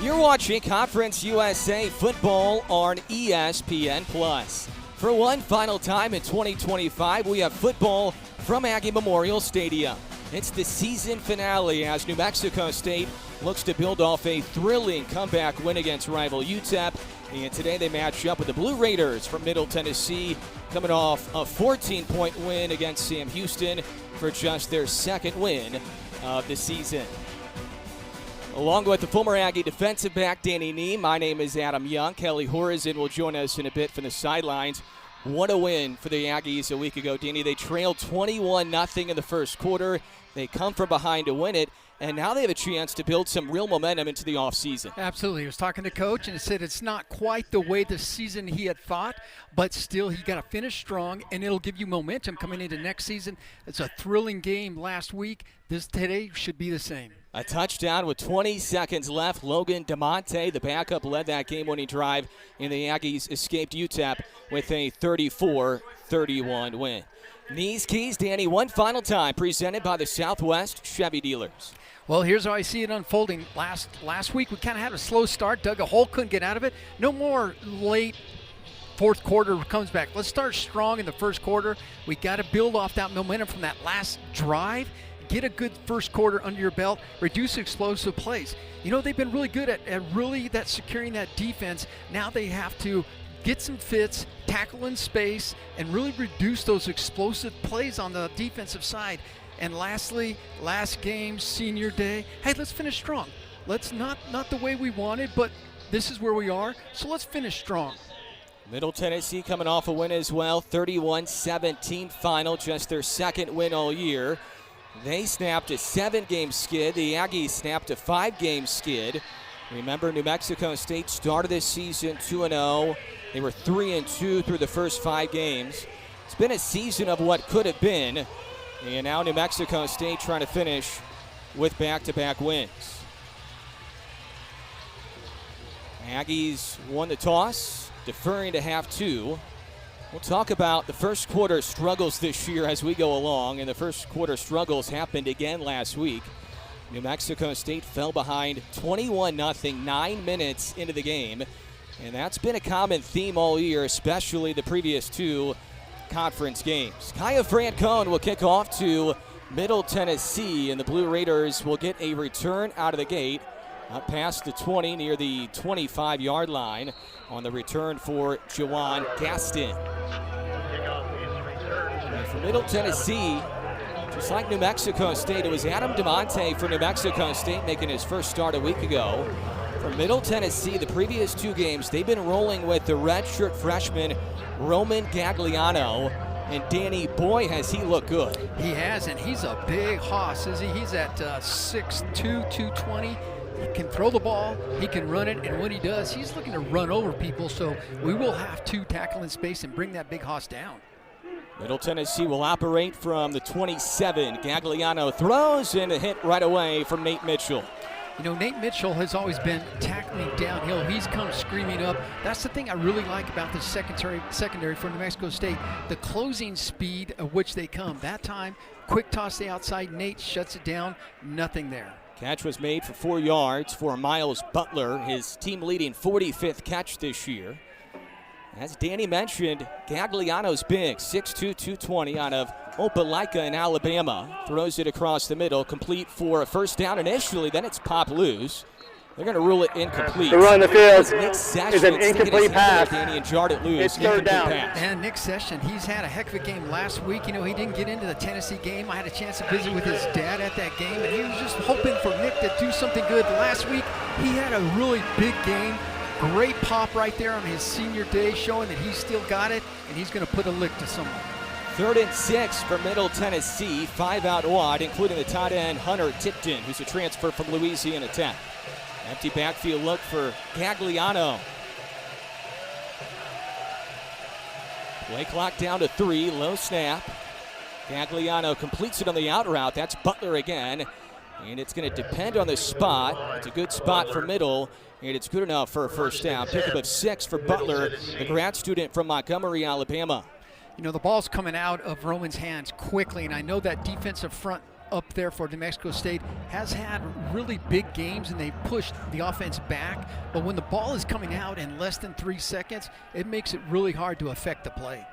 You're watching Conference USA football on ESPN+. For one final time in 2025, we have football from Aggie Memorial Stadium. It's the season finale as New Mexico State looks to build off a thrilling comeback win against rival UTEP. And today they match up with the Blue Raiders from Middle Tennessee, coming off a 14-point win against Sam Houston for just their second win of the season. Along with the former Aggie defensive back Danny Nee, my name is Adam Young. Kelly Horizon will join us in a bit from the sidelines. What a win for the Aggies a week ago, Danny. They trailed 21-0 in the first quarter. They come from behind to win it, and now they have a chance to build some real momentum into the offseason. Absolutely. He was talking to Coach and said it's not quite the way the season he had thought, but still he got to finish strong, and it'll give you momentum coming into next season. It's a thrilling game last week. Today should be the same. A touchdown with 20 seconds left. Logan DeMonte, the backup, led that game-winning drive, and the Aggies escaped UTEP with a 34-31 win. Knees Keys, Danny, one final time, presented by the Southwest Chevy Dealers. Well, here's how I see it unfolding. Last week we kind of had a slow start, dug a hole, couldn't get out of it. No more late fourth quarter comes back. Let's start strong in the first quarter. We got to build off that momentum from that last drive. Get a good first quarter under your belt, reduce explosive plays. You know, they've been really good at really securing that defense. Now they have to get some fits, tackle in space, and really reduce those explosive plays on the defensive side. And lastly, last game, senior day, hey, let's finish strong. Let's not the way we wanted, but this is where we are, so let's finish strong. Middle Tennessee coming off a win as well, 31-17 final, just their second win all year. They snapped a 7-game skid. The Aggies snapped a 5-game skid. Remember, New Mexico State started this season 2-0. They were 3-2 through the first 5 games. It's been a season of what could have been. And now New Mexico State trying to finish with back-to-back wins. Aggies won the toss, deferring to half 2. We'll talk about the first quarter struggles this year as we go along, and the first quarter struggles happened again last week. New Mexico State fell behind 21-0 9 minutes into the game, and that's been a common theme all year, especially the previous 2 conference games. Kaya Francone will kick off to Middle Tennessee, and the Blue Raiders will get a return out of the gate up past the 20 near the 25-yard line on the return for Jawan Gaston. And for Middle Tennessee, just like New Mexico State, it was Adam DeMonte for New Mexico State making his first start a week ago. For Middle Tennessee, the previous 2 games, they've been rolling with the redshirt freshman Roman Gagliano. And Danny, boy, has he looked good. He has, and he's a big hoss, is he? He's at 6'2", 220. He can throw the ball, he can run it, and when he does, he's looking to run over people, so we will have to tackle in space and bring that big hoss down. Middle Tennessee will operate from the 27. Gagliano throws and a hit right away from Nate Mitchell. You know, Nate Mitchell has always been tackling downhill. He's come screaming up. That's the thing I really like about the secondary for New Mexico State, the closing speed of which they come. That time, quick toss to the outside, Nate shuts it down, nothing there. Catch was made for 4 yards for Miles Butler, his team-leading 45th catch this year. As Danny mentioned, Gagliano's big, 6'2", 220 out of Opelika in Alabama. Throws it across the middle, complete for a first down initially, then it's popped loose. They're going to rule it incomplete. The run the field is an incomplete pass. Danny and jarred it loose. It's third down. And Nick Session, he's had a heck of a game last week. You know, he didn't get into the Tennessee game. I had a chance to visit with his dad at that game, and he was just hoping for Nick to do something good. Last week, he had a really big game. Great pop right there on his senior day, showing that he's still got it, and he's going to put a lick to someone. 3rd and 6 for Middle Tennessee, 5 out wide, including the tight end Hunter Tipton, who's a transfer from Louisiana Tech. Empty backfield look for Gagliano. Play clock down to 3, low snap. Gagliano completes it on the out route. That's Butler again. And it's going to depend on the spot. It's a good spot for Middle, and it's good enough for a first down. Pickup of 6 for Butler, the grad student from Montgomery, Alabama. You know, the ball's coming out of Roman's hands quickly, and I know that defensive front up there for New Mexico State, has had really big games, and they've pushed the offense back. But when the ball is coming out in less than 3 seconds, it makes it really hard to affect the play.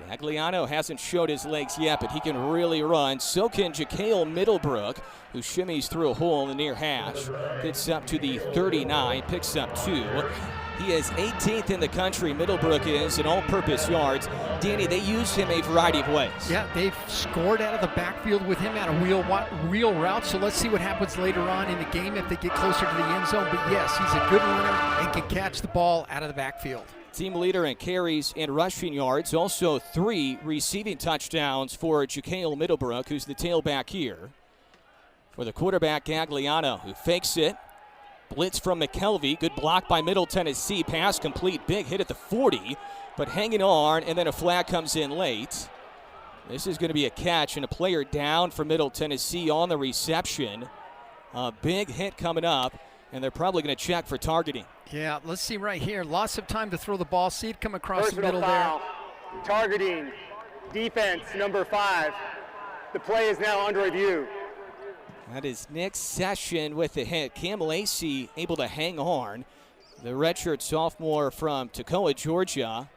Gagliano hasn't showed his legs yet, but he can really run. So can Ja'Kale Middlebrook, who shimmies through a hole in the near hash. Gets up to the 39, picks up 2. He is 18th in the country, Middlebrook is, in all-purpose yards. Danny, they use him a variety of ways. Yeah, they've scored out of the backfield with him out of wheel routes, so let's see what happens later on in the game if they get closer to the end zone. But yes, he's a good runner and can catch the ball out of the backfield. Team leader in carries and rushing yards. Also 3 receiving touchdowns for Ja'Kale Middlebrook, who's the tailback here. For the quarterback, Gagliano, who fakes it. Blitz from McKelvey. Good block by Middle Tennessee. Pass complete. Big hit at the 40, but hanging on, and then a flag comes in late. This is going to be a catch, and a player down for Middle Tennessee on the reception. A big hit coming up, and they're probably going to check for targeting. Yeah, let's see right here. Lots of time to throw the ball. See it come across Personal the middle foul. there. Targeting, defense, number 5. The play is now under review. That is Nick Session with the hit. Cam Lacey able to hang on. The redshirt sophomore from Toccoa, Georgia.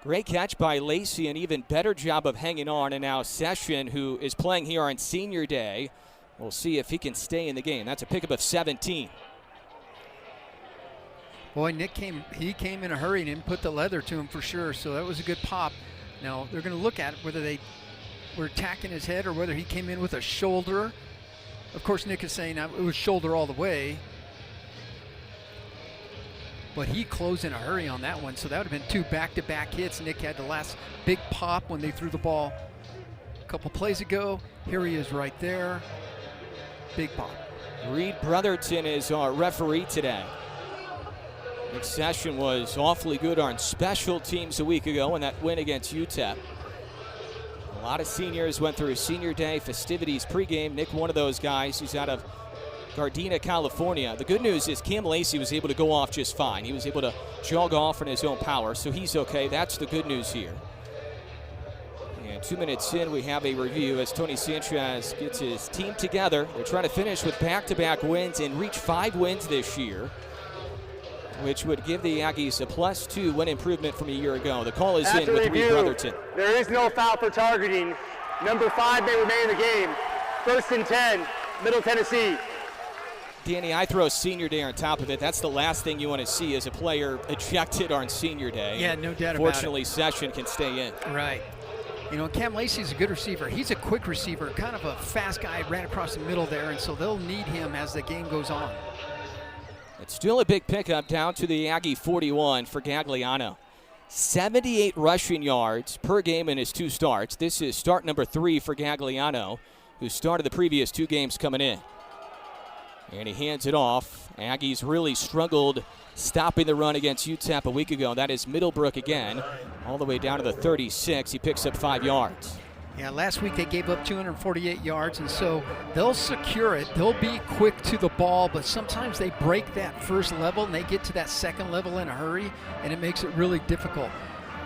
Great catch by Lacey, an even better job of hanging on. And now Session, who is playing here on Senior Day. We'll see if he can stay in the game. That's a pickup of 17. Boy, Nick came in a hurry and didn't put the leather to him for sure, so that was a good pop. Now, they're going to look at whether they were attacking his head or whether he came in with a shoulder. Of course, Nick is saying it was shoulder all the way. But he closed in a hurry on that one, so that would have been 2 back-to-back hits. Nick had the last big pop when they threw the ball a couple plays ago. Here he is right there. Big pop. Reed Brotherton is our referee today. Nick Session was awfully good on special teams a week ago in that win against UTEP. A lot of seniors went through Senior Day festivities pregame. Nick, one of those guys who's out of Gardena, California. The good news is Cam Lacey was able to go off just fine. He was able to jog off in his own power, so he's okay. That's the good news here. And 2 minutes in, we have a review as Tony Sanchez gets his team together. They're trying to finish with back-to-back wins and reach 5 wins this year, which would give the Aggies a +2 win improvement from a year ago. The call is After in with review, Reed Brotherton. There is no foul for targeting. Number 5 may remain in the game. 1st and 10, Middle Tennessee. Danny, I throw Senior Day on top of it. That's the last thing you want to see as a player ejected on Senior Day. Yeah, no doubt about it. Fortunately, Session can stay in. Right. You know, Cam Lacey's a good receiver. He's a quick receiver, kind of a fast guy, ran across the middle there, and so they'll need him as the game goes on. It's still a big pickup down to the Aggie 41 for Gagliano. 78 rushing yards per game in his 2 starts. This is start number 3 for Gagliano, who started the previous 2 games coming in. And he hands it off. Aggies really struggled stopping the run against UTEP a week ago. That is Middlebrook again, all the way down to the 36. He picks up 5 yards. Yeah, last week they gave up 248 yards, and so they'll secure it. They'll be quick to the ball, but sometimes they break that first level and they get to that second level in a hurry, and it makes it really difficult.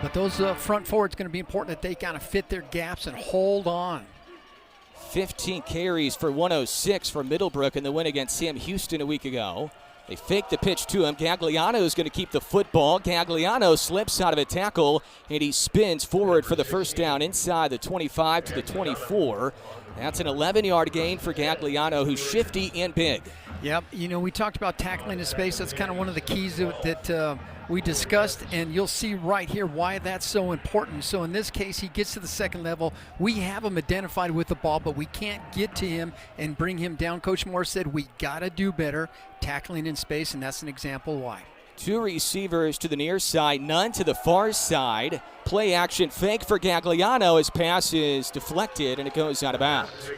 But those front forwards going to be important that they kind of fit their gaps and hold on. 15 carries for 106 for Middlebrook in the win against Sam Houston a week ago. They fake the pitch to him. Gagliano is going to keep the football. Gagliano slips out of a tackle, and he spins forward for the first down inside the 25 to the 24. That's an 11-yard gain for Gagliano, who's shifty and big. Yep, you know, we talked about tackling in space. That's kind of one of the keys that we discussed, and you'll see right here why that's so important. So in this case, he gets to the second level. We have him identified with the ball, but we can't get to him and bring him down. Coach Moore said we got to do better tackling in space, and that's an example why. 2 receivers to the near side, none to the far side. Play action fake for Gagliano. His pass is deflected, and it goes out of bounds.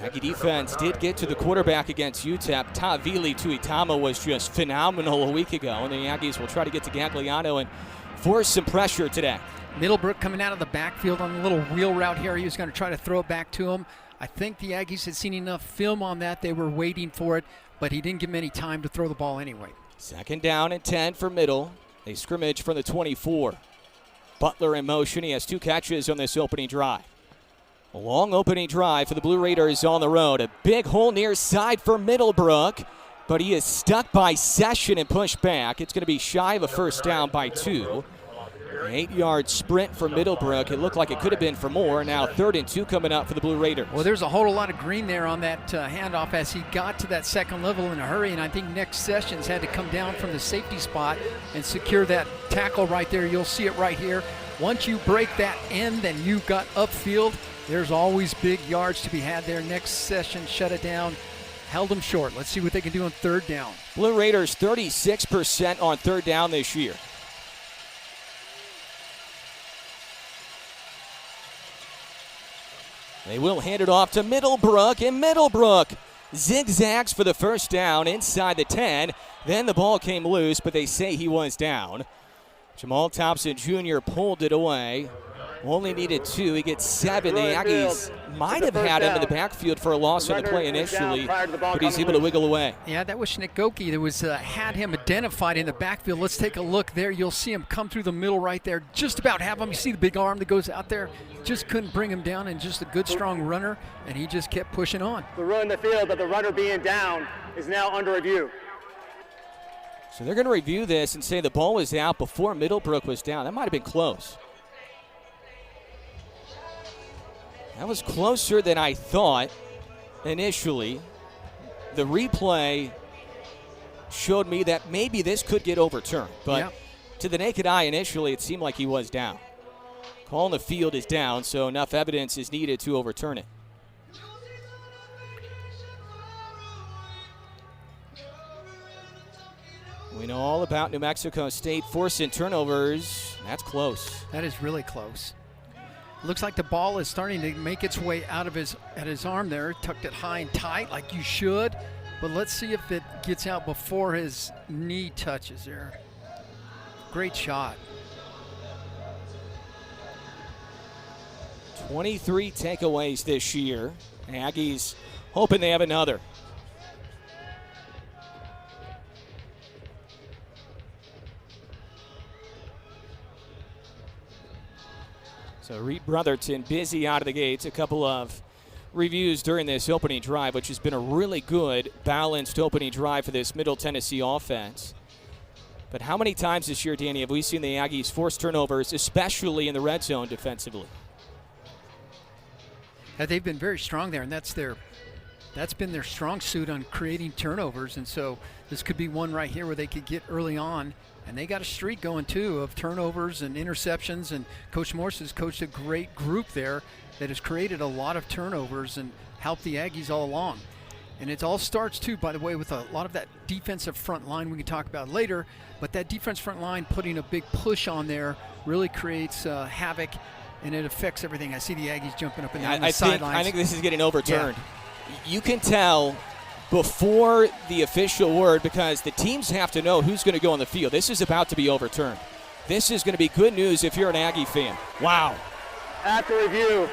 Aggie defense did get to the quarterback against UTEP. Tavili Tuitama was just phenomenal a week ago, and the Aggies will try to get to Gagliano and force some pressure today. Middlebrook coming out of the backfield on a little wheel route here. He was going to try to throw it back to him. I think the Aggies had seen enough film on that. They were waiting for it, but he didn't give them any time to throw the ball anyway. 2nd down and 10 for Middle. They scrimmage from the 24. Butler in motion. He has 2 catches on this opening drive. A long opening drive for the Blue Raiders on the road. A big hole near side for Middlebrook, but he is stuck by Session and pushed back. It's going to be shy of a first down by 2. An 8-yard sprint for Middlebrook. It looked like it could have been for more. Now 3rd and 2 coming up for the Blue Raiders. Well, there's a whole lot of green there on that handoff as he got to that second level in a hurry, and I think Nick Sessions had to come down from the safety spot and secure that tackle right there. You'll see it right here. Once you break that end, then you've got upfield. There's always big yards to be had there. Next session, shut it down, held them short. Let's see what they can do on 3rd down. Blue Raiders 36% on 3rd down this year. They will hand it off to Middlebrook, and Middlebrook zigzags for the first down inside the 10. Then the ball came loose, but they say he was down. Jamal Thompson Jr. pulled it away. Only needed 2. He gets 7. The Aggies might have had him in the backfield for a loss on the play initially, but he's able to wiggle away. Yeah, that was Schnick-Goki that was had him identified in the backfield. Let's take a look there. You'll see him come through the middle right there. Just about have him. You see the big arm that goes out there. Just couldn't bring him down, and just a good, strong runner, and he just kept pushing on. The rule in the field of the runner being down is now under review. So they're going to review this and say the ball was out before Middlebrook was down. That might have been close. That was closer than I thought initially. The replay showed me that maybe this could get overturned. But to the naked eye initially, it seemed like he was down. Call on the field is down, so enough evidence is needed to overturn it. We know all about New Mexico State forcing turnovers. That's close. That is really close. Looks like the ball is starting to make its way out of his arm there. Tucked it high and tight like you should. But let's see if it gets out before his knee touches there. Great shot. 23 takeaways this year. Aggies hoping they have another. So Reed Brotherton busy out of the gates. A couple of reviews during this opening drive, which has been a really good, balanced opening drive for this Middle Tennessee offense. But how many times this year, Danny, have we seen the Aggies force turnovers, especially in the red zone defensively? They've been very strong there, and that's been their strong suit on creating turnovers. And so this could be one right here where they could get early on. And they got a streak going, too, of turnovers and interceptions. And Coach Morse has coached a great group there that has created a lot of turnovers and helped the Aggies all along. And it all starts, too, by the way, with a lot of that defensive front line we can talk about later. But that defense front line putting a big push on there really creates havoc, and it affects everything. I see the Aggies jumping up and down the sidelines. I think this is getting overturned. Yeah. You can tell before the official word, because the teams have to know who's going to go on the field. This is about to be overturned. This is going to be good news if you're an Aggie fan. Wow. After review,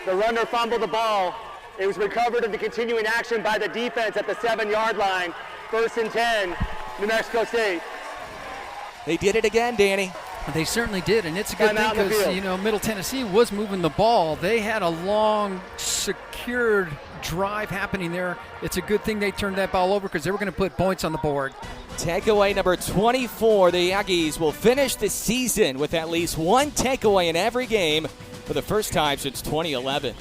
the runner fumbled the ball. It was recovered into continuing action by the defense at the 7-yard line. 1st and 10, New Mexico State. They did it again, Danny. They certainly did, and it's a good thing because, Middle Tennessee was moving the ball. They had a long, secured drive happening there. It's a good thing they turned that ball over because they were going to put points on the board. Takeaway number 24. The Aggies will finish the season with at least one takeaway in every game for the first time since 2011.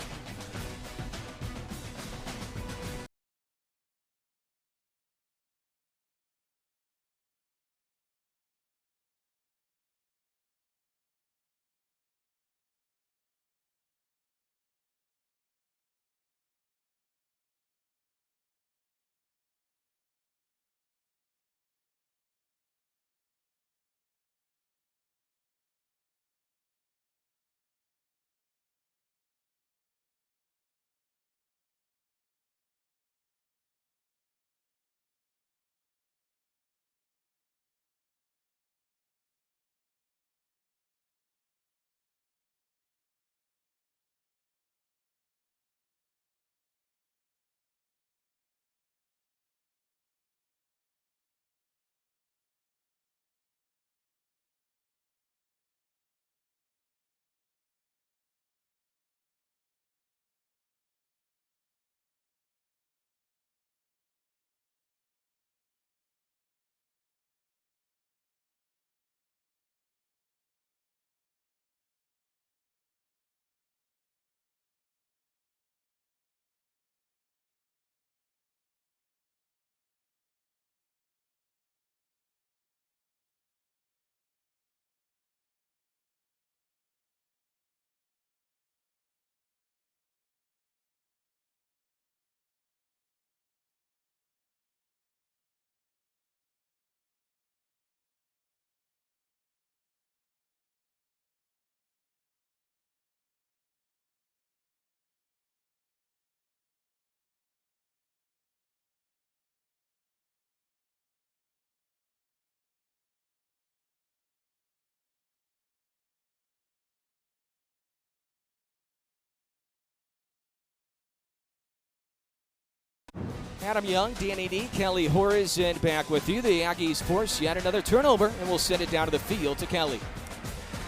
Adam Young, Danny Nee, Kelly Horizon back with you. The Aggies force yet another turnover, and we'll send it down to the field to Kelly.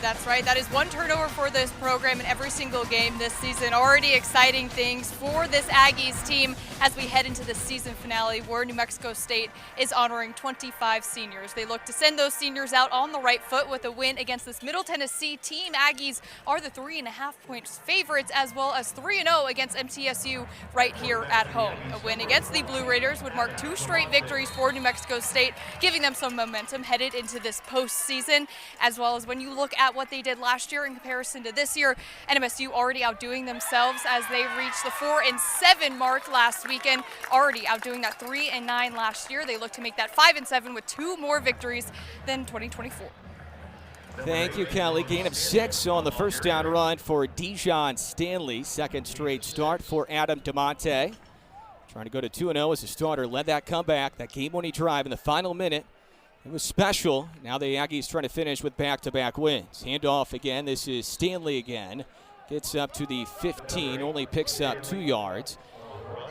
That's right. That is one turnover for this program in every single game this season. Already exciting things for this Aggies team as we head into the season finale where New Mexico State is honoring 25 seniors. They look to send those seniors out on the right foot with a win against this Middle Tennessee team. Aggies are the 3.5-point favorites, as well as 3-0 against MTSU right here at home. A win against the Blue Raiders would mark 2 straight victories for New Mexico State, giving them some momentum headed into this postseason, as well as when you look at what they did last year in comparison to this year. NMSU already outdoing themselves as they reached the 4-7 mark last weekend, already outdoing that 3-9 last year. They look to make that 5-7 with 2 more victories than 2024. Thank you, Kelly. Gain of 6 on the first down run for Dijon Stanley. Second straight start for Adam DeMonte. Trying to go to 2-0 as a starter. Led that comeback, that game-winning drive in the final minute. It was special. Now the Aggies trying to finish with back-to-back wins. Handoff again. This is Stanley again. Gets up to the 15, only picks up 2 yards.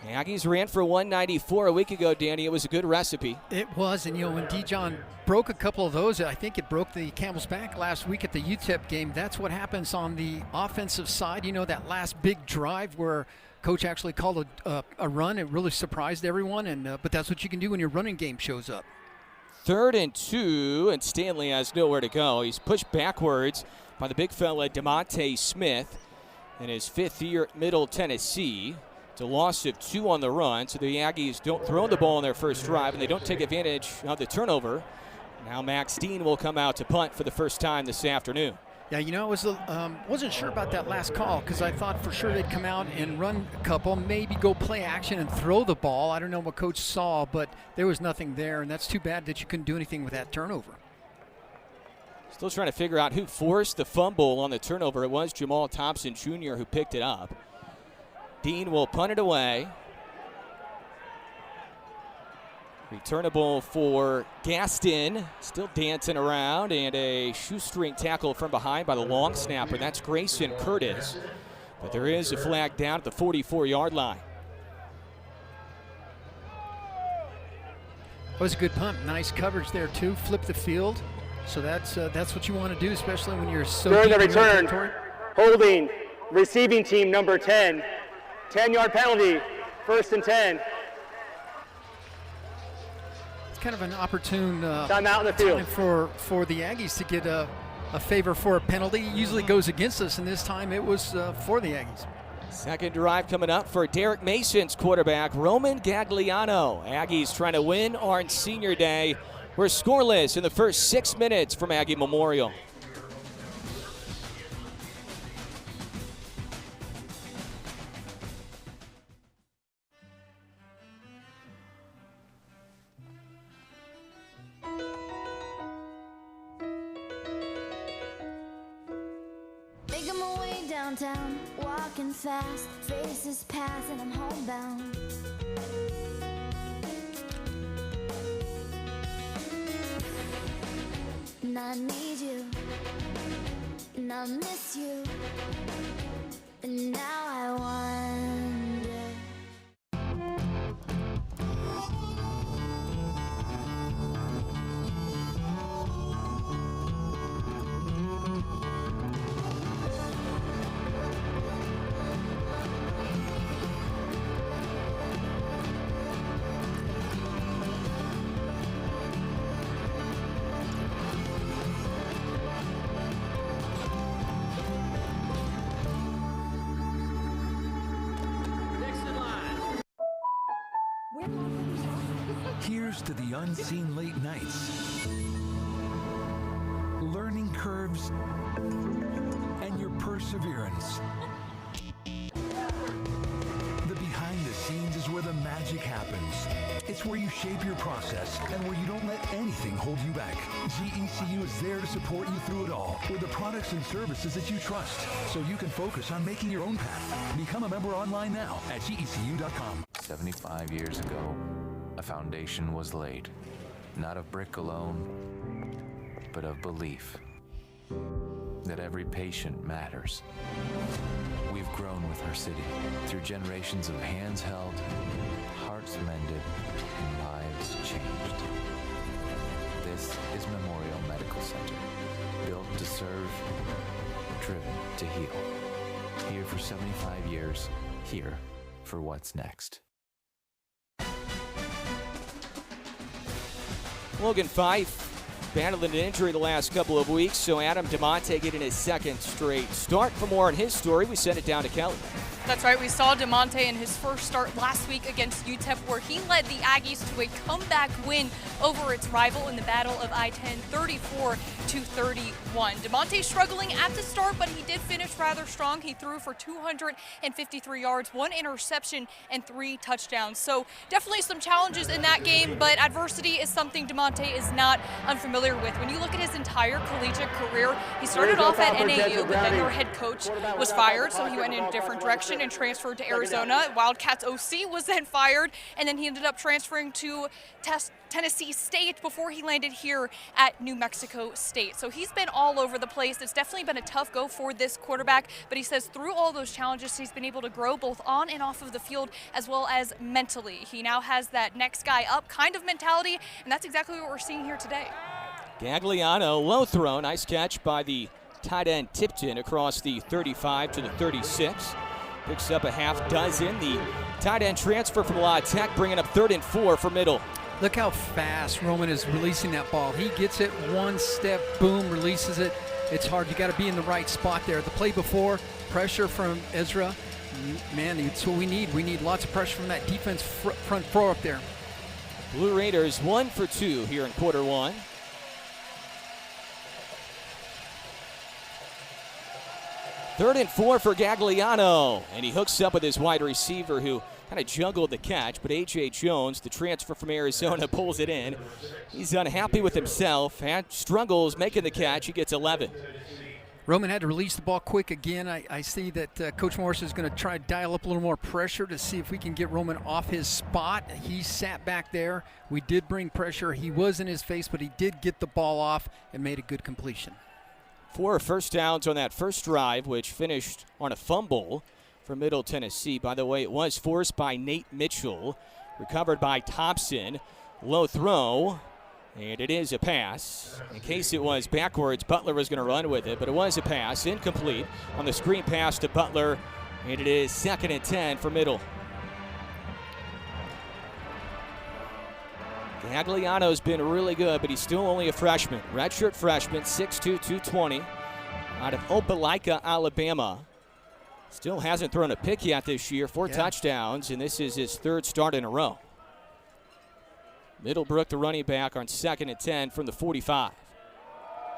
The Aggies ran for 194 a week ago, Danny. It was a good recipe. It was, and when Dijon broke a couple of those, I think it broke the camel's back last week at the UTEP game. That's what happens on the offensive side. That last big drive where Coach actually called a run. It really surprised everyone, but that's what you can do when your running game shows up. 3rd and 2, and Stanley has nowhere to go. He's pushed backwards by the big fella DeMonte Smith in his 5th year at Middle Tennessee. It's a loss of 2 on the run, so the Aggies don't throw the ball on their first drive, and they don't take advantage of the turnover. Now Max Dean will come out to punt for the first time this afternoon. Yeah, I wasn't sure about that last call because I thought for sure they'd come out and run a couple, maybe go play action and throw the ball. I don't know what Coach saw, but there was nothing there, and that's too bad that you couldn't do anything with that turnover. Still trying to figure out who forced the fumble on the turnover. It was Jamal Thompson Jr. who picked it up. Dean will punt it away. Returnable for Gaston, still dancing around, and a shoestring tackle from behind by the long snapper. That's Grayson Curtis. But there is a flag down at the 44-yard line. That was a good punt. Nice coverage there, too. Flip the field. So that's what you want to do, especially when you're so during deep the in your return, territory. holding receiving team number 10. 10-yard penalty, 1st and 10. It's kind of an opportune Time out in the field for the Aggies to get a favor for a penalty. It usually goes against us, and this time it was for the Aggies. Second drive coming up for Derek Mason's quarterback, Roman Gagliano. Aggies trying to win on Senior Day. We're scoreless in the first 6 minutes from Aggie Memorial. Making my way downtown, walking fast, faces pass and I'm homebound. And I need you, and I miss you, and now I wonder. Here's to the unseen late nights, learning curves, and your perseverance. The behind the scenes is where the magic happens. It's where you shape your process and where you don't let anything hold you back. GECU is there to support you through it all with the products and services that you trust, so you can focus on making your own path. Become a member online now at GECU.com. 75 years ago, a foundation was laid, not of brick alone, but of belief that every patient matters. We've grown with our city through generations of hands held, heart hearts mended, and lives changed. This is Memorial Medical Center, built to serve, driven to heal. Here for 75 years, here for what's next. Logan Fife battling an injury the last couple of weeks, so Adam DeMonte getting his second straight start. For more on his story, we send it down to Kelly. That's right. We saw DeMonte in his first start last week against UTEP, where he led the Aggies to a comeback win over its rival in the Battle of I-10, 34-31. DeMonte struggling at the start, but he did finish rather strong. He threw for 253 yards, 1 interception, and 3 touchdowns. So definitely some challenges in that game, but adversity is something DeMonte is not unfamiliar with. When you look at his entire collegiate career, he started off at NAU, but then their head coach was fired, so he went in a different direction and transferred to Arizona. Wildcats OC was then fired, and then he ended up transferring to Tennessee State before he landed here at New Mexico State. So he's been all over the place. It's definitely been a tough go for this quarterback, but he says through all those challenges, he's been able to grow both on and off of the field as well as mentally. He now has that next guy up kind of mentality, and that's exactly what we're seeing here today. Gagliano, low throw, nice catch by the tight end Tipton across the 35 to the 36. Picks up a half dozen. The tight end transfer from La Tech, bringing up 3rd and 4 for Middle. Look how fast Roman is releasing that ball. He gets it one step, boom, releases it. It's hard. You got to be in the right spot there. The play before, pressure from Ezra. Man, it's what we need. We need lots of pressure from that defense front four up there. Blue Raiders 1 for 2 here in quarter one. 3rd and 4 for Gagliano, and he hooks up with his wide receiver who kind of juggled the catch, but A.J. Jones, the transfer from Arizona, pulls it in. He's unhappy with himself, had struggles making the catch. He gets 11. Roman had to release the ball quick again. I see that Coach Morris is going to try to dial up a little more pressure to see if we can get Roman off his spot. He sat back there. We did bring pressure. He was in his face, but he did get the ball off and made a good completion. 4 first downs on that first drive, which finished on a fumble for Middle Tennessee. By the way, it was forced by Nate Mitchell, recovered by Thompson. Low throw, and it is a pass. In case it was backwards, Butler was going to run with it, but it was a pass, incomplete on the screen pass to Butler, and it is 2nd and 10 for Middle. Gagliano's been really good, but he's still only a freshman. Redshirt freshman, 6'2", 220, out of Opelika, Alabama. Still hasn't thrown a pick yet this year, 4 touchdowns, and this is his 3rd start in a row. Middlebrook, the running back, on 2nd and 10 from the 45.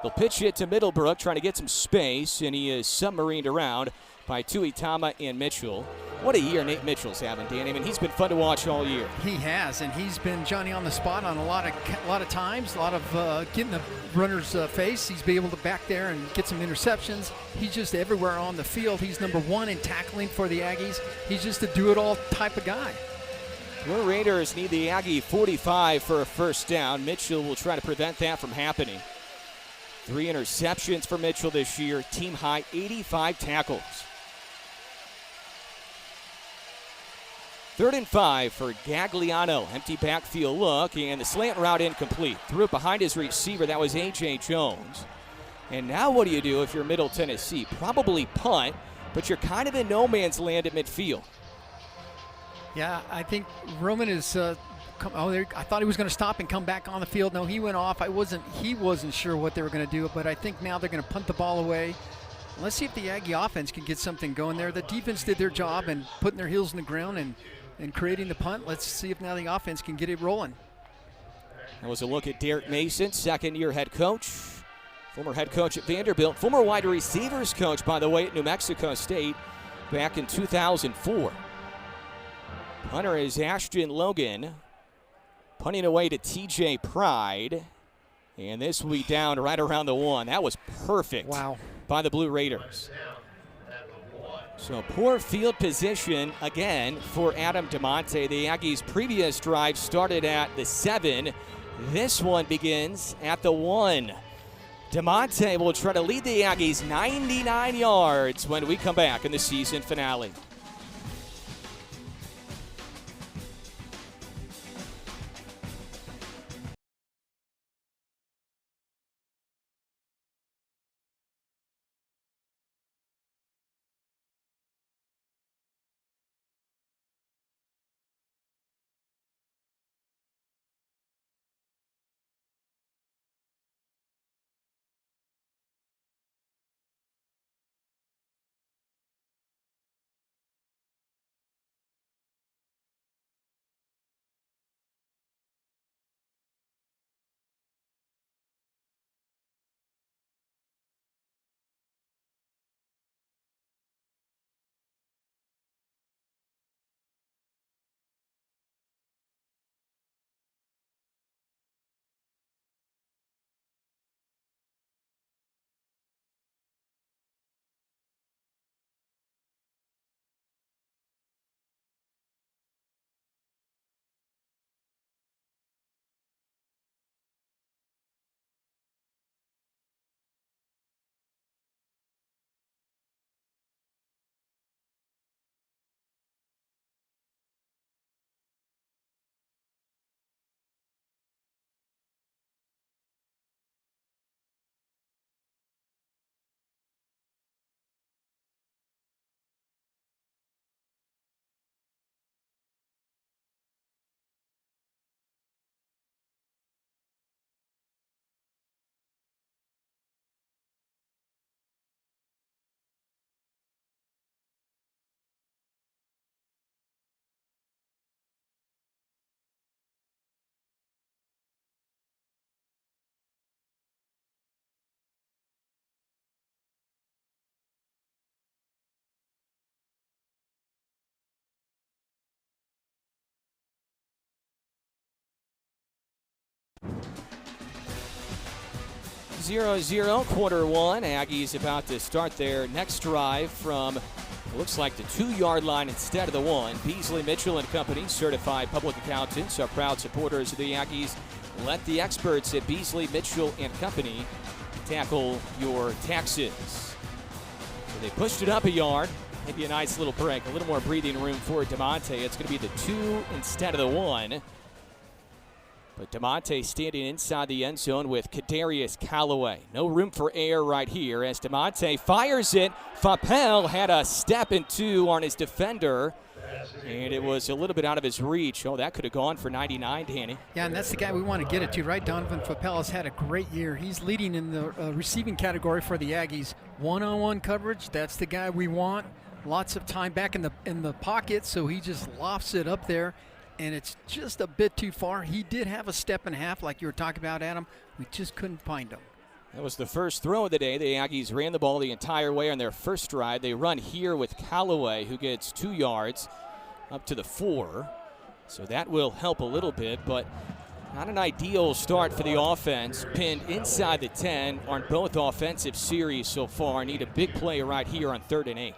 They'll pitch it to Middlebrook, trying to get some space, and he is submarined around by Tuitama and Mitchell. What a year Nate Mitchell's having, Danny. I mean, he's been fun to watch all year. He has, and he's been Johnny on the spot on a lot of times, a lot of getting the runner's face. He's been able to back there and get some interceptions. He's just everywhere on the field. He's number 1 in tackling for the Aggies. He's just a do-it-all type of guy. Blue Raiders need the Aggie 45 for a first down. Mitchell will try to prevent that from happening. 3 interceptions for Mitchell this year, team high 85 tackles. 3rd and 5 for Gagliano. Empty backfield look, and the slant route incomplete. Threw it behind his receiver. That was A.J. Jones. And now what do you do if you're Middle Tennessee? Probably punt, but you're kind of in no man's land at midfield. Yeah, I think Roman is I thought he was going to stop and come back on the field. No, he went off. He wasn't sure what they were going to do, but I think now they're going to punt the ball away. Let's see if the Aggie offense can get something going there. The defense did their job and putting their heels in the ground and creating the punt. Let's see if now the offense can get it rolling. That was a look at Derek Mason, 2nd-year head coach, former head coach at Vanderbilt, former wide receivers coach, by the way, at New Mexico State back in 2004. Punter is Ashton Logan, punting away to TJ Pride, and this will be down right around the 1. That was perfect. Wow. By the Blue Raiders. So poor field position again for Adam DeMonte. The Aggies' previous drive started at the 7. This one begins at the 1. DeMonte will try to lead the Aggies 99 yards when we come back in the season finale. 0-0, quarter one. Aggies about to start their next drive from, looks like the 2-yard line instead of the 1. Beasley, Mitchell and Company, certified public accountants, are proud supporters of the Aggies. Let the experts at Beasley, Mitchell and Company tackle your taxes. So they pushed it up a yard. Maybe a nice little break, a little more breathing room for DeMonte. It's going to be the 2 instead of the 1. But DeMonte standing inside the end zone with Kadarius Callaway. No room for error right here as DeMonte fires it. Fappel had a step and 2 on his defender, and it was a little bit out of his reach. Oh, that could have gone for 99, Danny. Yeah, and that's the guy we want to get it to, right? Donovan Fappel has had a great year. He's leading in the receiving category for the Aggies. One-on-one coverage, that's the guy we want. Lots of time back in the pocket, so he just lofts it up there. And it's just a bit too far. He did have a step and a half like you were talking about, Adam. We just couldn't find him. That was the first throw of the day. The Aggies ran the ball the entire way on their first drive. They run here with Callaway, who gets 2 yards up to the 4. So that will help a little bit, but not an ideal start for the offense. Pinned inside the 10 on both offensive series so far. Need a big play right here on 3rd and 8.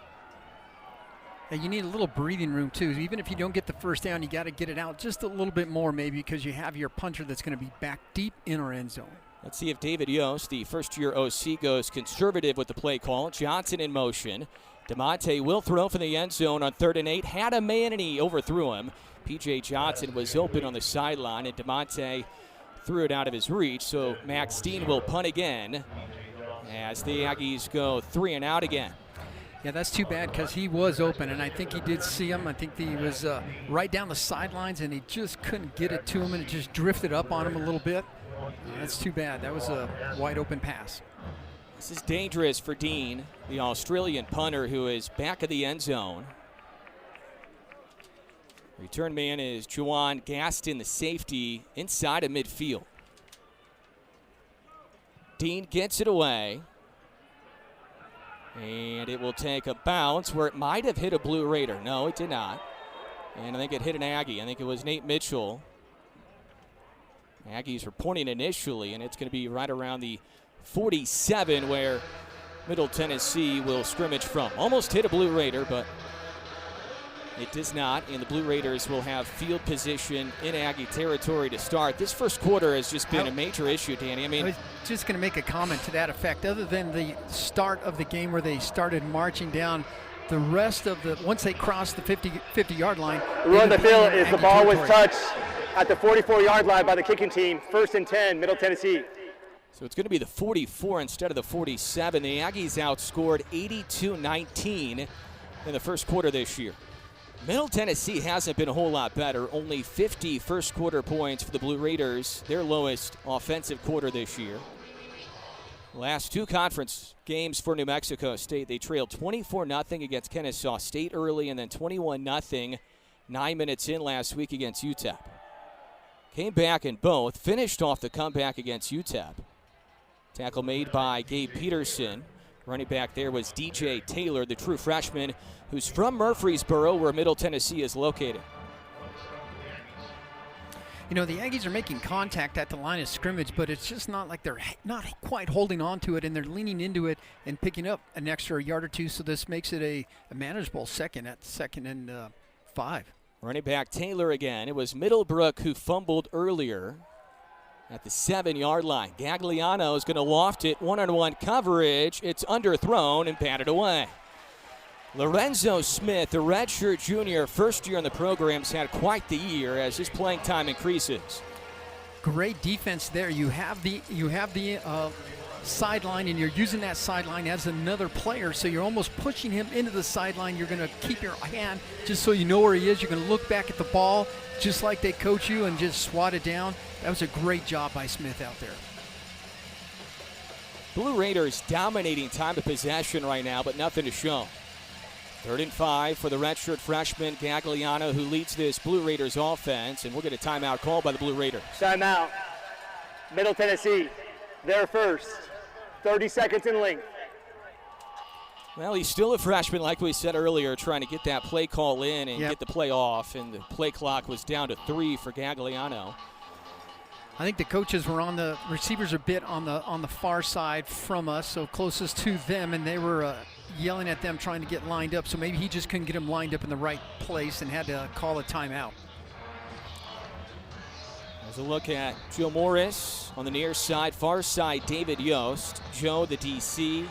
And you need a little breathing room, too. Even if you don't get the first down, you got to get it out just a little bit more, maybe, because you have your punter that's going to be back deep in our end zone. Let's see if David Yost, the first-year OC, goes conservative with the play call. Johnson in motion. DeMonte will throw for the end zone on 3rd and 8. Had a man, and he overthrew him. P.J. Johnson was open on the sideline, and DeMonte threw it out of his reach. So Max Steen will punt again as the Aggies go 3 and out again. Yeah, that's too bad because he was open, and I think he did see him. I think he was right down the sidelines, and he just couldn't get it to him, and it just drifted up on him a little bit. That's too bad. That was a wide-open pass. This is dangerous for Dean, the Australian punter who is back of the end zone. Return man is Juwan Gaston, the safety, inside of midfield. Dean gets it away. And it will take a bounce where it might have hit a Blue Raider. No, it did not. And I think it hit an Aggie. I think it was Nate Mitchell. Aggies were pointing initially, and it's going to be right around the 47 where Middle Tennessee will scrimmage from. Almost hit a Blue Raider, but it does not, and the Blue Raiders will have field position in Aggie territory to start. This first quarter has just been a major issue, Danny. I was just going to make a comment to that effect. Other than the start of the game where they started marching down, the rest of the, once they crossed the 50-yard line. The rule of the field is the ball was touched at the 44-yard line by the kicking team. 1st and 10, Middle Tennessee. So it's going to be the 44 instead of the 47. The Aggies outscored 82-19 in the first quarter this year. Middle Tennessee hasn't been a whole lot better. Only 50 first quarter points for the Blue Raiders, their lowest offensive quarter this year. Last 2 conference games for New Mexico State, they trailed 24-0 against Kennesaw State early and then 21-0 9 minutes in last week against UTEP. Came back in both, finished off the comeback against UTEP. Tackle made by Gabe Peterson. Running back there was DJ Taylor, the true freshman, who's from Murfreesboro, where Middle Tennessee is located. You know, the Aggies are making contact at the line of scrimmage, but it's just not like they're not quite holding on to it, and they're leaning into it and picking up an extra yard or 2, so this makes it a manageable second at 2nd and 5. Running back Taylor again. It was Middlebrook who fumbled earlier at the 7-yard line. Gagliano is going to loft it, one-on-one coverage. It's underthrown and batted away. Lorenzo Smith, the redshirt junior, first year in the program's had quite the year as his playing time increases. Great defense there. You have the sideline, and you're using that sideline as another player, so you're almost pushing him into the sideline. You're going to keep your hand just so you know where he is. You're going to look back at the ball just like they coach you and just swat it down. That was a great job by Smith out there. Blue Raiders dominating time of possession right now, but nothing to show. 3rd and 5 for the redshirt freshman Gagliano, who leads this Blue Raiders offense, and we'll get a timeout called by the Blue Raiders. Timeout. Middle Tennessee, they're first. 30 seconds in length. Well, he's still a freshman, like we said earlier, trying to get that play call in and get the play off, and the play clock was down to 3 for Gagliano. I think the coaches were on the receivers a bit on the far side from us, so closest to them, and they were yelling at them trying to get lined up. So maybe he just couldn't get them lined up in the right place and had to call a timeout. As a look at Joe Morris on the near side, far side, David Yost. Joe, the DC,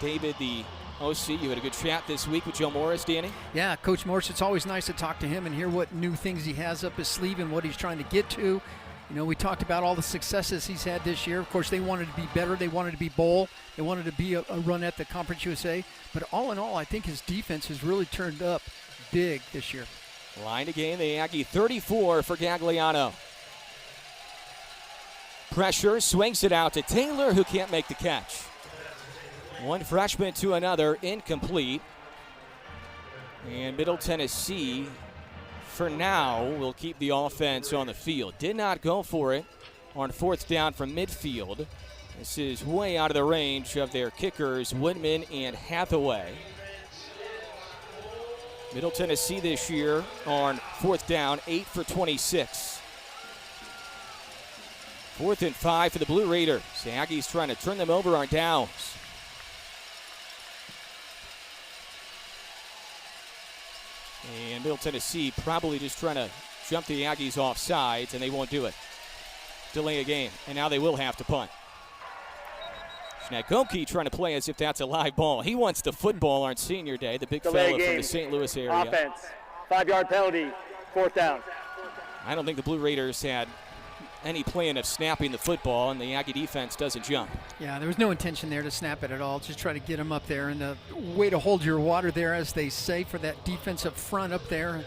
David, the OC. You had a good chat this week with Joe Morris, Danny? Yeah, Coach Morris, it's always nice to talk to him and hear what new things he has up his sleeve and what he's trying to get to. You know, we talked about all the successes he's had this year. Of course, they wanted to be better. They wanted to be bowl. They wanted to be a run at the Conference USA. But all in all, I think his defense has really turned up big this year. Line to gain the Aggie 34 for Gagliano. Pressure, swings it out to Taylor, who can't make the catch. One freshman to another, incomplete. And Middle Tennessee, for now, will keep the offense on the field. Did not go for it on fourth down from midfield. This is way out of the range of their kickers, Woodman and Hathaway. Middle Tennessee this year on fourth down, 8 for 26. 4th and 5 for the Blue Raiders. The Aggies trying to turn them over on downs. And Middle Tennessee probably just trying to jump the Aggies off sides, and they won't do it. Delay a game, and now they will have to punt. Schnagoki trying to play as if that's a live ball. He wants the football on senior day, the big fella from the St. Louis area. Offense, 5-yard penalty, 4th down. I don't think the Blue Raiders had any plan of snapping the football, and the Aggie defense doesn't jump. Yeah, there was no intention there to snap it at all. Just try to get them up there. And the way to hold your water there, as they say, for that defensive front up there.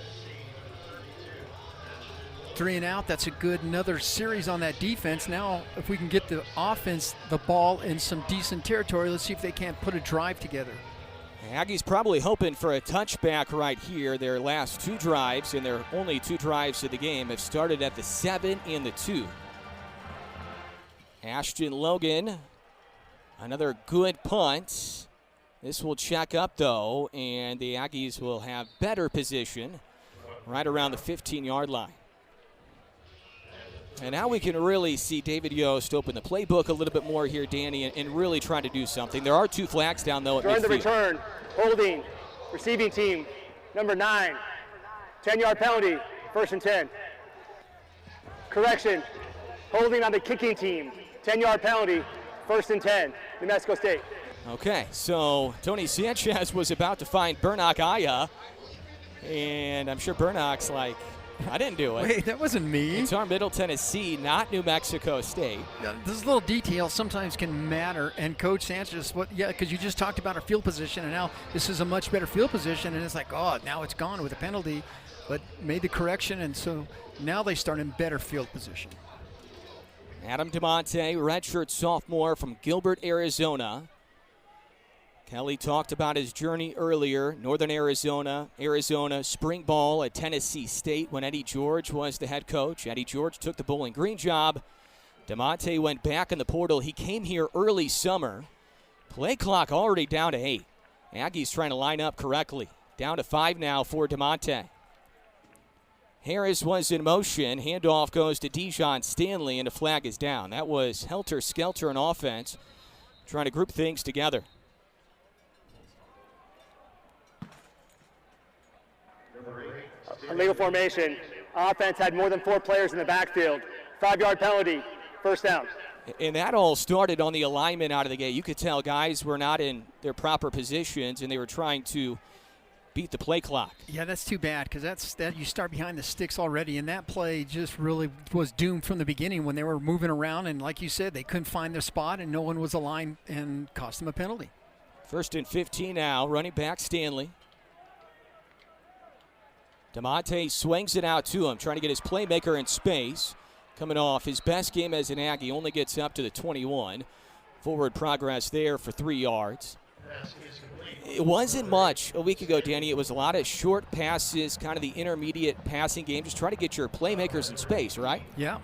3 and out, that's a good another series on that defense. Now, if we can get the offense, the ball in some decent territory, let's see if they can't put a drive together. Aggies probably hoping for a touchback right here. Their last 2 drives, and their only 2 drives of the game, have started at the 7 and the 2. Ashton Logan, another good punt. This will check up, though, and the Aggies will have better position right around the 15-yard line. And now we can really see David Yost open the playbook a little bit more here, Danny, and really try to do something. There are 2 flags down, though, at During midfield. the return, holding, receiving team, number 9, 10-yard penalty, 1st and 10. Correction, holding on the kicking team, 10-yard penalty, 1st and 10, New Mexico State. Okay, so Tony Sanchez was about to find Bernak Aya, and I'm sure Bernak's like, I didn't do it. Wait, that wasn't me. It's our Middle Tennessee, not New Mexico State. Yeah, this little detail sometimes can matter. And Coach Sanchez, because you just talked about our field position, and now this is a much better field position, and it's like, oh, now it's gone with a penalty, but made the correction, and so now they start in better field position. Adam DeMonte, redshirt sophomore from Gilbert, Arizona. Kelly talked about his journey earlier. Northern Arizona, spring ball at Tennessee State when Eddie George was the head coach. Eddie George took the Bowling Green job. DeMonte went back in the portal. He came here early summer. Play clock already down to 8. Aggies trying to line up correctly. Down to 5 now for DeMonte. Harris was in motion. Handoff goes to Dijon Stanley, and the flag is down. That was helter-skelter in offense, trying to group things together. Illegal formation. Offense had more than 4 players in the backfield. 5-yard penalty, 1st down. And that all started on the alignment out of the gate. You could tell guys were not in their proper positions, and they were trying to beat the play clock. Yeah, that's too bad, because that you start behind the sticks already, and that play just really was doomed from the beginning when they were moving around, and like you said, they couldn't find their spot, and no one was aligned, and cost them a penalty. 1st and 15 now, running back Stanley. DeMonte swings it out to him, trying to get his playmaker in space. Coming off his best game as an Aggie, only gets up to the 21. Forward progress there for 3 yards. It wasn't much a week ago, Danny. It was a lot of short passes, kind of the intermediate passing game. Just try to get your playmakers in space, right? Yeah.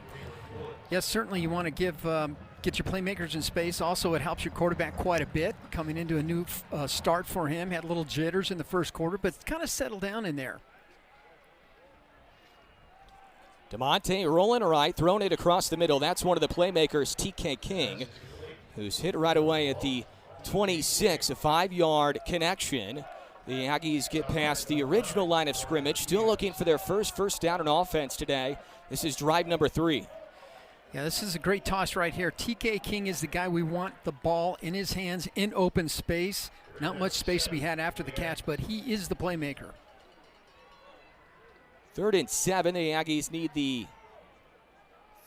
Yes, certainly you want to get your playmakers in space. Also, it helps your quarterback quite a bit. Coming into a new start for him. Had little jitters in the first quarter, but kind of settled down in there. DeMonte rolling right, throwing it across the middle. That's one of the playmakers, TK King, who's hit right away at the 26, a 5-yard connection. The Aggies get past the original line of scrimmage, still looking for their first down on offense today. This is drive number 3. Yeah, this is a great toss right here. TK King is the guy we want the ball in his hands in open space. Not much space to be had after the catch, but he is the playmaker. 3rd and 7. The Aggies need the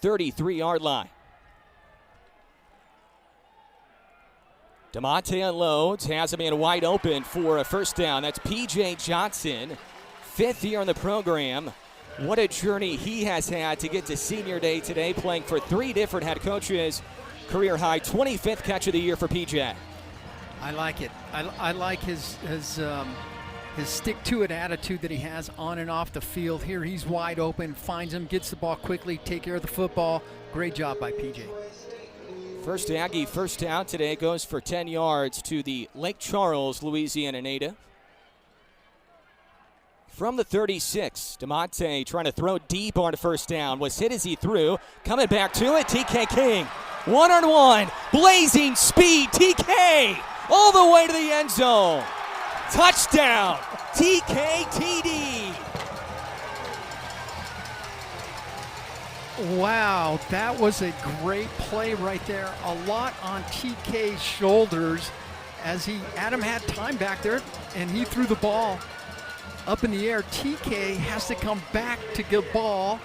33-yard line. DeMonte unloads, has a man wide open for a first down. That's P.J. Johnson, 5th year in the program. What a journey he has had to get to senior day today, playing for 3 different head coaches. Career high 25th catch of the year for P.J. I like it. I like his stick-to-it attitude that he has on and off the field. Here he's wide open, finds him, gets the ball quickly, take care of the football. Great job by P.J. First Aggie first down today goes for 10 yards to the Lake Charles, Louisiana native. From the 36, DeMonte trying to throw deep on first down. Was hit as he threw. Coming back to it, TK King. One-on-one, blazing speed, TK all the way to the end zone. Touchdown, TKTD. Wow, that was a great play right there. A lot on TK's shoulders as Adam had time back there and he threw the ball up in the air. TK has to come back to get the ball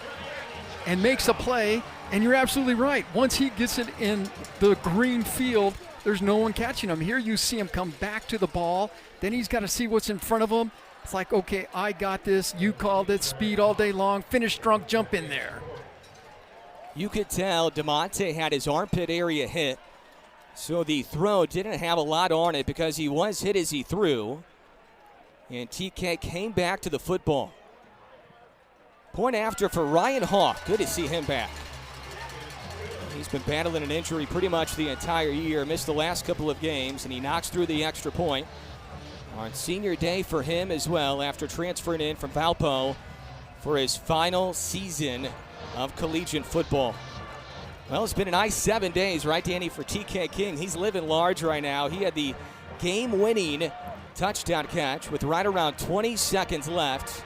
and makes a play. And you're absolutely right. Once he gets it in the green field, there's no one catching him. Here you see him come back to the ball. Then he's got to see what's in front of him. It's like, okay, I got this. You called it. Speed all day long. Finish strong. Jump in there. You could tell DeMonte had his armpit area hit, so the throw didn't have a lot on it because he was hit as he threw. And TK came back to the football. Point after for Ryan Hawk. Good to see him back. He's been battling an injury pretty much the entire year. Missed the last couple of games, and he knocks through the extra point. On senior day for him as well after transferring in from Valpo for his final season of collegiate football. Well, it's been a nice 7 days, right, Danny, for TK King. He's living large right now. He had the game-winning touchdown catch with right around 20 seconds left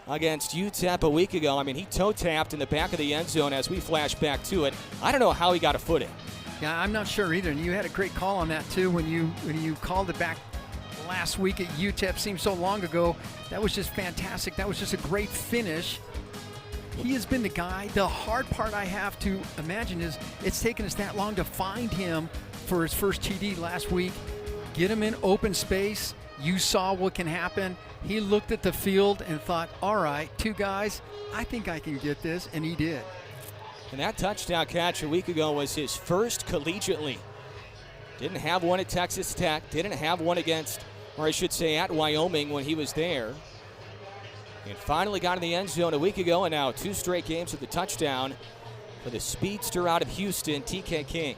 against UTEP a week ago. I mean, he toe-tapped in the back of the end zone as we flash back to it. I don't know how he got a foot in. Yeah, I'm not sure either. And you had a great call on that, too, when you called it back last week at UTEP. Seemed so long ago. That was just fantastic. That was just a great finish. He has been the guy. The hard part I have to imagine is it's taken us that long to find him for his first TD last week. Get him in open space. You saw what can happen. He looked at the field and thought, all right, 2 guys, I think I can get this, and he did. And that touchdown catch a week ago was his first collegiately. Didn't have one at Texas Tech, didn't have one against, or I should say at Wyoming when he was there. And finally got in the end zone a week ago, and now 2 straight games with the touchdown for the speedster out of Houston, TK King.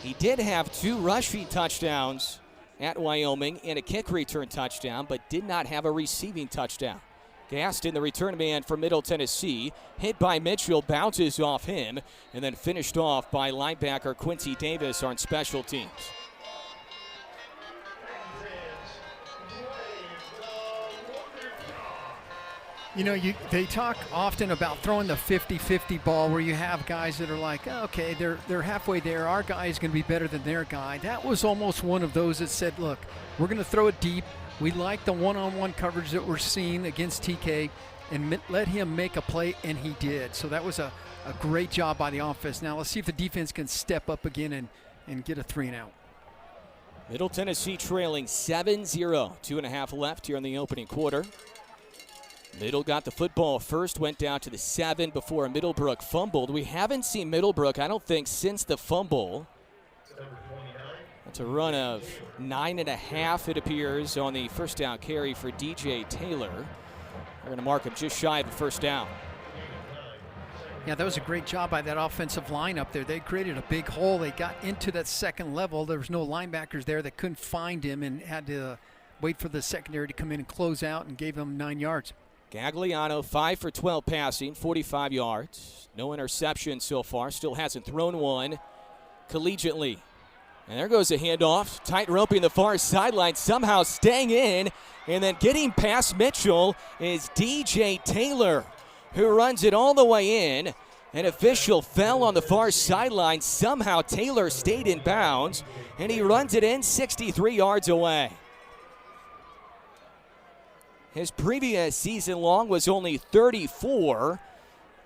He did have 2 rushing touchdowns at Wyoming and a kick return touchdown, but did not have a receiving touchdown. Gaston, the return man from Middle Tennessee, hit by Mitchell, bounces off him, and then finished off by linebacker Quincy Davis on special teams. You know, they talk often about throwing the 50-50 ball where you have guys that are like, oh, okay, they're halfway there. Our guy is going to be better than their guy. That was almost one of those that said, look, we're going to throw it deep. We like the one-on-one coverage that we're seeing against TK and let him make a play, and he did. So that was a great job by the offense. Now let's see if the defense can step up again and get a 3-and-out. Middle Tennessee trailing 7-0. 2.5 left here in the opening quarter. Middle got the football first, went down to the 7 before Middlebrook fumbled. We haven't seen Middlebrook, I don't think, since the fumble. That's a run of 9.5, it appears, on the first down carry for DJ Taylor. They're going to mark him just shy of a first down. Yeah, that was a great job by that offensive line up there. They created a big hole. They got into that second level. There was no linebackers there that couldn't find him and had to wait for the secondary to come in and close out and gave them 9 yards. Gagliano 5 for 12 passing, 45 yards. No interception so far. Still hasn't thrown one collegiately. And there goes a handoff. Tight roping the far sideline, somehow staying in. And then getting past Mitchell is DJ Taylor, who runs it all the way in. An official fell on the far sideline. Somehow Taylor stayed in bounds, and he runs it in 63 yards away. His previous season long was only 34,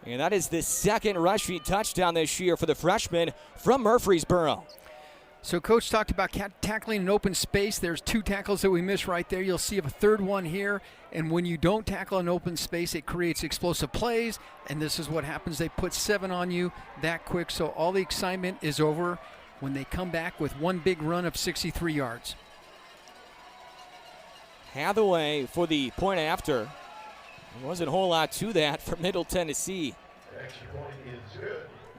and that is the second rushing touchdown this year for the freshman from Murfreesboro. So Coach talked about tackling an open space. There's 2 tackles that we missed right there. You'll see a third one here. And when you don't tackle an open space, it creates explosive plays. And this is what happens. They put 7 on you that quick. So all the excitement is over when they come back with one big run of 63 yards. Hathaway for the point after. There wasn't a whole lot to that for Middle Tennessee.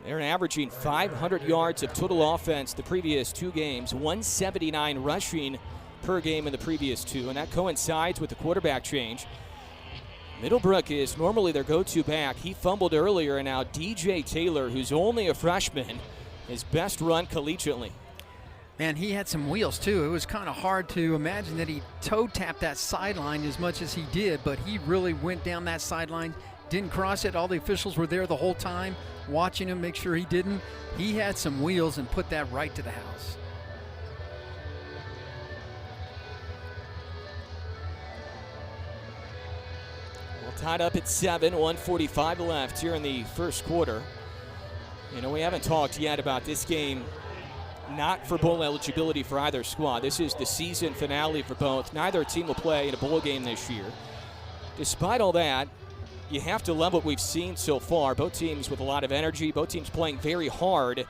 They're averaging 500 yards of total offense the previous 2 games, 179 rushing per game in the previous 2, and that coincides with the quarterback change. Middlebrook is normally their go-to back. He fumbled earlier, and now DJ Taylor, who's only a freshman, his best run collegiately. Man, he had some wheels, too. It was kind of hard to imagine that he toe-tapped that sideline as much as he did, but he really went down that sideline, didn't cross it. All the officials were there the whole time watching him, make sure he didn't. He had some wheels and put that right to the house. Well, tied up at 7, 1:45 left here in the first quarter. You know, we haven't talked yet about this game, not for bowl eligibility for either squad. This is the season finale for both. Neither team will play in a bowl game this year. Despite all that, you have to love what we've seen so far. Both teams with a lot of energy, both teams playing very hard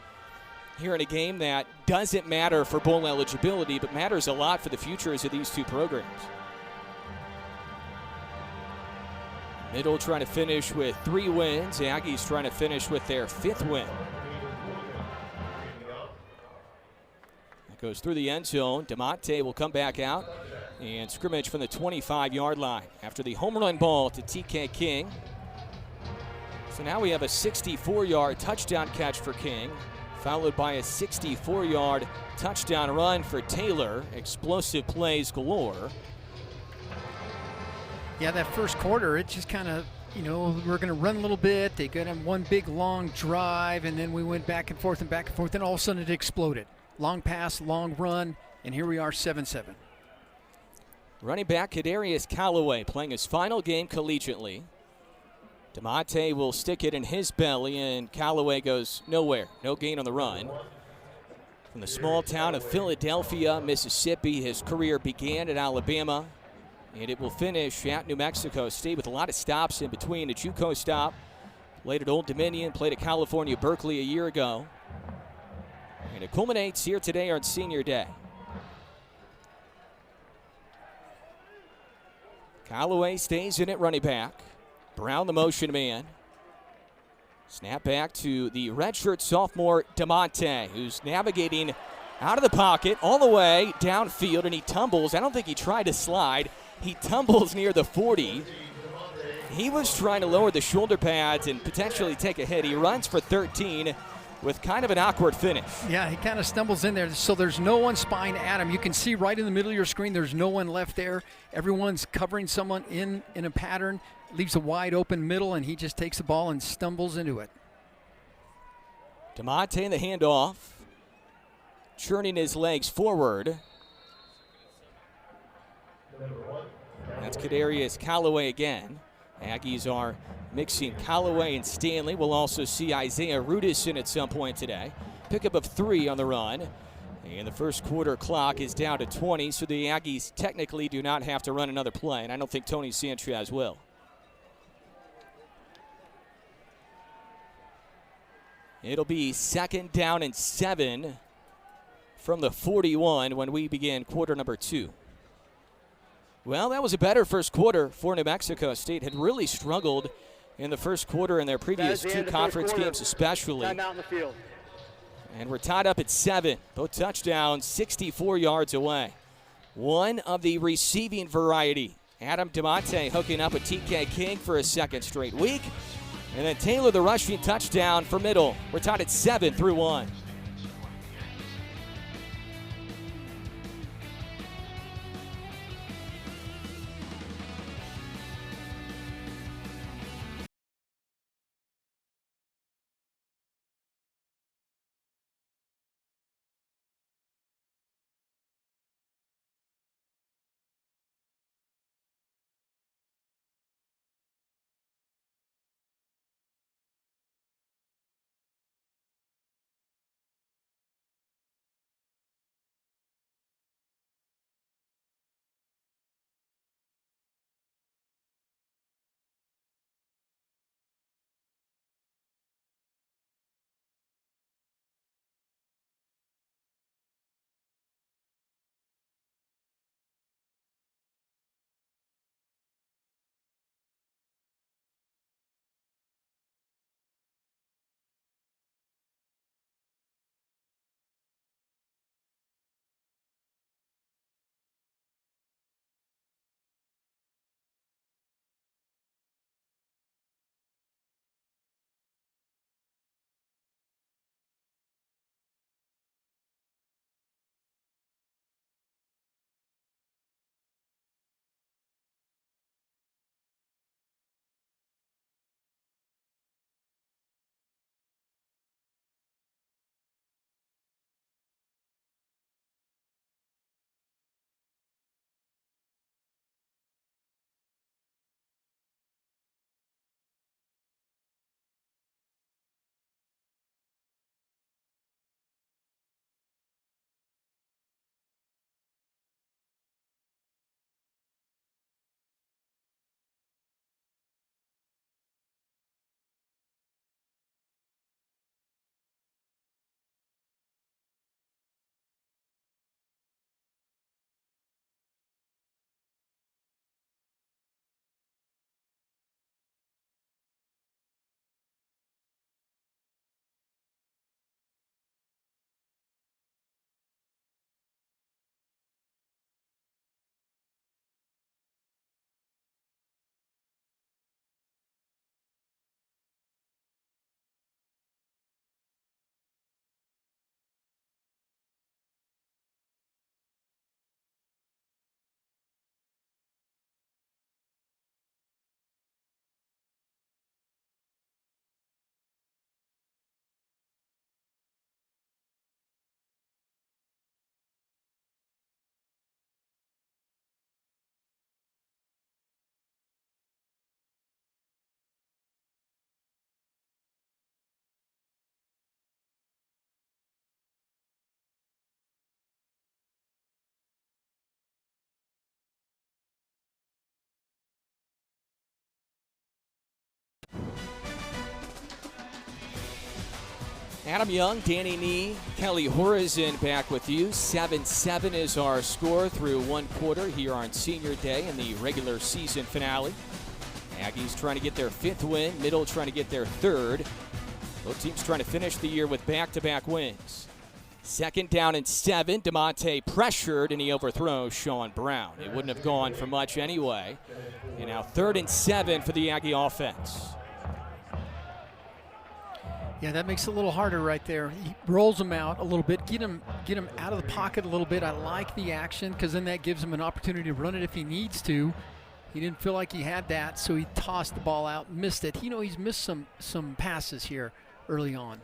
here in a game that doesn't matter for bowl eligibility, but matters a lot for the futures of these 2 programs. Middle trying to finish with 3 wins. The Aggies trying to finish with their 5th win. That goes through the end zone. DeMonte will come back out and scrimmage from the 25-yard line after the home run ball to TK King. So now we have a 64-yard touchdown catch for King, followed by a 64-yard touchdown run for Taylor. Explosive plays galore. Yeah, that first quarter, it just kind of, you know, we're going to run a little bit. They got him one big long drive, and then we went back and forth, and then all of a sudden it exploded. Long pass, long run, and here we are 7-7. Running back Kadarius Callaway playing his final game collegiately. DeMonte will stick it in his belly, and Callaway goes nowhere. No gain on the run. From the small town of Philadelphia, Mississippi, his career began at Alabama, and it will finish at New Mexico State with a lot of stops in between. A JUCO stop, played at Old Dominion, played at California Berkeley a year ago. And it culminates here today on Senior Day. Callaway stays in at running back. Brown the motion man. Snap back to the redshirt sophomore DeMonte, who's navigating out of the pocket all the way downfield, and he tumbles. I don't think he tried to slide. He tumbles near the 40. He was trying to lower the shoulder pads and potentially take a hit. He runs for 13 with kind of an awkward finish. Yeah, he kind of stumbles in there, so there's no one spying at him. You can see right in the middle of your screen, there's no one left there. Everyone's covering someone in a pattern, leaves a wide open middle, and he just takes the ball and stumbles into it. DeMonte in the handoff, churning his legs forward. That's Kadarius Callaway again. Aggies are mixing Callaway and Stanley. We'll also see Isaiah Rudison at some point today. Pickup of 3 on the run. And the first quarter clock is down to 20, so the Aggies technically do not have to run another play, and I don't think Tony Sanchez will. It'll be 2nd down and 7 from the 41 when we begin quarter number 2. Well, that was a better first quarter for New Mexico State. Had really struggled in the first quarter in their previous 2 conference games especially. Time out in the field. And we're tied up at 7. Both touchdowns 64 yards away. One of the receiving variety Adam DeMonte hooking up with TK King for a second straight week. And then Taylor, the rushing touchdown for Middle. We're tied at 7-1. Adam Young, Danny Nee, Kelly Horizon back with you. 7-7 is our score through one quarter here on Senior Day in the regular season finale. Aggies trying to get their 5th win, Middle trying to get their 3rd. Both teams trying to finish the year with back-to-back wins. 2nd down and 7. DeMonte pressured and he overthrows Sean Brown. It wouldn't have gone for much anyway. And now 3rd and 7 for the Aggie offense. Yeah, that makes it a little harder right there. He rolls him out a little bit, get him out of the pocket a little bit. I like the action because then that gives him an opportunity to run it if he needs to. He didn't feel like he had that, so he tossed the ball out, missed it. He's missed some passes here early on.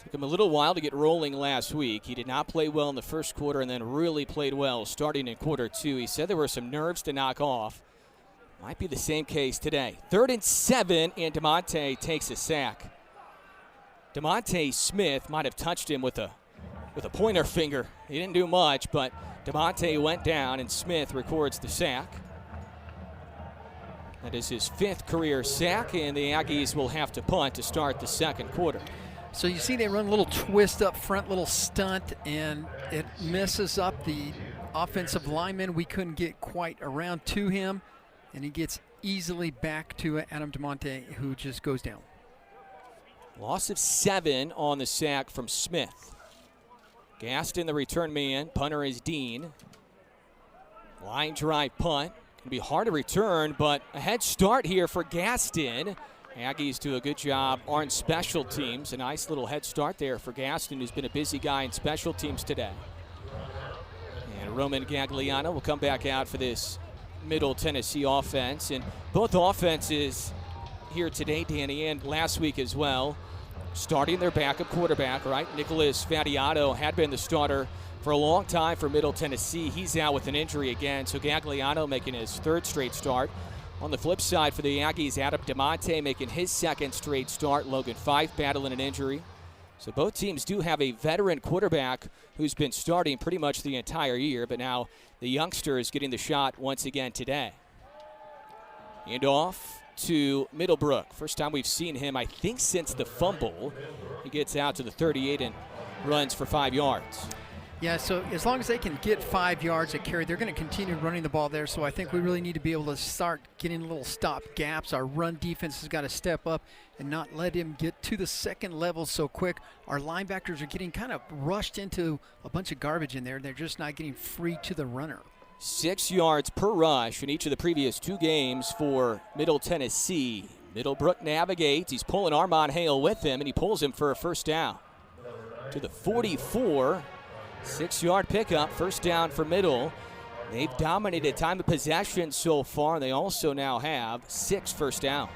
Took him a little while to get rolling last week. He did not play well in the first quarter and then really played well starting in quarter 2. He said there were some nerves to knock off. Might be the same case today. 3rd and 7, and DeMonte takes a sack. DeMonte Smith might have touched him with a pointer finger. He didn't do much, but DeMonte went down, and Smith records the sack. That is his 5th career sack, and the Aggies will have to punt to start the second quarter. So you see they run a little twist up front, little stunt, and it messes up the offensive lineman. We couldn't get quite around to him, and he gets easily back to Adam DeMonte, who just goes down. Loss of 7 on the sack from Smith. Gaston, the return man. Punter is Dean. Line drive punt. It'll be hard to return, but a head start here for Gaston. Aggies do a good job on special teams. A nice little head start there for Gaston, who's been a busy guy in special teams today. And Roman Gagliano will come back out for this Middle Tennessee offense. And both offenses here today, Danny, and last week as well, starting their backup quarterback, right? Nicholas Vattiato had been the starter for a long time for Middle Tennessee. He's out with an injury again, so Gagliano making his third straight start. On the flip side for the Aggies, Adam DeMonte making his second straight start. Logan Fife battling an injury. So both teams do have a veteran quarterback who's been starting pretty much the entire year, but now the youngster is getting the shot once again today. And off to Middlebrook. First time we've seen him, I think, since the fumble. He gets out to the 38 and runs for 5 yards. Yeah, so as long as they can get 5 yards a carry, they're going to continue running the ball there. So I think we really need to be able to start getting little stop gaps. Our run defense has got to step up and not let him get to the second level so quick. Our linebackers are getting kind of rushed into a bunch of garbage in there. They're just not getting free to the runner. 6 yards per rush in each of the previous 2 games for Middle Tennessee. Middlebrook navigates. He's pulling Armon Hale with him, and he pulls him for a first down. To the 44. 6-yard pickup, first down for Middle. They've dominated time of possession so far. They also now have 6 first downs.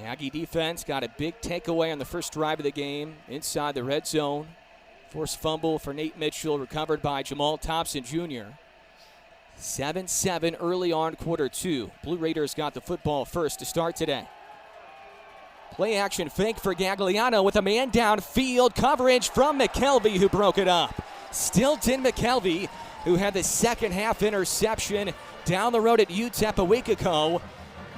The Aggie defense got a big takeaway on the first drive of the game inside the red zone. Forced fumble for Nate Mitchell, recovered by Jamal Thompson Jr. 7-7 early on quarter 2. Blue Raiders got the football first to start today. Play action fake for Gagliano with a man downfield. Coverage from McKelvey, who broke it up. Stilton McKelvey, who had the second half interception down the road at UTEP a week ago,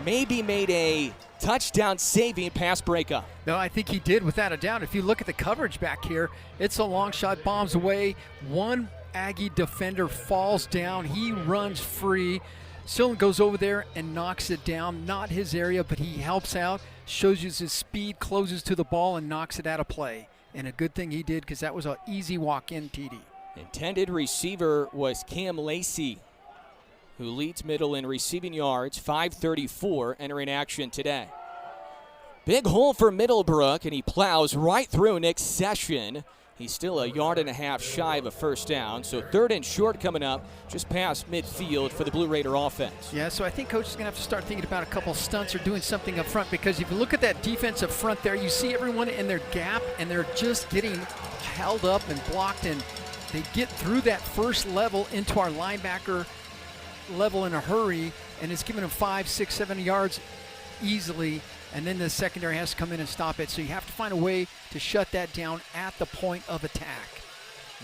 maybe made a touchdown saving pass breakup. No, I think he did without a doubt. If you look at the coverage back here, it's a long shot, bombs away. One Aggie defender falls down. He runs free. Stilton goes over there and knocks it down. Not his area, but he helps out, shows you his speed, closes to the ball, and knocks it out of play. And a good thing he did, because that was an easy walk-in TD. Intended receiver was Cam Lacey, who leads Middle in receiving yards, 534 entering action today. Big hole for Middlebrook, and he plows right through Nick Session. He's still 1.5 yards shy of a first down, so 3rd and short coming up just past midfield for the Blue Raider offense. Yeah, so I think Coach is going to have to start thinking about a couple stunts or doing something up front, because if you look at that defensive front there, you see everyone in their gap, and they're just getting held up and blocked, and they get through that first level into our linebacker level in a hurry, and it's giving them 5, 6, 7 yards easily, and then the secondary has to come in and stop it. So you have to find a way to shut that down at the point of attack.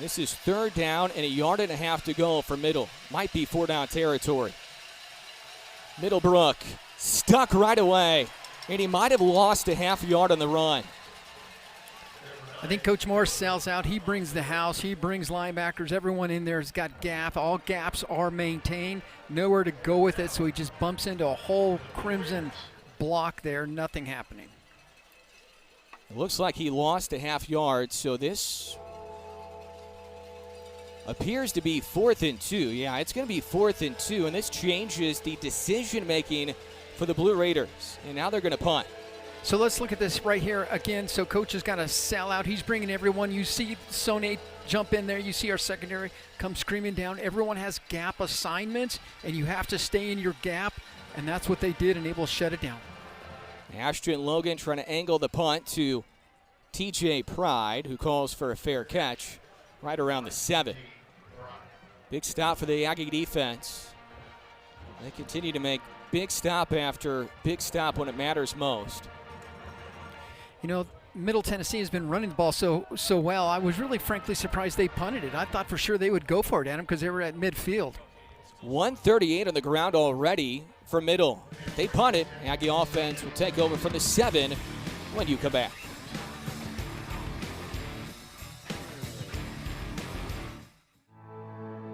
This is 3rd down and 1.5 yards to go for Middle. Might be 4-down territory. Middlebrook stuck right away, and he might have lost a half yard on the run. I think Coach Morris sells out. He brings the house. He brings linebackers. Everyone in there has got gap. All gaps are maintained. Nowhere to go with it, so he just bumps into a whole crimson block there. Nothing happening. It looks like he lost a half yard, so this appears to be 4th and 2. Yeah, it's going to be 4th and 2, and this changes the decision-making for the Blue Raiders. And now they're going to punt. So let's look at this right here again. So Coach has got to sell out. He's bringing everyone. You see Sonate jump in there. You see our secondary come screaming down. Everyone has gap assignments, and you have to stay in your gap, and that's what they did, and able to shut it down. Ashton Logan trying to angle the punt to TJ Pride, who calls for a fair catch right around the 7. Big stop for the Aggie defense. They continue to make big stop after big stop when it matters most. You know, Middle Tennessee has been running the ball so well. I was really, frankly, surprised they punted it. I thought for sure they would go for it, Adam, because they were at midfield. 138 on the ground already for Middle. They punt it. Aggie offense will take over from the 7 when you come back.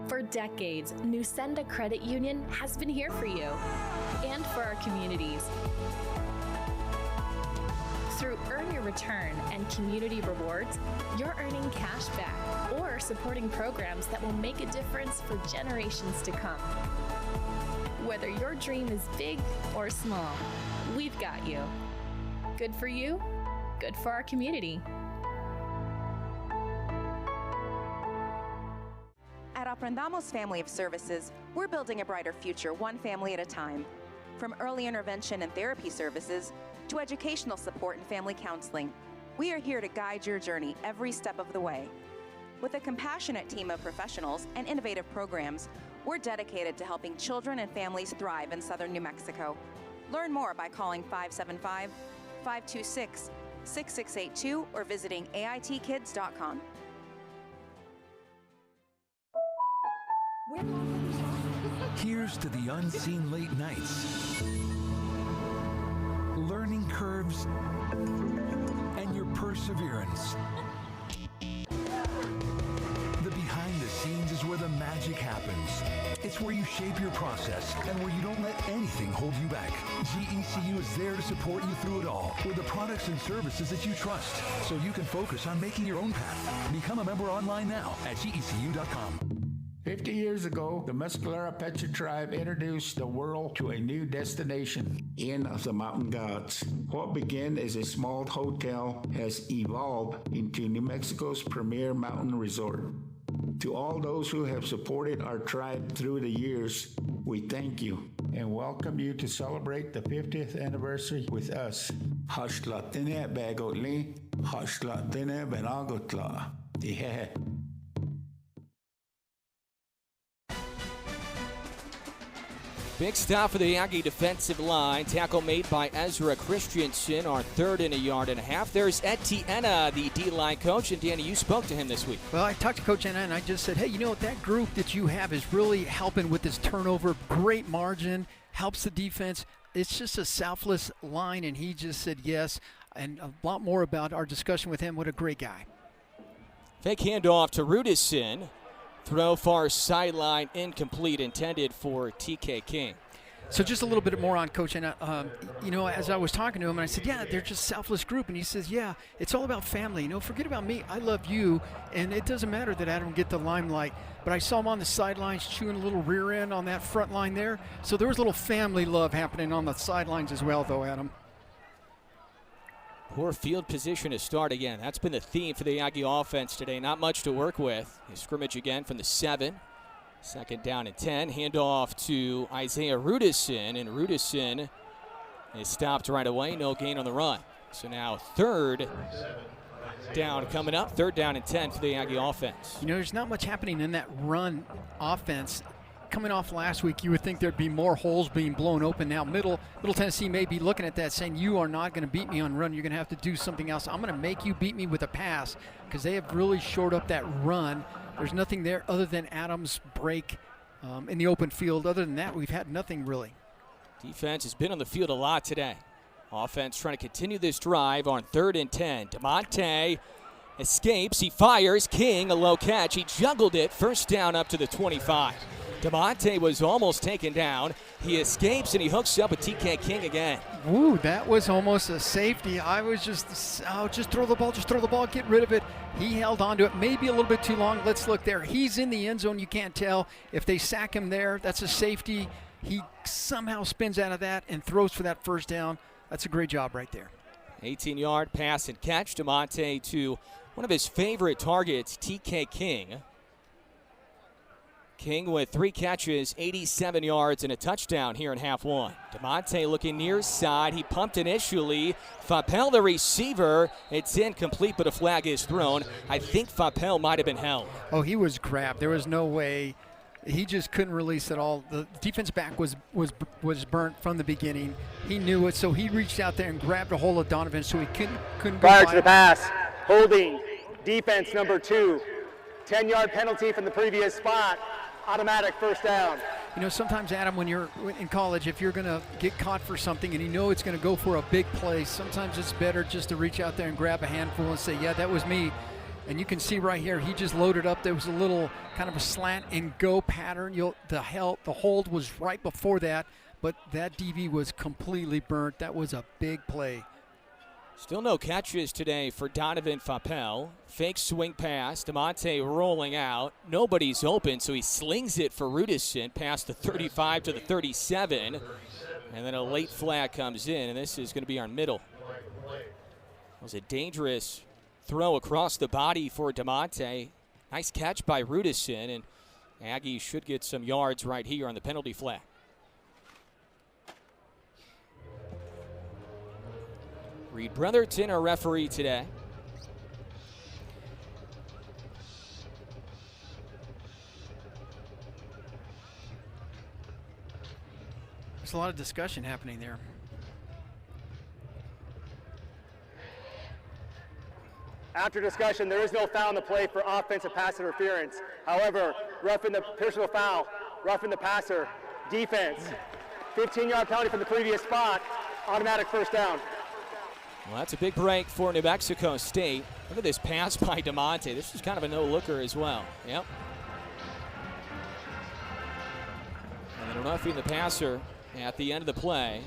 For decades, Nusenda Credit Union has been here for you and for our communities. Through Earn Your Return and Community Rewards, you're earning cash back or supporting programs that will make a difference for generations to come. Whether your dream is big or small, we've got you. Good for you, good for our community. At Aprendamos Family of Services, we're building a brighter future one family at a time. From early intervention and therapy services to educational support and family counseling, we are here to guide your journey every step of the way. With a compassionate team of professionals and innovative programs, we're dedicated to helping children and families thrive in southern New Mexico. Learn more by calling 575-526-6682 or visiting AITkids.com. Here's to the unseen late nights, learning curves, and your perseverance. The behind the scenes is where the magic happens. It's where you shape your process and where you don't let anything hold you back. GECU is there to support you through it all with the products and services that you trust, so you can focus on making your own path. Become a member online now at GECU.com. 50 years ago, the Mescalera Pecha tribe introduced the world to a new destination, Inn of the Mountain Gods. What began as a small hotel has evolved into New Mexico's premier mountain resort. To all those who have supported our tribe through the years, we thank you and welcome you to celebrate the 50th anniversary with us. Hashlatine Bagotli, Hashlatine Benagotla. Yeah. Big stop for the Aggie defensive line. Tackle made by Ezra Christensen, our third in a yard and a half. There's Ed Tiena, the D-line coach. And Danny, you spoke to him this week. Well, I talked to Coach Anna and I just said, hey, you know, that group that you have is really helping with this turnover. Great margin, helps the defense. It's just a selfless line, and he just said yes. And a lot more about our discussion with him. What a great guy. Fake handoff to Rudison. Throw far sideline, incomplete, intended for TK King. So just a little bit more on Coach, and you know, as I was talking to him, and I said, yeah, they're just a selfless group, and he says, yeah, it's all about family. You know, forget about me. I love you, and it doesn't matter that Adam get the limelight. But I saw him on the sidelines chewing a little rear end on that front line there. So there was a little family love happening on the sidelines as well, though, Adam. Poor field position to start again. That's been the theme for the Aggie offense today. Not much to work with. They scrimmage again from the 7. Second down and 10. Handoff to Isaiah Rudison, and Rudison is stopped right away. No gain on the run. So now third down coming up. Third down and 10 for the Aggie offense. You know, there's not much happening in that run offense. Coming off last week, you would think there'd be more holes being blown open. Now Middle Tennessee may be looking at that saying, you are not going to beat me on run. You're going to have to do something else. I'm going to make you beat me with a pass, because they have really shored up that run. There's nothing there other than Adams' break in the open field. Other than that, we've had nothing really. Defense has been on the field a lot today. Offense trying to continue this drive on 3rd and 10. DeMonte escapes. He fires. King, a low catch. He juggled it. First down up to the 25. DeMonte was almost taken down. He escapes, and he hooks up with TK King again. Ooh, that was almost a safety. I was just throw the ball, get rid of it. He held on to it, maybe a little bit too long. Let's look there. He's in the end zone. You can't tell. If they sack him there, that's a safety. He somehow spins out of that and throws for that first down. That's a great job right there. 18-yard pass and catch. DeMonte to one of his favorite targets, TK King. King with 3 catches, 87 yards, and a touchdown here in half one. DeMonte looking near side. He pumped initially. Fapel, the receiver. It's incomplete, but a flag is thrown. I think Fapel might have been held. Oh, he was grabbed. There was no way. He just couldn't release at all. The defense back was burnt from the beginning. He knew it, so he reached out there and grabbed a hold of Donovan so he couldn't go Prior by. to the pass, holding, defense number 2. 10-yard penalty from the previous spot. Automatic first down. You know, sometimes, Adam, when you're in college, if you're going to get caught for something and you know it's going to go for a big play, sometimes it's better just to reach out there and grab a handful and say, yeah, that was me. And you can see right here, he just loaded up. There was a little kind of a slant and go pattern. The hold was right before that, but that DB was completely burnt. That was a big play. Still no catches today for Donovan Fappel. Fake swing pass. DeMonte rolling out. Nobody's open, so he slings it for Rudison past the 35 to the 37. And then a late flag comes in, and this is going to be our middle. It was a dangerous throw across the body for DeMonte. Nice catch by Rudison, and Aggies should get some yards right here on the penalty flag. Reed Brotherton, our referee today. There's a lot of discussion happening there. After discussion, there is no foul on the play for offensive pass interference. However, roughing the personal foul, roughing the passer, defense, 15-yard penalty from the previous spot, automatic first down. Well, that's a big break for New Mexico State. Look at this pass by DeMonte. This is kind of a no-looker as well. Yep. And then roughing the passer at the end of the play.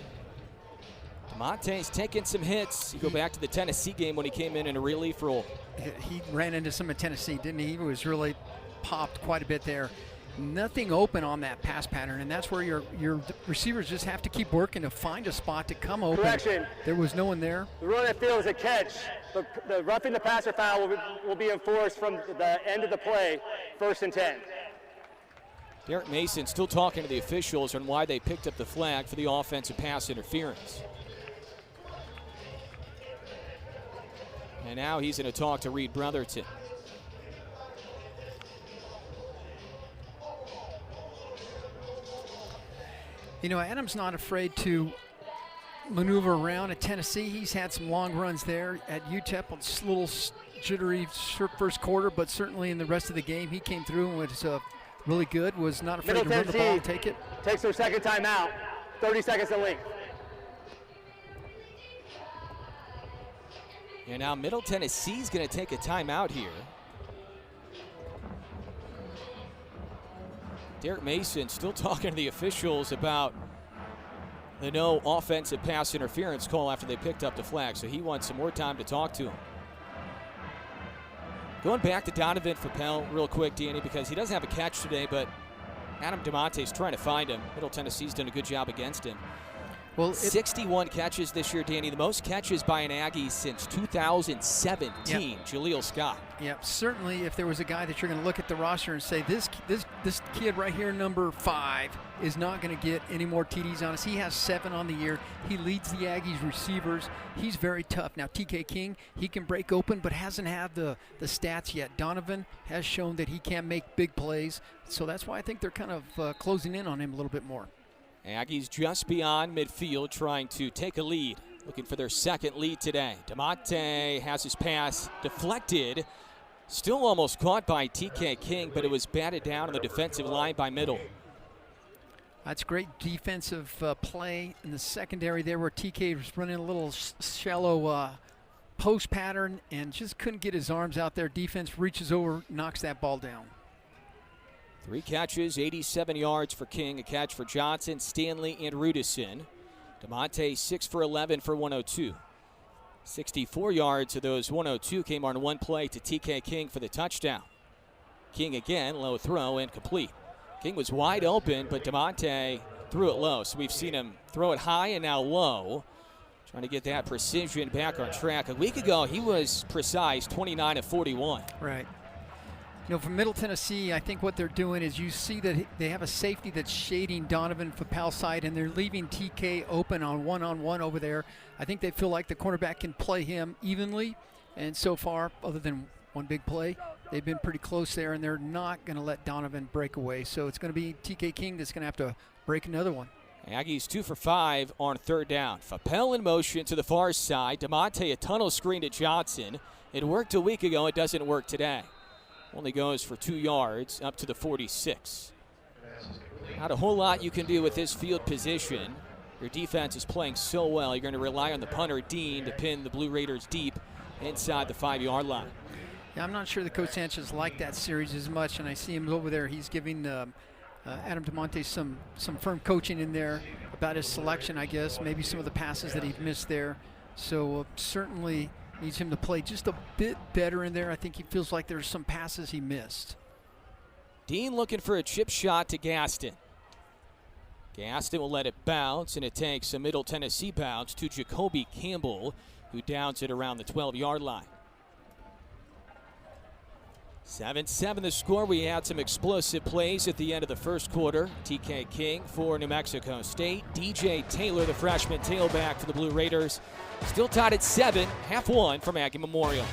DeMonte's taking some hits. You go back to the Tennessee game when he came in a relief role. He ran into some of Tennessee, didn't he? He was really popped quite a bit there. Nothing open on that pass pattern, and that's where your receivers just have to keep working to find a spot to come open. Correction. There was no one there. The rule that field is a catch. The roughing the passer foul will be enforced from the end of the play, 1st and 10. Derek Mason still talking to the officials on why they picked up the flag for the offensive pass interference. And now he's going to talk to Reed Brotherton. You know, Adam's not afraid to maneuver around at Tennessee. He's had some long runs there at UTEP. It's a little jittery first quarter, but certainly in the rest of the game, he came through and was really good. Was not afraid to run the ball and take it. Takes their second time out. 30 seconds to length. And now Middle Tennessee's going to take a timeout here. Derek Mason still talking to the officials about the no offensive pass interference call after they picked up the flag, so he wants some more time to talk to him. Going back to Donovan Fappel real quick, Danny, because he doesn't have a catch today, but Adam DeMonte's trying to find him. Middle Tennessee's done a good job against him. Well, 61 catches this year, Danny. The most catches by an Aggie since 2017. Yep. Jaleel Scott. Yep, certainly if there was a guy that you're going to look at the roster and say, this kid right here, number 5, is not going to get any more TDs on us. He has 7 on the year. He leads the Aggies receivers. He's very tough. Now, TK King, he can break open, but hasn't had the stats yet. Donovan has shown that he can make big plays, so that's why I think they're kind of closing in on him a little bit more. Aggies just beyond midfield trying to take a lead, looking for their second lead today. DeMonte has his pass deflected, still almost caught by TK King, but it was batted down on the defensive line by Middle. That's great defensive play in the secondary there where TK was running a little shallow post pattern and just couldn't get his arms out there. Defense reaches over, knocks that ball down. 3 catches, 87 yards for King, a catch for Johnson, Stanley, and Rudison. DeMonte 6 for 11 for 102. 64 yards of those 102 came on one play to TK King for the touchdown. King again, low throw and complete. King was wide open, but DeMonte threw it low. So we've seen him throw it high and now low, trying to get that precision back on track. A week ago, he was precise, 29 of 41. Right. You know, from Middle Tennessee, I think what they're doing is you see that they have a safety that's shading Donovan Fappel's side, and they're leaving TK open on one-on-one over there. I think they feel like the cornerback can play him evenly, and so far, other than one big play, they've been pretty close there, and they're not going to let Donovan break away. So it's going to be TK King that's going to have to break another one. Aggies 2 for 5 on 3rd down. Fappel in motion to the far side. DeMonte a tunnel screen to Johnson. It worked a week ago. It doesn't work today. Only goes for 2 yards up to the 46. Not a whole lot you can do with this field position. Your defense is playing so well. You're going to rely on the punter, Dean, to pin the Blue Raiders deep inside the 5-yard line. Yeah, I'm not sure that Coach Sanchez liked that series as much, and I see him over there. He's giving Adam DeMonte some firm coaching in there about his selection, I guess. Maybe some of the passes that he missed there. So certainly needs him to play just a bit better in there. I think he feels like there's some passes he missed. Dean looking for a chip shot to Gaston. Gaston will let it bounce, and it takes a Middle Tennessee bounce to Jacoby Campbell, who downs it around the 12-yard line. 7-7 the score. We had some explosive plays at the end of the first quarter. TK King for New Mexico State. DJ Taylor, the freshman tailback for the Blue Raiders. Still tied at 7, half one from Aggie Memorial.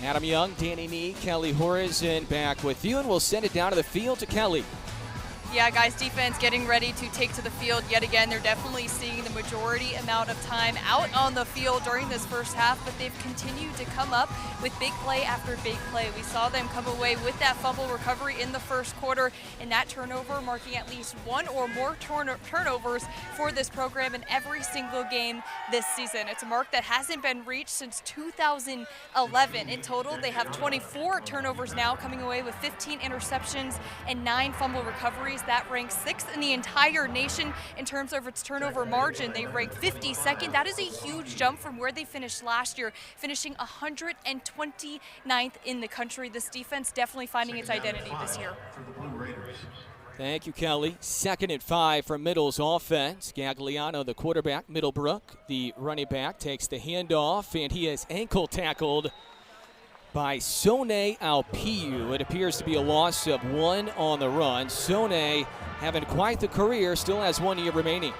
Adam Young, Danny Nee, Kelly Horizon back with you, and we'll send it down to the field to Kelly. Yeah, guys, defense getting ready to take to the field yet again. They're definitely seeing the majority amount of time out on the field during this first half, but they've continued to come up with big play after big play. We saw them come away with that fumble recovery in the first quarter, and that turnover marking at least one or more turnovers for this program in every single game this season. It's a mark that hasn't been reached since 2011. In total, they have 24 turnovers now, coming away with 15 interceptions and 9 fumble recoveries. That ranks 6th in the entire nation in terms of its turnover margin. They rank 52nd. That is a huge jump from where they finished last year, finishing 129th in the country. This defense definitely finding its identity this year. Thank you, Kelly. 2nd and 5 for Middle's offense. Gagliano, the quarterback. Middlebrook, the running back, takes the handoff, and he is ankle tackled by Sone Alpiu. It appears to be a loss of 1 on the run. Sone having quite the career, still has 1 year remaining.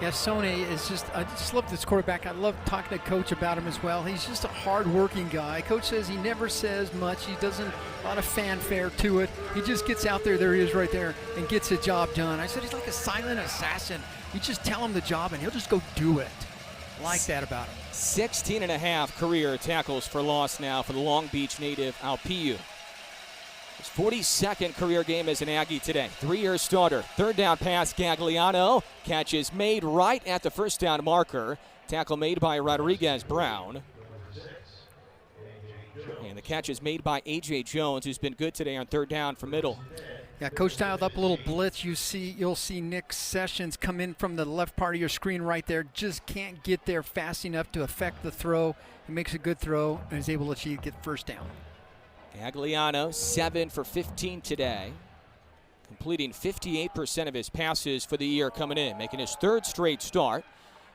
Yeah, Sone is I just love this quarterback. I love talking to Coach about him as well. He's just a hard-working guy. Coach says he never says much. He doesn't, a lot of fanfare to it. He just gets out there he is right there, and gets the job done. I said he's like a silent assassin. You just tell him the job, and he'll just go do it. I like that about him. 16 and a half career tackles for loss now for the Long Beach native Alpiu. His 42nd career game as an Aggie today. 3-year starter. 3rd down pass, Gagliano. Catch is made right at the first down marker. Tackle made by Rodriguez Brown. And the catch is made by A.J. Jones, who's been good today on 3rd down for Middle. Yeah, Coach dialed up a little blitz. You'll see Nick Sessions come in from the left part of your screen right there. Just can't get there fast enough to affect the throw. He makes a good throw and is able to get first down. Gagliano, 7 for 15 today, completing 58% of his passes for the year coming in, making his 3rd straight start.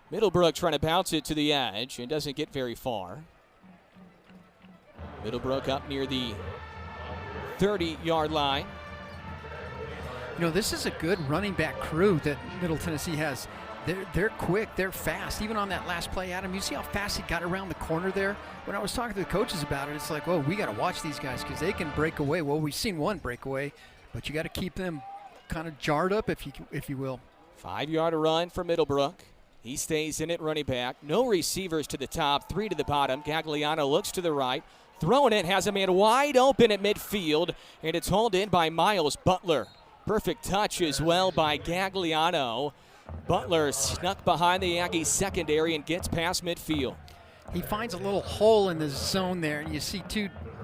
Middlebrook trying to bounce it to the edge and doesn't get very far. Middlebrook up near the 30-yard line. You know, this is a good running back crew that Middle Tennessee has. They're quick, they're fast. Even on that last play, Adam, you see how fast he got around the corner there? When I was talking to the coaches about it, it's like, oh, we got to watch these guys because they can break away. Well, we've seen one break away, but you got to keep them kind of jarred up, if you will. 5-yard run for Middlebrook. He stays in it, running back. No receivers to the top, 3 to the bottom. Gagliano looks to the right. Throwing it, has a man wide open at midfield, and it's hauled in by Miles Butler. Perfect touch as well by Gagliano. Butler snuck behind the Aggies secondary and gets past midfield. He finds a little hole in the zone there, and you see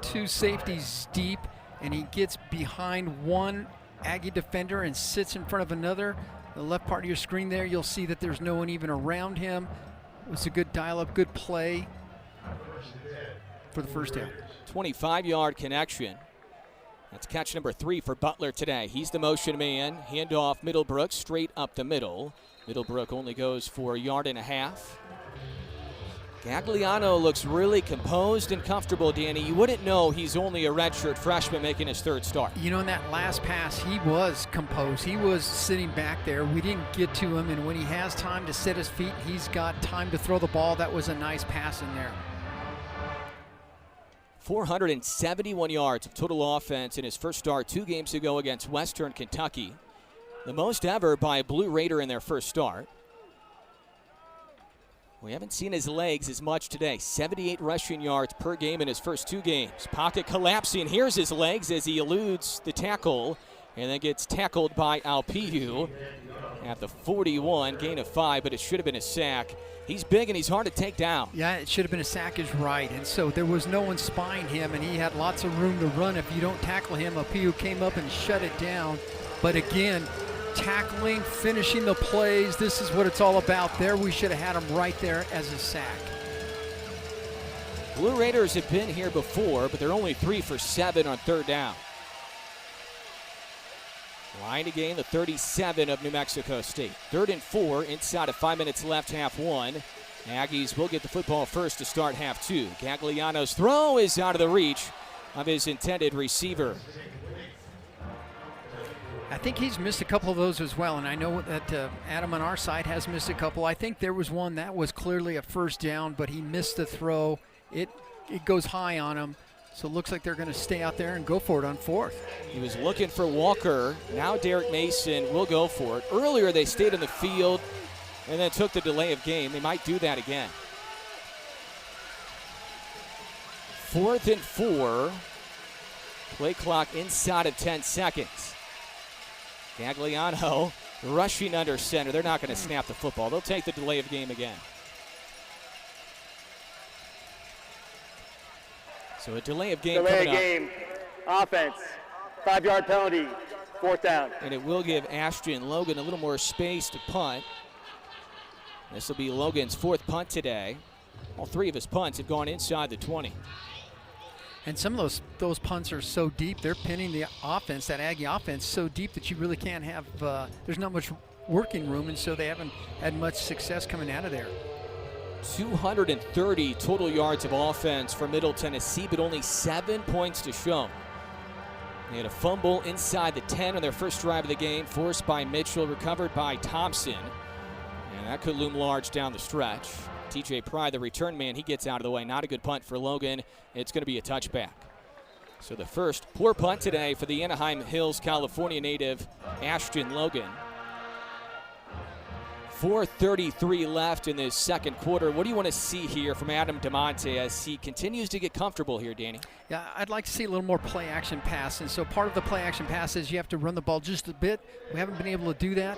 two safeties deep, and he gets behind one Aggie defender and sits in front of another. The left part of your screen there, you'll see that there's no one even around him. It was a good dial-up, good play for the first down. 25-yard connection. That's catch number 3 for Butler today. He's the motion man. Handoff Middlebrook straight up the middle. Middlebrook only goes for 1.5 yards. Gagliano looks really composed and comfortable, Danny. You wouldn't know he's only a redshirt freshman making his 3rd start. You know, in that last pass, he was composed. He was sitting back there. We didn't get to him, and when he has time to set his feet, he's got time to throw the ball. That was a nice pass in there. 471 yards of total offense in his first start 2 games ago against Western Kentucky. The most ever by a Blue Raider in their first start. We haven't seen his legs as much today. 78 rushing yards per game in his first 2 games. Pocket collapsing. Here's his legs as he eludes the tackle and then gets tackled by Alpiu at the 41. Gain of 5, but it should have been a sack. He's big and he's hard to take down. Yeah, it should have been a sack is right. And so there was no one spying him, and he had lots of room to run. If you don't tackle him, Alpiu came up and shut it down. But again, tackling, finishing the plays, this is what it's all about. There we should have had him right there as a sack. Blue Raiders have been here before, but they're only 3 for 7 on 3rd down. Line to gain the 37 of New Mexico State. 3rd and 4 inside of 5 minutes left, half 1. Aggies will get the football first to start half 2. Gagliano's throw is out of the reach of his intended receiver. I think he's missed a couple of those as well, and I know that Adam on our side has missed a couple. I think there was one that was clearly a first down, but he missed the throw. It goes high on him. So it looks like they're going to stay out there and go for it on 4th. He was looking for Walker. Now Derek Mason will go for it. Earlier they stayed in the field and then took the delay of game. They might do that again. 4th and 4. Play clock inside of 10 seconds. Gagliano rushing under center. They're not going to snap the football. They'll take the delay of game again. So a delay of game coming up. Game, offense, 5-yard penalty, 4th down. And it will give Ashton Logan a little more space to punt. This will be Logan's 4th punt today. All 3 of his punts have gone inside the 20. And some of those punts are so deep, they're pinning the offense, that Aggie offense, so deep that you really can't have, there's not much working room, and so they haven't had much success coming out of there. 230 total yards of offense for Middle Tennessee, but only 7 points to show. They had a fumble inside the 10 on their first drive of the game, forced by Mitchell, recovered by Thompson. And that could loom large down the stretch. TJ Pry, the return man, he gets out of the way. Not a good punt for Logan. It's going to be a touchback. So the first poor punt today for the Anaheim Hills, California native, Ashton Logan. 4:33 left in this second quarter. What do you want to see here from Adam DeMonte as he continues to get comfortable here, Danny? Yeah, I'd like to see a little more play action pass. And so part of the play action pass is you have to run the ball just a bit. We haven't been able to do that.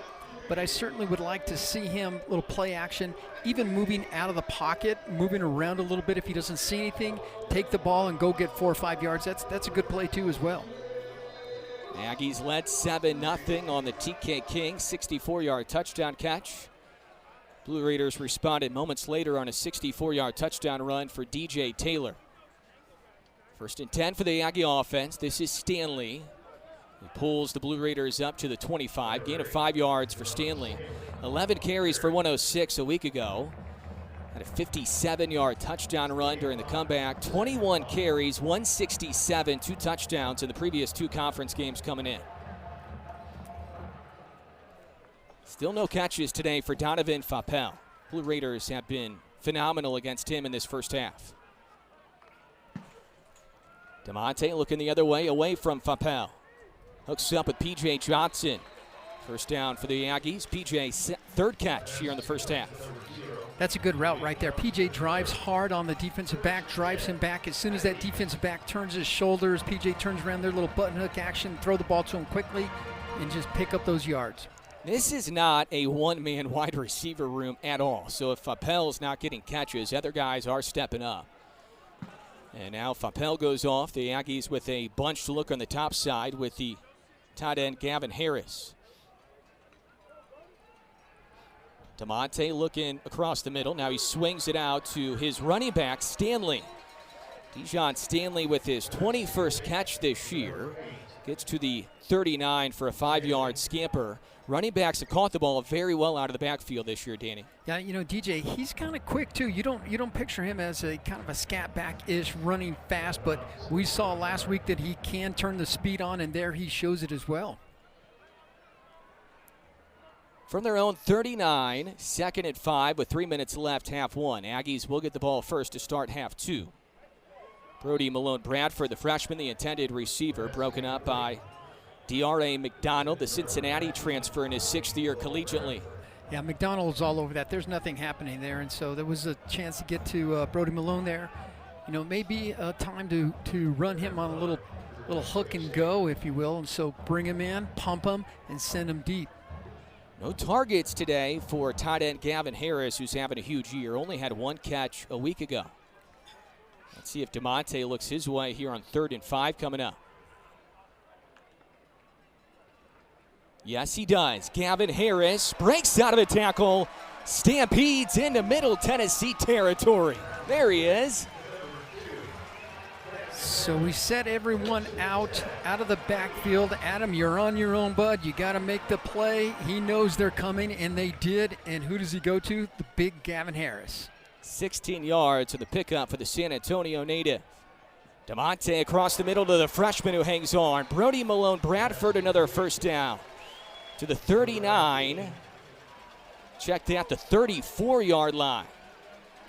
But I certainly would like to see him a little play action, even moving out of the pocket, moving around a little bit. If he doesn't see anything, take the ball and go get 4 or 5 yards. That's a good play too as well. Aggies led 7-0 on the TK King 64-yard touchdown catch. Blue Raiders responded moments later on a 64-yard touchdown run for DJ Taylor. 1st and 10 for the Aggie offense. This is Stanley. He pulls the Blue Raiders up to the 25. Gain of 5 yards for Stanley. 11 carries for 106 a week ago. Had a 57-yard touchdown run during the comeback. 21 carries, 167, 2 touchdowns in the previous 2 conference games coming in. Still no catches today for Donovan Fappel. Blue Raiders have been phenomenal against him in this first half. DeMonte looking the other way, away from Fappel. Hooks up with P.J. Johnson. First down for the Aggies. P.J.'s 3rd catch here in the first half. That's a good route right there. P.J. drives hard on the defensive back, drives him back. As soon as that defensive back turns his shoulders, P.J. turns around their little button hook action, throw the ball to him quickly, and just pick up those yards. This is not a one-man wide receiver room at all. So if Fappel's not getting catches, other guys are stepping up. And now Fappel goes off. The Aggies with a bunched look on the top side with the tight end Gavin Harris. DeMonte looking across the middle. Now he swings it out to his running back, Stanley. Dijon Stanley with his 21st catch this year. Gets to the 39 for a 5-yard scamper. Running backs have caught the ball very well out of the backfield this year, Danny. Yeah, you know, DJ, he's kind of quick too. You don't picture him as a kind of a scat back-ish running fast, but we saw last week that he can turn the speed on, and there he shows it as well. From their own 39, 2nd and 5 with 3 minutes left, half one. Aggies will get the ball first to start half two. Brody Malone Bradford, the freshman, the intended receiver, broken up by D.R.A. McDonald, the Cincinnati transfer in his 6th year collegiately. Yeah, McDonald's all over that. There's nothing happening there, and so there was a chance to get to Brody Malone there. You know, maybe a time to run him on a little hook and go, if you will, and so bring him in, pump him, and send him deep. No targets today for tight end Gavin Harris, who's having a huge year. Only had 1 catch a week ago. Let's see if DeMonte looks his way here on 3rd and 5 coming up. Yes, he does. Gavin Harris breaks out of the tackle, stampedes into Middle Tennessee territory. There he is. So we set everyone out of the backfield. Adam, you're on your own, bud. You got to make the play. He knows they're coming, and they did. And who does he go to? The big Gavin Harris. 16 yards to the pickup for the San Antonio native. DeMonte across the middle to the freshman who hangs on. Brody Malone Bradford, another first down to the 39. Check that, the 34-yard line.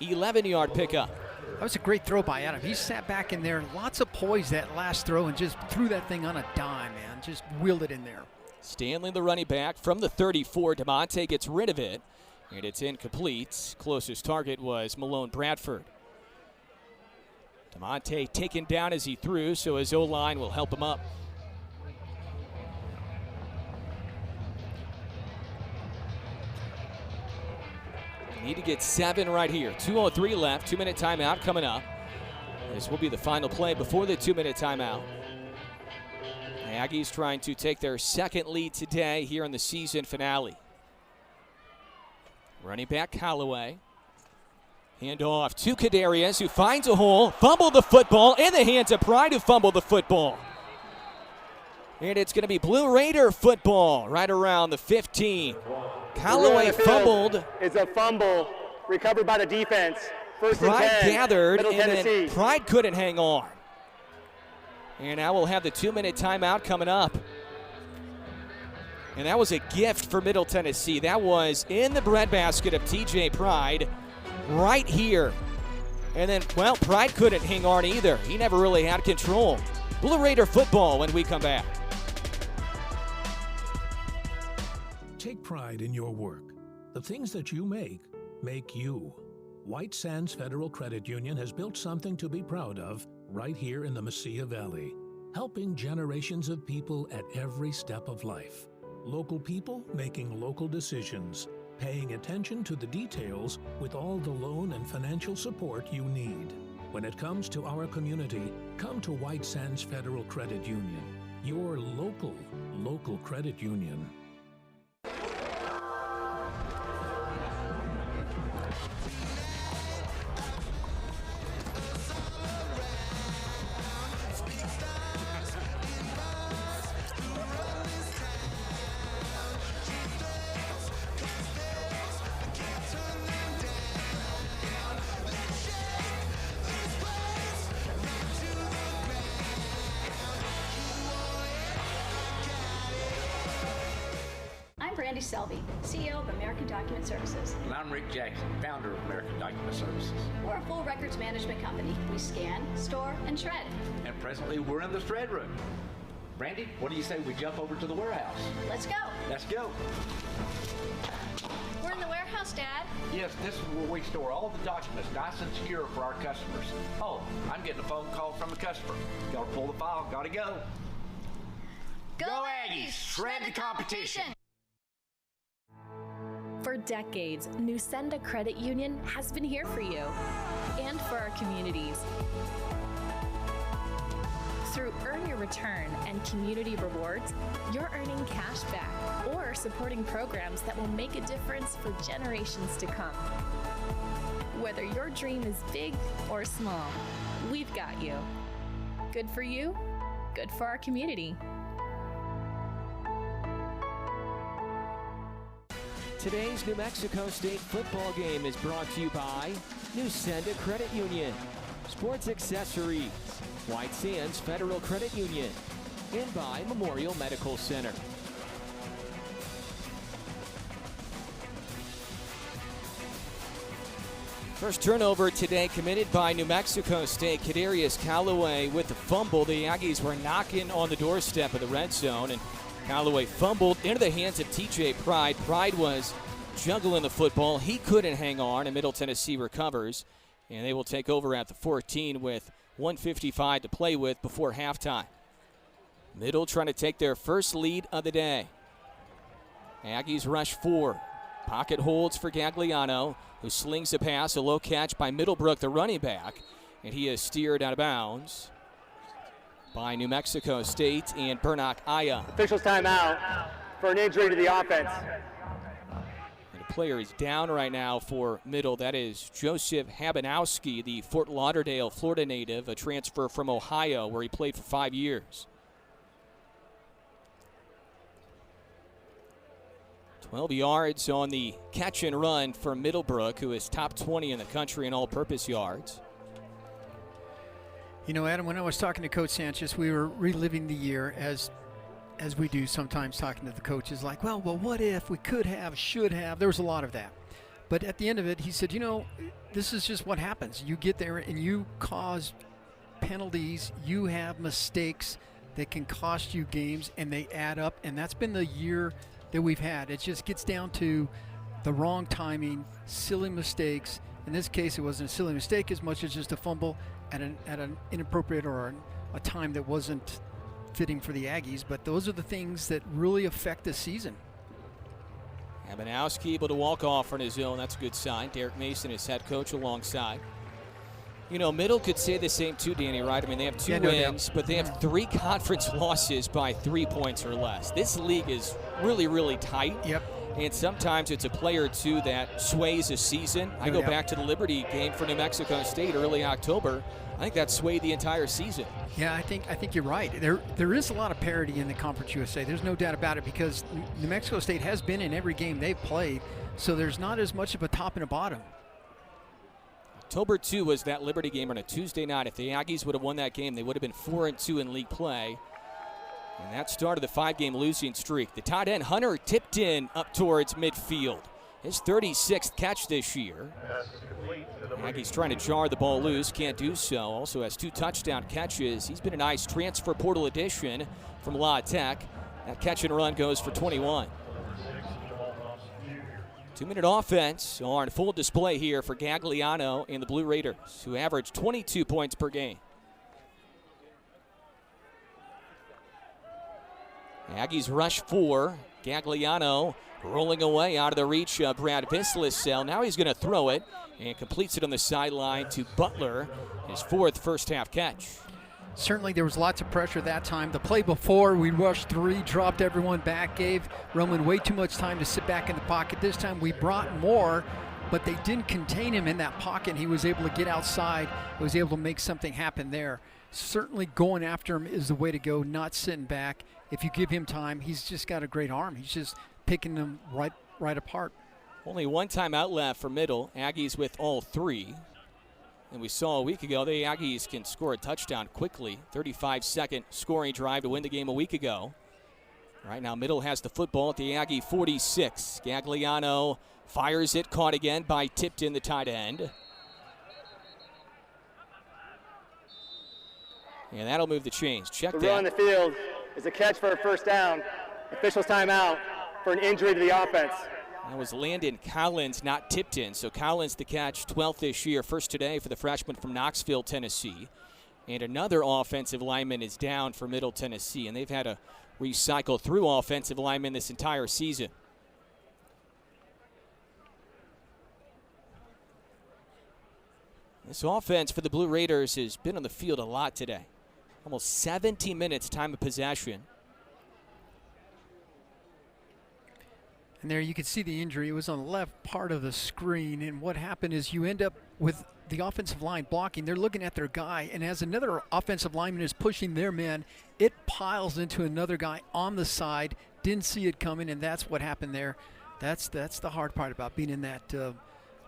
11-yard pickup. That was a great throw by Adam. He sat back in there, lots of poise that last throw, and just threw that thing on a dime, man. Just wheeled it in there. Stanley, the running back, from the 34. DeMonte gets rid of it, and it's incomplete. Closest target was Malone Bradford. DeMonte taken down as he threw, so his O-line will help him up. Need to get 7 right here. 2:03 left, 2-minute timeout coming up. This will be the final play before the 2-minute timeout. The Aggies trying to take their 2nd lead today here in the season finale. Running back Holloway. Hand off to Kadarius, who finds a hole, fumbled the football, in the hands of Pride, who fumbled the football. And it's going to be Blue Raider football right around the 15. Holloway fumbled. It's a fumble recovered by the defense. First and 10. Pride gathered, Middle and Tennessee. then Pride couldn't hang on. And now we'll have the 2-minute timeout coming up. And that was a gift for Middle Tennessee. That was in the breadbasket of TJ Pride right here. And then, well, Pride couldn't hang on either. He never really had control. Blue Raider football when we come back. Take pride in your work. The things that you make you. White Sands Federal Credit Union has built something to be proud of right here in the Mesilla Valley, helping generations of people at every step of life. Local people making local decisions, paying attention to the details with all the loan and financial support you need. When it comes to our community, come to White Sands Federal Credit Union, your local credit union. Selby, CEO of American Document Services. And I'm Rick Jackson, founder of American Document Services. We're a full records management company. We scan, store, and shred. And presently we're in the shred room. Brandy, what do you say we jump over to the warehouse? Let's go. Let's go. We're in the warehouse, Dad. Yes, this is where we store all the documents nice and secure for our customers. Oh, I'm getting a phone call from a customer. Gotta pull the file, gotta go. Go Aggies! Shred the competition! For decades, Nusenda Credit Union has been here for you and for our communities. Through Earn Your Return and Community Rewards, you're earning cash back or supporting programs that will make a difference for generations to come. Whether your dream is big or small, we've got you. Good for you, good for our community. Today's New Mexico State football game is brought to you by Nusenda Credit Union, Sports Accessories, White Sands Federal Credit Union, and by Memorial Medical Center. First turnover today committed by New Mexico State. Kadarius Callaway with the fumble. The Aggies were knocking on the doorstep of the red zone, and Callaway fumbled into the hands of TJ Pride. Pride was juggling the football. He couldn't hang on, and Middle Tennessee recovers. And they will take over at the 14 with 1:55 to play with before halftime. Middle trying to take their first lead of the day. Aggies rush 4. Pocket holds for Gagliano, who slings a pass, a low catch by Middlebrook, the running back. And he is steered out of bounds by New Mexico State and Burnock Aya. Officials timeout for an injury to the offense. And a player is down right now for Middle. That is Joseph Habanowski, the Fort Lauderdale, Florida native, a transfer from Ohio where he played for 5 years. 12 yards on the catch and run for Middlebrook, who is top 20 in the country in all-purpose yards. You know, Adam, when I was talking to Coach Sanchez, we were reliving the year as we do sometimes, talking to the coaches, like, well, what if we could have, should have. There was a lot of that. But at the end of it, he said, you know, this is just what happens. You get there and you cause penalties. You have mistakes that can cost you games, and they add up. And that's been the year that we've had. It just gets down to the wrong timing, silly mistakes. In this case, it wasn't a silly mistake as much as just a fumble at an inappropriate or a time that wasn't fitting for the Aggies. But those are the things that really affect the season. Habanowski able to walk off on his own. That's a good sign. Derek Mason, his head coach, alongside. You know, Middle could say the same too, Danny, right? I mean, they have 2 wins, but they have 3 conference losses by 3 points or less. This league is really, really tight. Yep. And sometimes it's a player or two that sways a season. I go back to the Liberty game for New Mexico State early October. I think that swayed the entire season. Yeah, I think you're right. There is a lot of parity in the Conference USA. There's no doubt about it, because New Mexico State has been in every game they've played, so there's not as much of a top and a bottom. October 2 was that Liberty game on a Tuesday night. If the Aggies would have won that game, they would have been 4-2 in league play. And that started the 5-game losing streak. The tight end, Hunter Tipton, up towards midfield. His 36th catch this year. Aggies trying to jar the ball loose, can't do so. Also has 2 touchdown catches. He's been a nice transfer portal addition from La Tech. That catch and run goes for 21. 2-minute offense on full display here for Gagliano and the Blue Raiders, who average 22 points per game. Aggies rush 4. Gagliano rolling away out of the reach of Brad Vislisell. Now he's going to throw it and completes it on the sideline to Butler, his 4th first-half catch. Certainly there was lots of pressure that time. The play before, we rushed 3, dropped everyone back, gave Roman way too much time to sit back in the pocket. This time we brought more, but they didn't contain him in that pocket. He was able to get outside, was able to make something happen there. Certainly going after him is the way to go, not sitting back. If you give him time, he's just got a great arm. He's just picking them right apart. Only 1 timeout left for Middle. Aggies with all 3. And we saw a week ago the Aggies can score a touchdown quickly. 35-second scoring drive to win the game a week ago. Right now, Middle has the football at the Aggie 46. Gagliano fires it, caught again by Tipton, the tight end. And that'll move the chains. Check The that. run on the field is a catch for a first down. Officials timeout for an injury to the offense. That was Landon Collins, not Tipton. So Collins the catch, 12th this year, first today for the freshman from Knoxville, Tennessee. And another offensive lineman is down for Middle Tennessee, and they've had to recycle through offensive linemen this entire season. This offense for the Blue Raiders has been on the field a lot today. Almost 17 minutes time of possession. And there you can see the injury. It was on the left part of the screen. And what happened is you end up with the offensive line blocking. They're looking at their guy. And as another offensive lineman is pushing their man, it piles into another guy on the side. Didn't see it coming, and that's what happened there. That's the hard part about being in that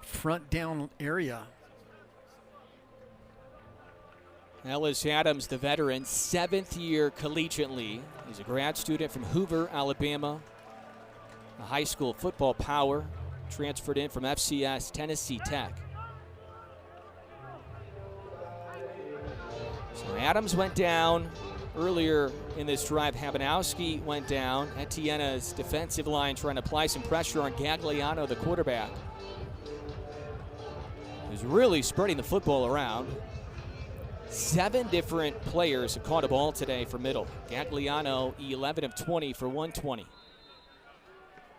front down area. Ellis Adams, the veteran, 7th year collegiately. He's a grad student from Hoover, Alabama. A high school football power, transferred in from FCS Tennessee Tech. So Adams went down earlier in this drive. Habanowski went down. Etienne's defensive line trying to apply some pressure on Gagliano, the quarterback, who's really spreading the football around. 7 different players have caught a ball today for Middle. Gagliano, 11 of 20 for 120.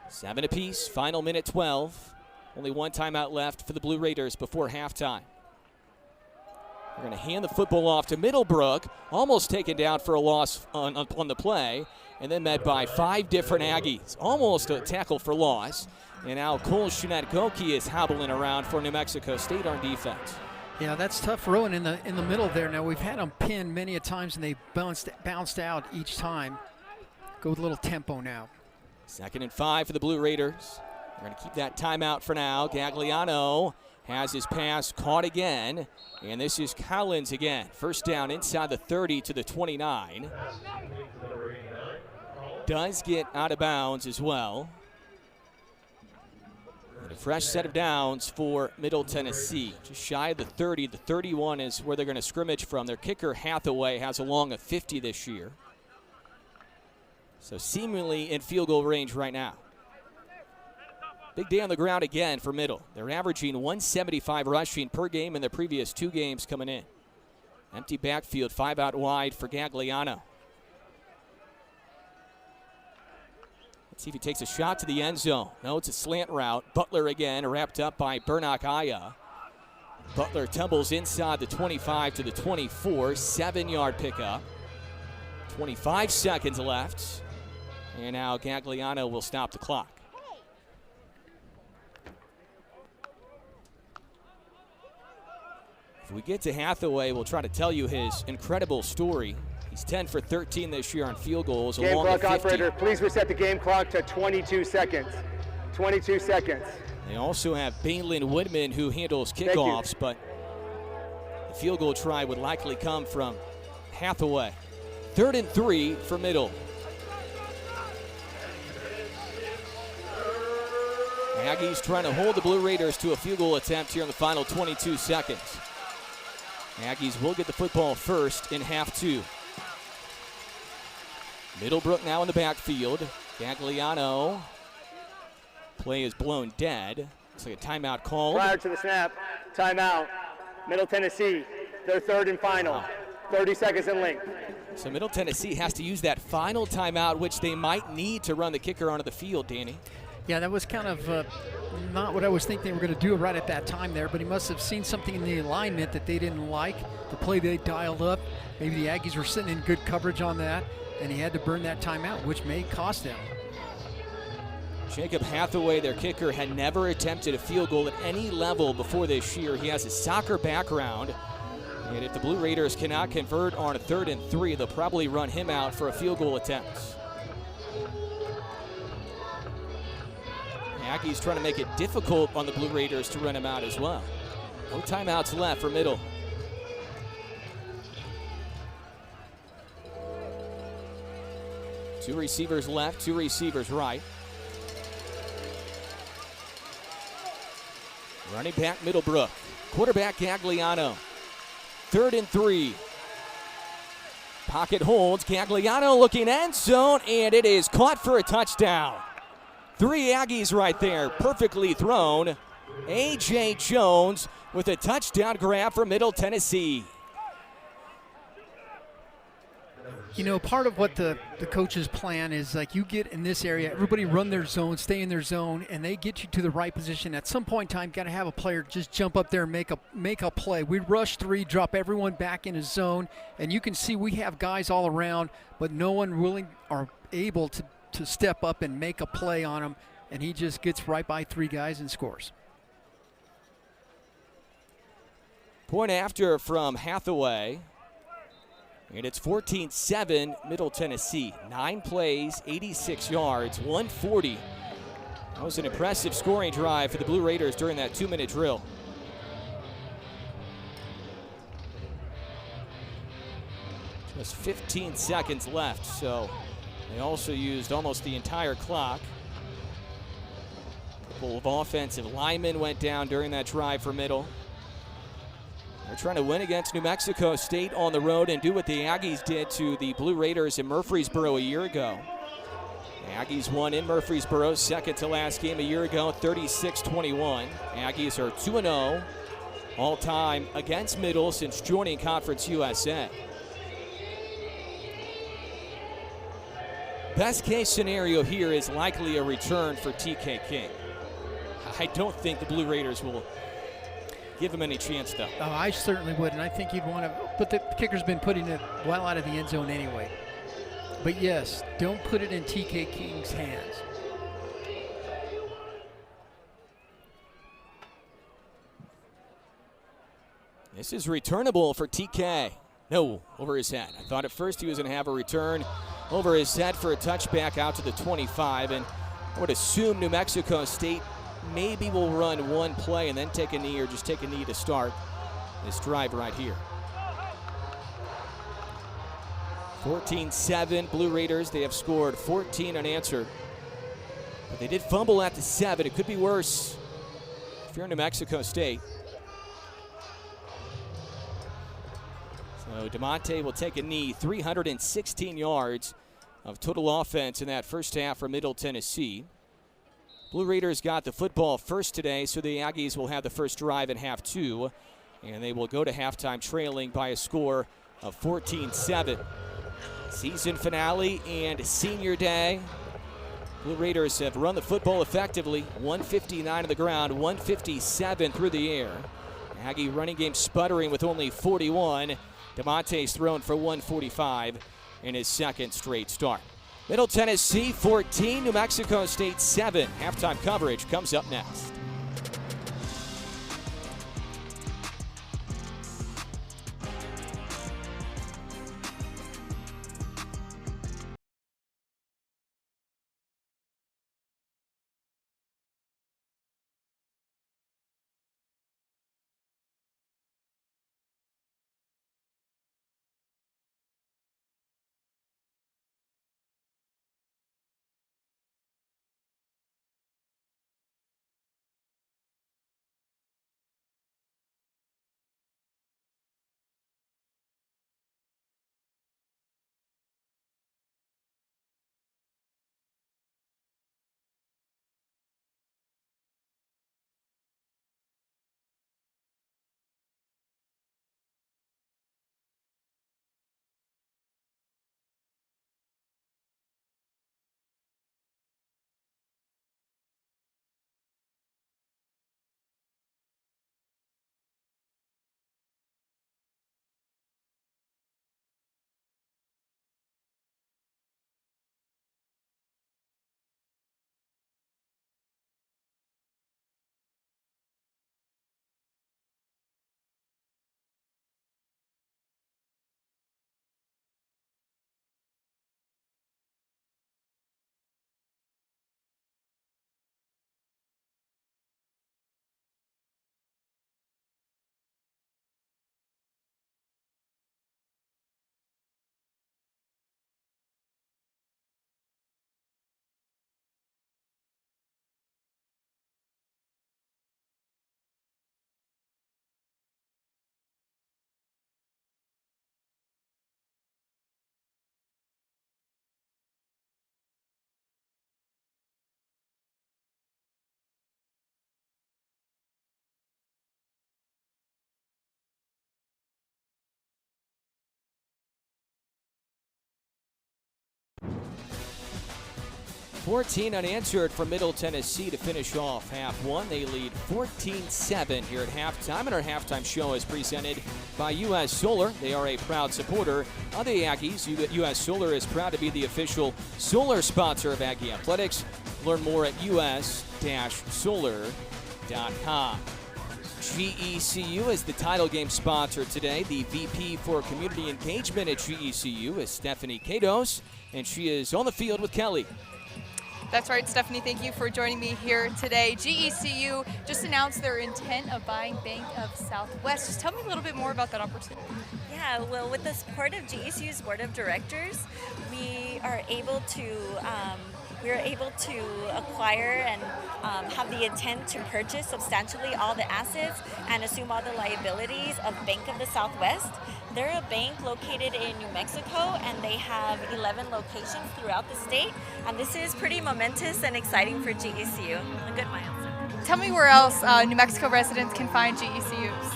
7 apiece, final minute 12. Only one timeout left for the Blue Raiders before halftime. They're going to hand the football off to Middlebrook, almost taken down for a loss on the play, and then met by 5 different Aggies. Almost a tackle for loss. And now Cole Shinetkoki is hobbling around for New Mexico State on defense. Yeah, that's tough rowing in the middle there. Now, we've had them pinned many a times, and they bounced out each time. Go with a little tempo now. 2nd and 5 for the Blue Raiders. They're going to keep that timeout for now. Gagliano has his pass caught again, and this is Collins again. First down inside the 30 to the 29. Does get out of bounds as well. And a fresh set of downs for Middle Tennessee. Just shy of the 30. The 31 is where they're going to scrimmage from. Their kicker, Hathaway, has a long of 50 this year. So seemingly in field goal range right now. Big day on the ground again for Middle. They're averaging 175 rushing per game in their previous 2 games coming in. Empty backfield, 5 out wide for Gagliano. Let's see if he takes a shot to the end zone. No, it's a slant route. Butler again, wrapped up by Burnock Aya. Butler tumbles inside the 25 to the 24, 7-yard pickup. 25 seconds left. And now Gagliano will stop the clock. If we get to Hathaway, we'll try to tell you his incredible story. He's 10 for 13 this year on field goals. Game clock operator, please reset the game clock to 22 seconds. 22 seconds. They also have Balin Woodman, who handles kickoffs, but the field goal try would likely come from Hathaway. 3rd and 3 for Middle. Aggies trying to hold the Blue Raiders to a field goal attempt here in the final 22 seconds. Aggies will get the football first in half 2. Middlebrook now in the backfield. Gagliano. Play is blown dead. Looks like a timeout called. Prior to the snap, timeout. Middle Tennessee, their 3rd and final. 30 seconds in length. So Middle Tennessee has to use that final timeout, which they might need to run the kicker onto the field, Danny. Yeah, that was kind of not what I was thinking they were going to do right at that time there, but he must have seen something in the alignment that they didn't like, the play they dialed up. Maybe the Aggies were sitting in good coverage on that, and he had to burn that timeout, which may cost them. Jacob Hathaway, their kicker, had never attempted a field goal at any level before this year. He has a soccer background, and if the Blue Raiders cannot convert on a 3rd and 3, they'll probably run him out for a field goal attempt. Aggies trying to make it difficult on the Blue Raiders to run him out as well. No timeouts left for Middle. Two receivers left, two receivers right. Running back Middlebrook. Quarterback Gagliano. 3rd and 3. Pocket holds. Gagliano looking end zone, and it is caught for a touchdown. 3 Aggies right there, perfectly thrown. A.J. Jones with a touchdown grab for Middle Tennessee. You know, part of what the coach's plan is, like, you get in this area, everybody run their zone, stay in their zone, and they get you to the right position. At some point in time, got to have a player just jump up there and make a play. We rush 3, drop everyone back in his zone, and you can see we have guys all around, but no one willing or able to step up and make a play on him, and he just gets right by 3 guys and scores. Point after from Hathaway. And it's 14-7 Middle Tennessee. 9 plays, 86 yards, 140. That was an impressive scoring drive for the Blue Raiders during that 2-minute drill. Just 15 seconds left, so they also used almost the entire clock. A couple of offensive linemen went down during that drive for Middle. They're trying to win against New Mexico State on the road and do what the Aggies did to the Blue Raiders in Murfreesboro a year ago. The Aggies won in Murfreesboro, second to last game a year ago, 36-21. Aggies are 2-0 all-time against Middle since joining Conference USA. Best case scenario here is likely a return for TK King. I don't think the Blue Raiders will give him any chance, though. Oh, I certainly would, and I think you'd want to, but the kicker's been putting it well out of the end zone anyway. But yes, don't put it in TK King's hands. This is returnable for TK. No, over his head. I thought at first he was going to have a return over his head for a touchback out to the 25, and I would assume New Mexico State maybe will run one play and then take a knee, or just take a knee to start this drive right here. 14-7 Blue Raiders. They have scored 14 unanswered. But they did fumble at the 7. It could be worse if you're New Mexico State. So DeMonte will take a knee. 316 yards of total offense in that first half for Middle Tennessee. Blue Raiders got the football first today, so the Aggies will have the first drive in half 2, and they will go to halftime trailing by a score of 14-7. Season finale and senior day. Blue Raiders have run the football effectively. 159 on the ground, 157 through the air. Aggie running game sputtering with only 41. DeMonte's thrown for 145 in his second straight start. Middle Tennessee 14, New Mexico State 7. Halftime coverage comes up next. 14 unanswered for Middle Tennessee to finish off half one. They lead 14-7 here at halftime, and our halftime show is presented by U.S. Solar. They are a proud supporter of the Aggies. U.S. Solar is proud to be the official solar sponsor of Aggie Athletics. Learn more at us-solar.com. GECU is the title game sponsor today. The VP for Community Engagement at GECU is Stephanie Kados, and she is on the field with Kelly. That's right, Stephanie. Thank you for joining me here today. GECU just announced their intent of buying Bank of Southwest. Just tell me a little bit more about that opportunity. Yeah, well, with the support of GECU's board of directors, we are able to acquire and have the intent to purchase substantially all the assets and assume all the liabilities of Bank of the Southwest. They're a bank located in New Mexico, and they have 11 locations throughout the state. And this is pretty momentous and exciting for GECU. A good milestone. Tell me where else New Mexico residents can find GECUs.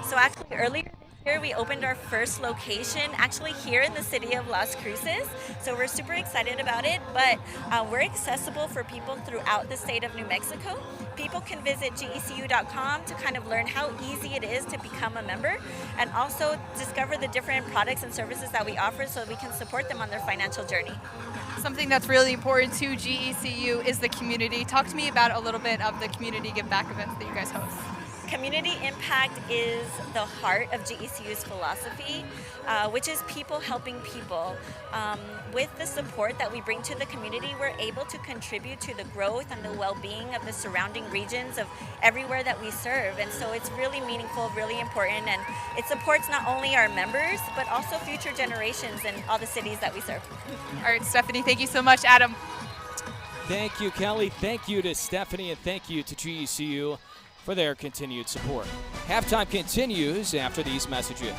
So actually earlier this year we opened our first location actually here in the city of Las Cruces. So we're super excited about it, but we're accessible for people throughout the state of New Mexico. People can visit gecu.com to kind of learn how easy it is to become a member and also discover the different products and services that we offer so we can support them on their financial journey. Something that's really important to GECU is the community. Talk to me about a little bit of the community give back events that you guys host. Community impact is the heart of GECU's philosophy, which is people helping people. With the support that we bring to the community, we're able to contribute to the growth and the well-being of the surrounding regions of everywhere that we serve. And so it's really meaningful, really important, and it supports not only our members, but also future generations in all the cities that we serve. All right, Stephanie, thank you so much. Adam. Thank you, Kelly. Thank you to Stephanie, and thank you to GECU for their continued support. Halftime continues after these messages.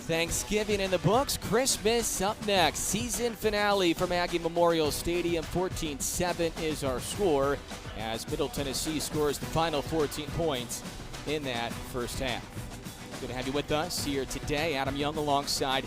Thanksgiving in the books, Christmas up next. Season finale from Aggie Memorial Stadium. 14-7 is our score as Middle Tennessee scores the final 14 points in that first half. Good to have you with us here today. Adam Young alongside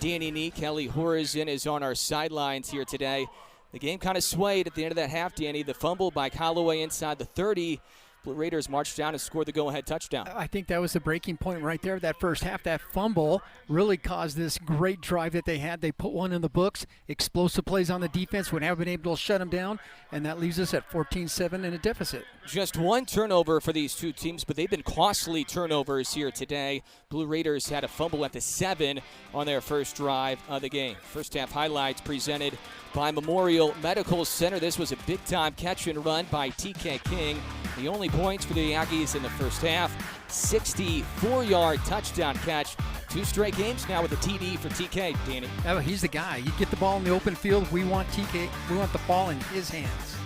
Danny Nee. Kelly Horizon is on our sidelines here today. The game kind of swayed at the end of that half, Danny. The fumble by Callaway inside the 30. Blue Raiders marched down and scored the go-ahead touchdown. I think that was the breaking point right there. That first half, that fumble really caused this great drive that they had. They put one in the books. Explosive plays on the defense would have been able to shut them down, and that leaves us at 14-7 in a deficit. Just one turnover for these two teams, but they've been costly turnovers here today. Blue Raiders had a fumble at the 7 on their first drive of the game. First half highlights presented by Memorial Medical Center. This was a big-time catch and run by TK King. The only points for the Aggies in the first half, 64-yard touchdown catch. 2 straight games now with a TD for TK, Danny. Oh, he's the guy. You get the ball in the open field, we want TK, we want the ball in his hands.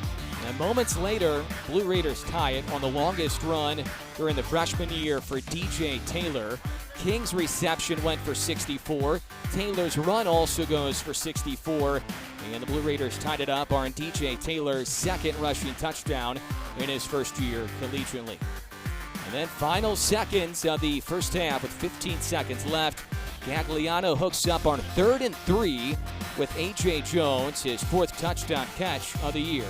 And moments later, Blue Raiders tie it on the longest run during the freshman year for DJ Taylor. King's reception went for 64. Taylor's run also goes for 64. And the Blue Raiders tied it up on DJ Taylor's second rushing touchdown in his first year collegiately. And then final seconds of the first half with 15 seconds left. Gagliano hooks up on 3rd and 3 with A.J. Jones, his 4th touchdown catch of the year.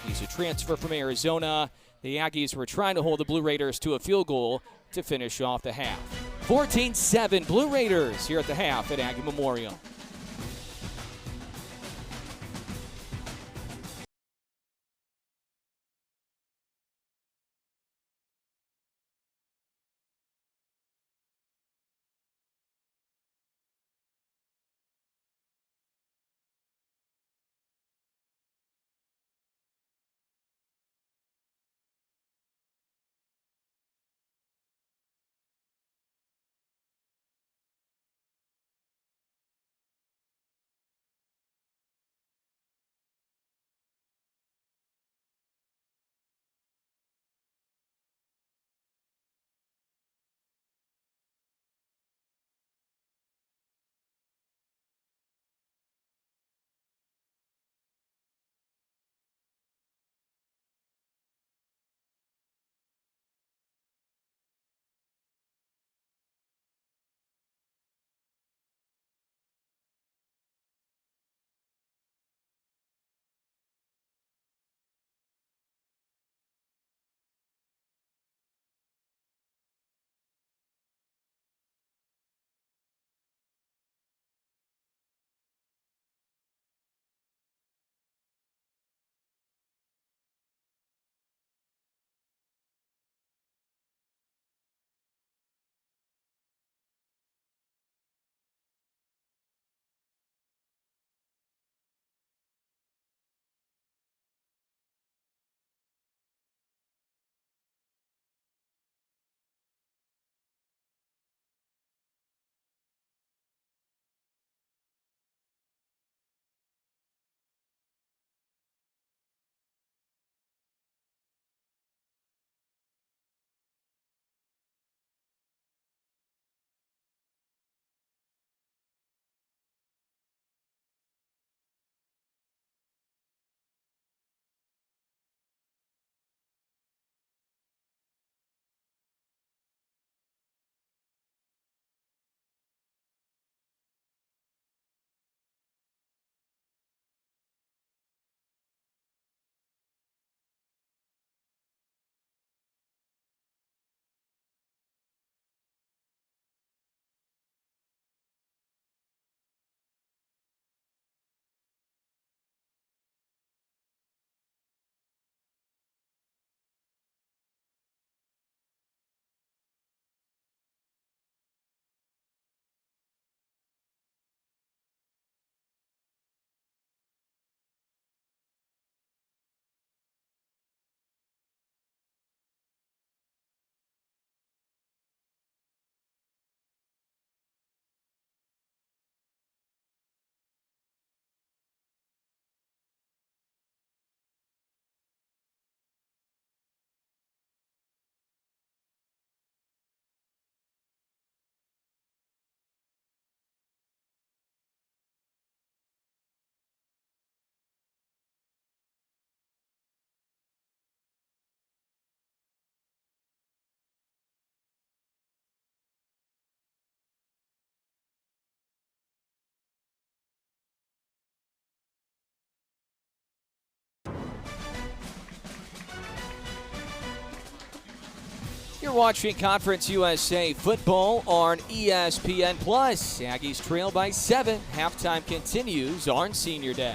He's a transfer from Arizona. The Aggies were trying to hold the Blue Raiders to a field goal to finish off the half. 14-7 Blue Raiders here at the half at Aggie Memorial. You're watching Conference USA football on ESPN+. Aggies trail by 7. Halftime continues on Senior Day.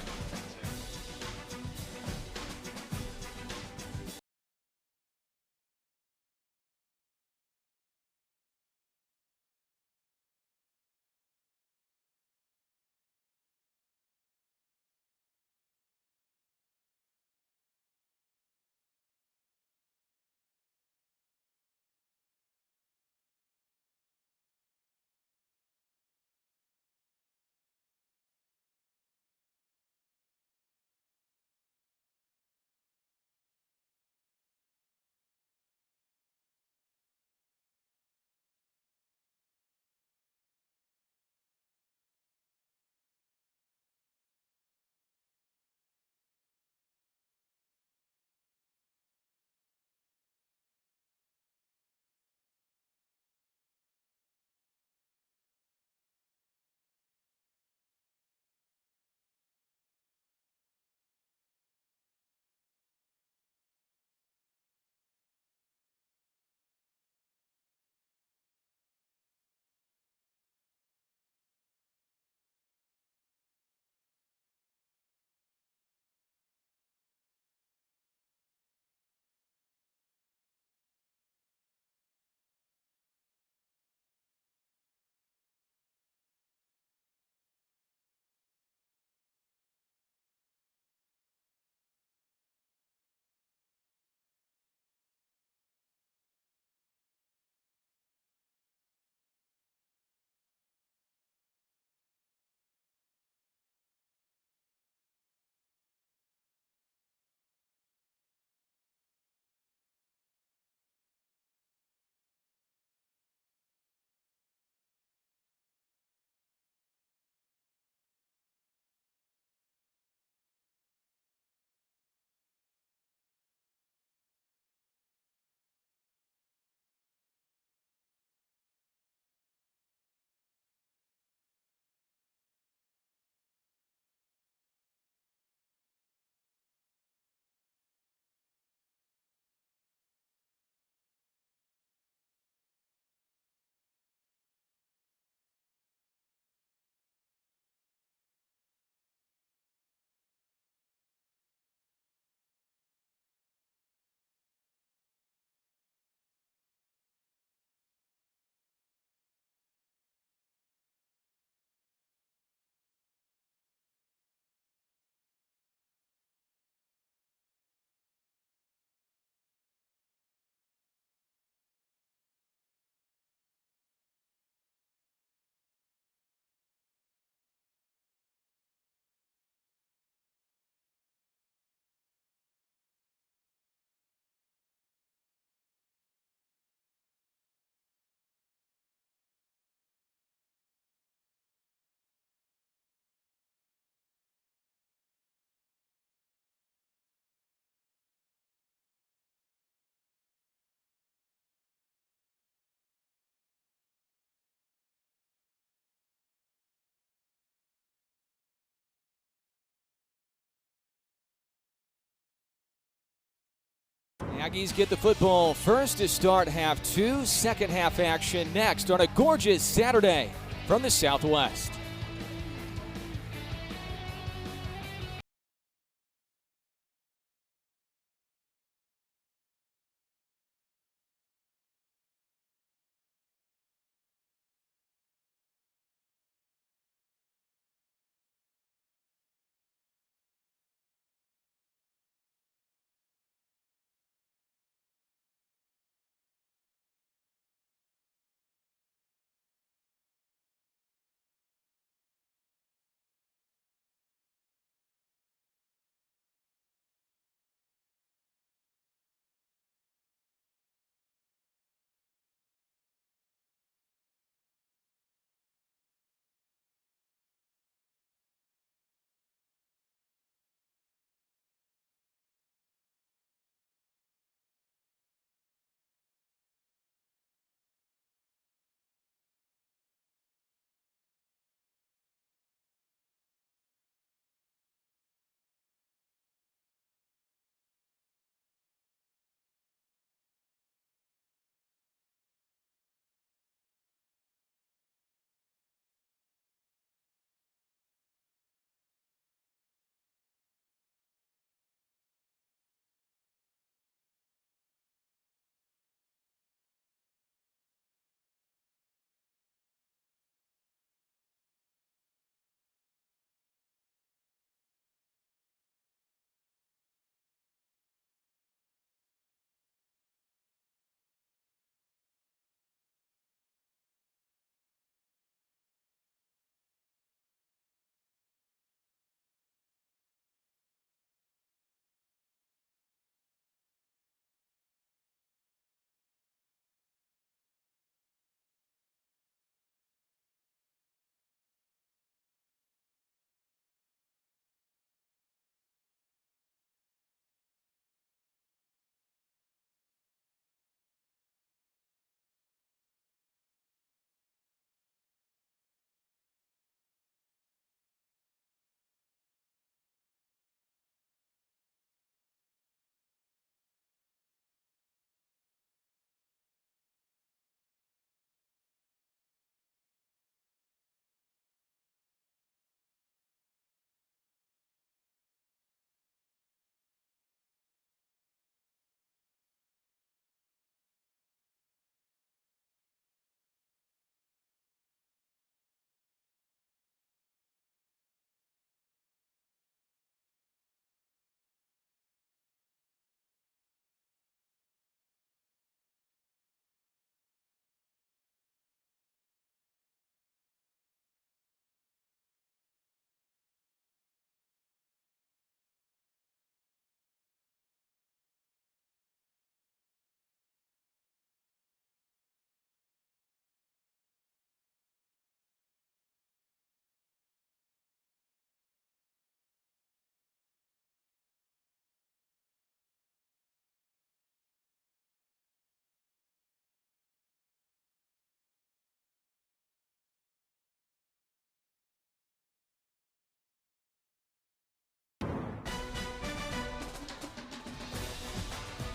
Aggies get the football first to start half 2. Second half action next on a gorgeous Saturday from the Southwest.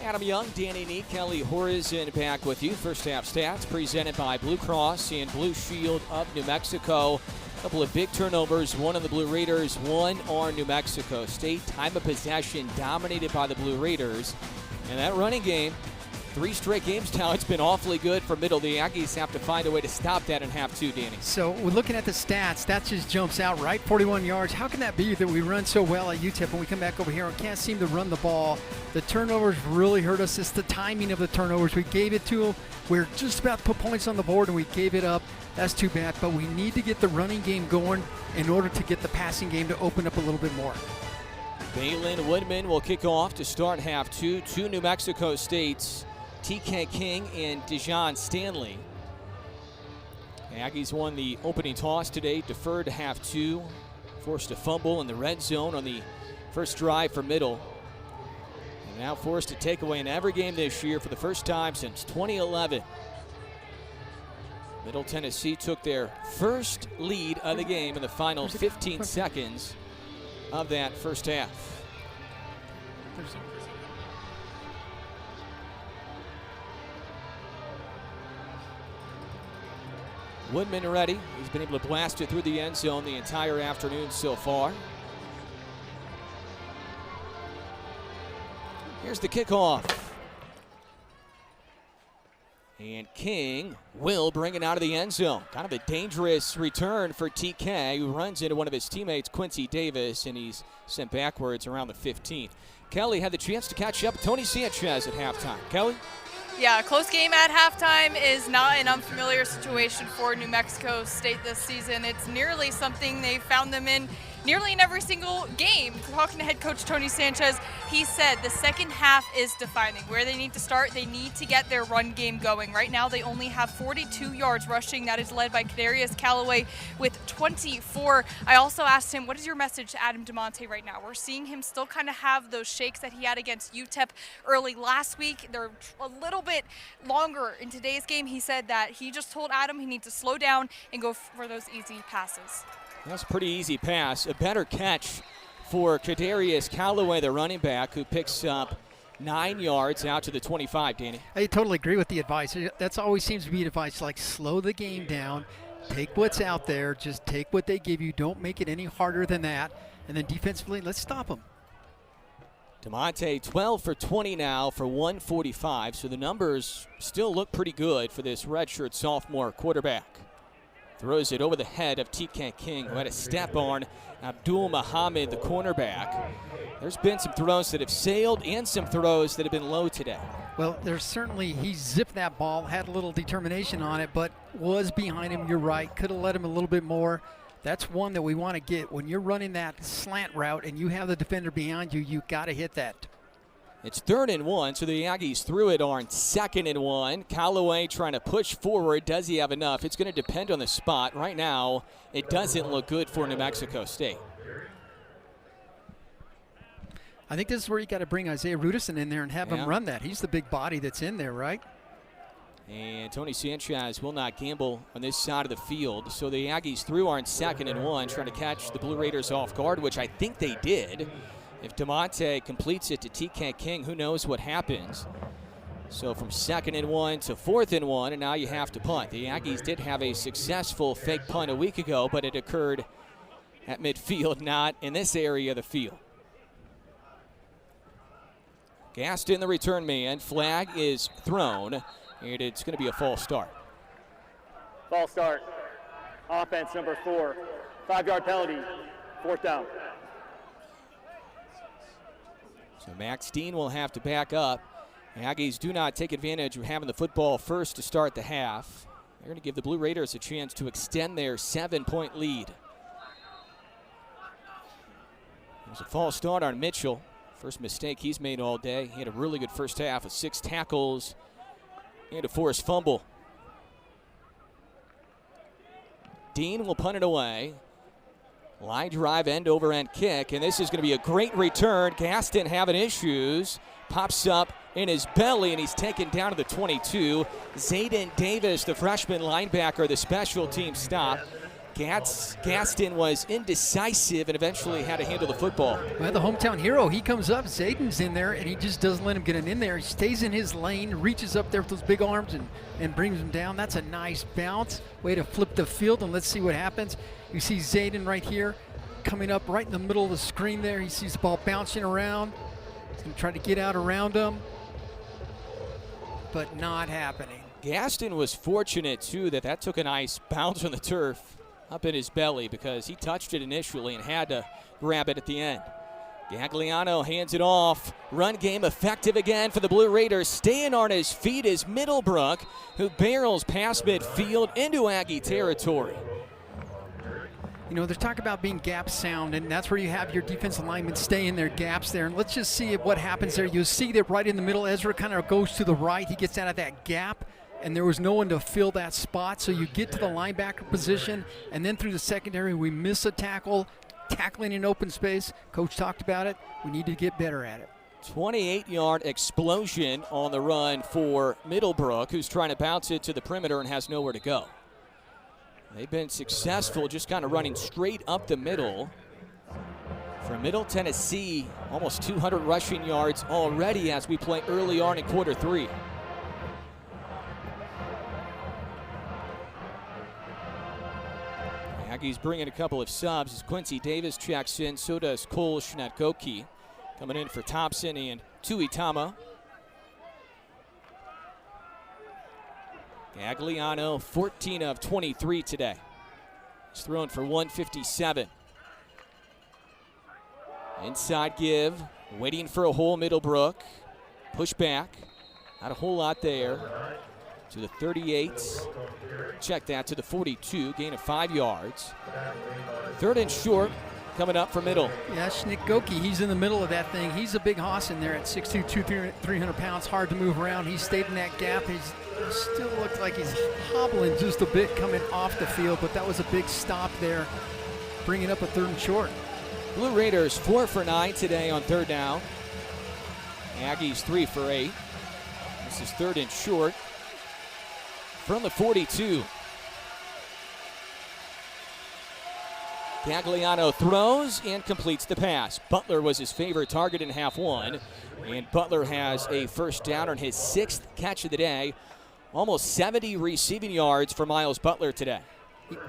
Adam Young, Danny Neat, Kelly Horizon back with you. First half stats presented by Blue Cross and Blue Shield of New Mexico. A couple of big turnovers, one on the Blue Raiders, one on New Mexico State. Time of possession dominated by the Blue Raiders. And that running game, 3 straight games now, it's been awfully good for Middle. The Aggies have to find a way to stop that in half 2, Danny. So we're looking at the stats. That just jumps out, right? 41 yards. How can that be that we run so well at UTEP when we come back over here and can't seem to run the ball? The turnovers really hurt us. It's the timing of the turnovers. We gave it to them. We're just about to put points on the board, and we gave it up. That's too bad. But we need to get the running game going in order to get the passing game to open up a little bit more. Balin Woodman will kick off to start half 2. 2 New Mexico States. TK King and Dejon Stanley. The Aggies won the opening toss today, deferred to half 2, forced a fumble in the red zone on the first drive for Middle. And now forced a takeaway in every game this year for the first time since 2011. Middle Tennessee took their first lead of the game in the final 15 seconds of that first half. Woodman ready. He's been able to blast it through the end zone the entire afternoon so far. Here's the kickoff. And King will bring it out of the end zone. Kind of a dangerous return for TK, who runs into one of his teammates, Quincy Davis, and he's sent backwards around the 15th. Kelly had the chance to catch up with Tony Sanchez at halftime. Kelly? Yeah, a close game at halftime is not an unfamiliar situation for New Mexico State this season. It's nearly something they found them in nearly in every single game. Talking to head coach Tony Sanchez, he said the second half is defining. Where they need to start, they need to get their run game going. Right now, they only have 42 yards rushing. That is led by Kadarius Callaway with 24. I also asked him, what is your message to Adam DeMonte right now? We're seeing him still kind of have those shakes that he had against UTEP early last week. They're a little bit longer in today's game. He said that he just told Adam he needs to slow down and go for those easy passes. That's a pretty easy pass. A better catch for Kadarius Callaway, the running back, who picks up 9 yards out to the 25, Danny. I totally agree with the advice. That's always seems to be advice, like slow the game down, take what's out there, just take what they give you, don't make it any harder than that, and then defensively, let's stop them. DeMonte 12 for 20 now for 145, so the numbers still look pretty good for this redshirt sophomore quarterback. Throws it over the head of TK King, who had a step on Abdul Muhammad, the cornerback. There's been some throws that have sailed and some throws that have been low today. Well, there's certainly, he zipped that ball, had a little determination on it, but was behind him, you're right. Could have let him a little bit more. That's one that we want to get. When you're running that slant route and you have the defender behind you, you got to hit that. It's 3rd and 1, so the Aggies threw it on 2nd and 1. Callaway trying to push forward. Does he have enough? It's going to depend on the spot. Right now, it doesn't look good for New Mexico State. I think this is where you got to bring Isaiah Rudison in there and have him run that. He's the big body that's in there, right? And Tony Sanchez will not gamble on this side of the field. So the Aggies threw on 2nd and 1, trying to catch the Blue Raiders off guard, which I think they did. If DeMonte completes it to TK King, who knows what happens. So from 2nd and 1 to 4th and 1, and now you have to punt. The Aggies did have a successful fake punt a week ago, but it occurred at midfield, not in this area of the field. Gaston, the return man. Flag is thrown, and it's going to be a false start. False start. Offense number 4. 5-yard penalty. 4th down. So Max Dean will have to back up. The Aggies do not take advantage of having the football first to start the half. They're going to give the Blue Raiders a chance to extend their 7-point lead. There's a false start on Mitchell. First mistake he's made all day. He had a really good first half with 6 tackles and a forced fumble. Dean will punt it away. Line drive, end over end kick, and this is going to be a great return. Gaston having issues. Pops up in his belly, and he's taken down to the 22. Zayden Davis, the freshman linebacker, the special team stop. Gaston was indecisive and eventually had to handle the football. Well, the hometown hero, he comes up, Zayden's in there, and he just doesn't let him get in there. He stays in his lane, reaches up there with those big arms and brings him down. That's a nice bounce. Way to flip the field, and let's see what happens. You see Zayden right here coming up right in the middle of the screen there. He sees the ball bouncing around. He's going to try to get out around him, but not happening. Gaston was fortunate, too, that took a nice bounce on the turf up in his belly because he touched it initially and had to grab it at the end. Gagliano hands it off. Run game effective again for the Blue Raiders. Staying on his feet is Middlebrook, who barrels past midfield into Aggie territory. You know, there's talk about being gap sound, and that's where you have your defensive linemen stay in their gaps there. And let's just see what happens there. You'll see that right in the middle, Ezra kind of goes to the right. He gets out of that gap, and there was no one to fill that spot. So you get to the linebacker position, and then through the secondary, we miss a tackle, tackling in open space. Coach talked about it. We need to get better at it. 28-yard explosion on the run for Middlebrook, who's trying to bounce it to the perimeter and has nowhere to go. They've been successful just kind of running straight up the middle. For Middle Tennessee, almost 200 rushing yards already as we play early on in quarter 3. Aggies bringing a couple of subs as Quincy Davis checks in. So does Cole Shnetkoki. Coming in for Thompson and Tuitama. Gagliano, 14 of 23 today. He's thrown for 157. Inside give, waiting for a hole, Middlebrook. Push back, not a whole lot there. To the 38, check that to the 42, gain of 5 yards. 3rd and short, coming up for Middle. Yeah, Shnetkoki, he's in the middle of that thing. He's a big hoss in there at 6'2", 300 pounds, hard to move around. He stayed in that gap. He still looked like he's hobbling just a bit coming off the field, but that was a big stop there, bringing up a 3rd and short. Blue Raiders 4 for 9 today on 3rd down. Aggies 3 for 8. This is 3rd and short from the 42. Gagliano throws and completes the pass. Butler was his favorite target in half 1, and Butler has a 1st down on his 6th catch of the day. Almost 70 receiving yards for Miles Butler today.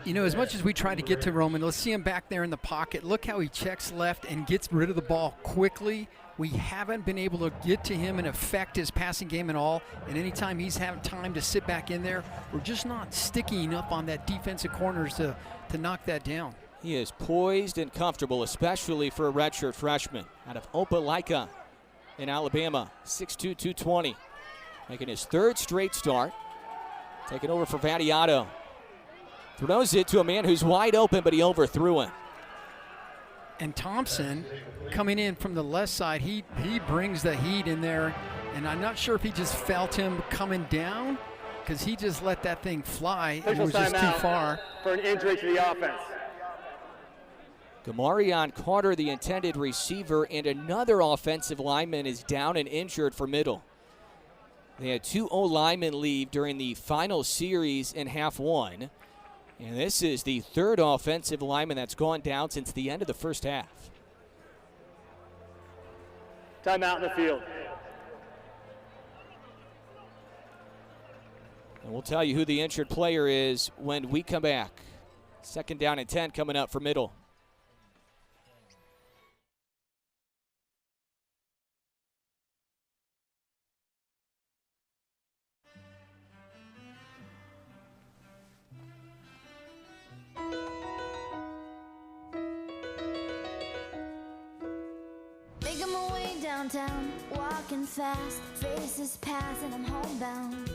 You know, as much as we try to get to Roman, let's see him back there in the pocket. Look how he checks left and gets rid of the ball quickly. We haven't been able to get to him and affect his passing game at all. And anytime he's having time to sit back in there, we're just not sticking up on that defensive corners to knock that down. He is poised and comfortable, especially for a redshirt freshman out of Opelika in Alabama, 6'2", 220. Making his 3rd straight start. Taking over for Vattiato. Throws it to a man who's wide open, but he overthrew him. And Thompson coming in from the left side, he brings the heat in there. And I'm not sure if he just felt him coming down because he just let that thing fly. It was just too far. For an injury to the offense. Gamarion Carter, the intended receiver, and another offensive lineman is down and injured for Middle. They had 2 O-linemen leave during the final series in half 1. And this is the 3rd offensive lineman that's gone down since the end of the 1st half. Timeout in the field. And we'll tell you who the injured player is when we come back. 2nd down and 10 coming up for Middle. Making my way downtown, walking fast, faces pass and I'm homebound.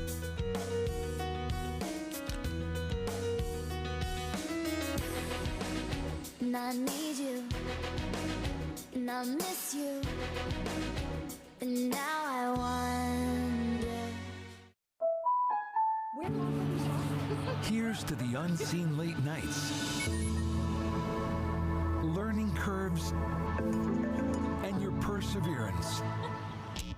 And I need you, and I miss you, and now I wonder. Here's to the unseen late nights, learning curves, and your perseverance.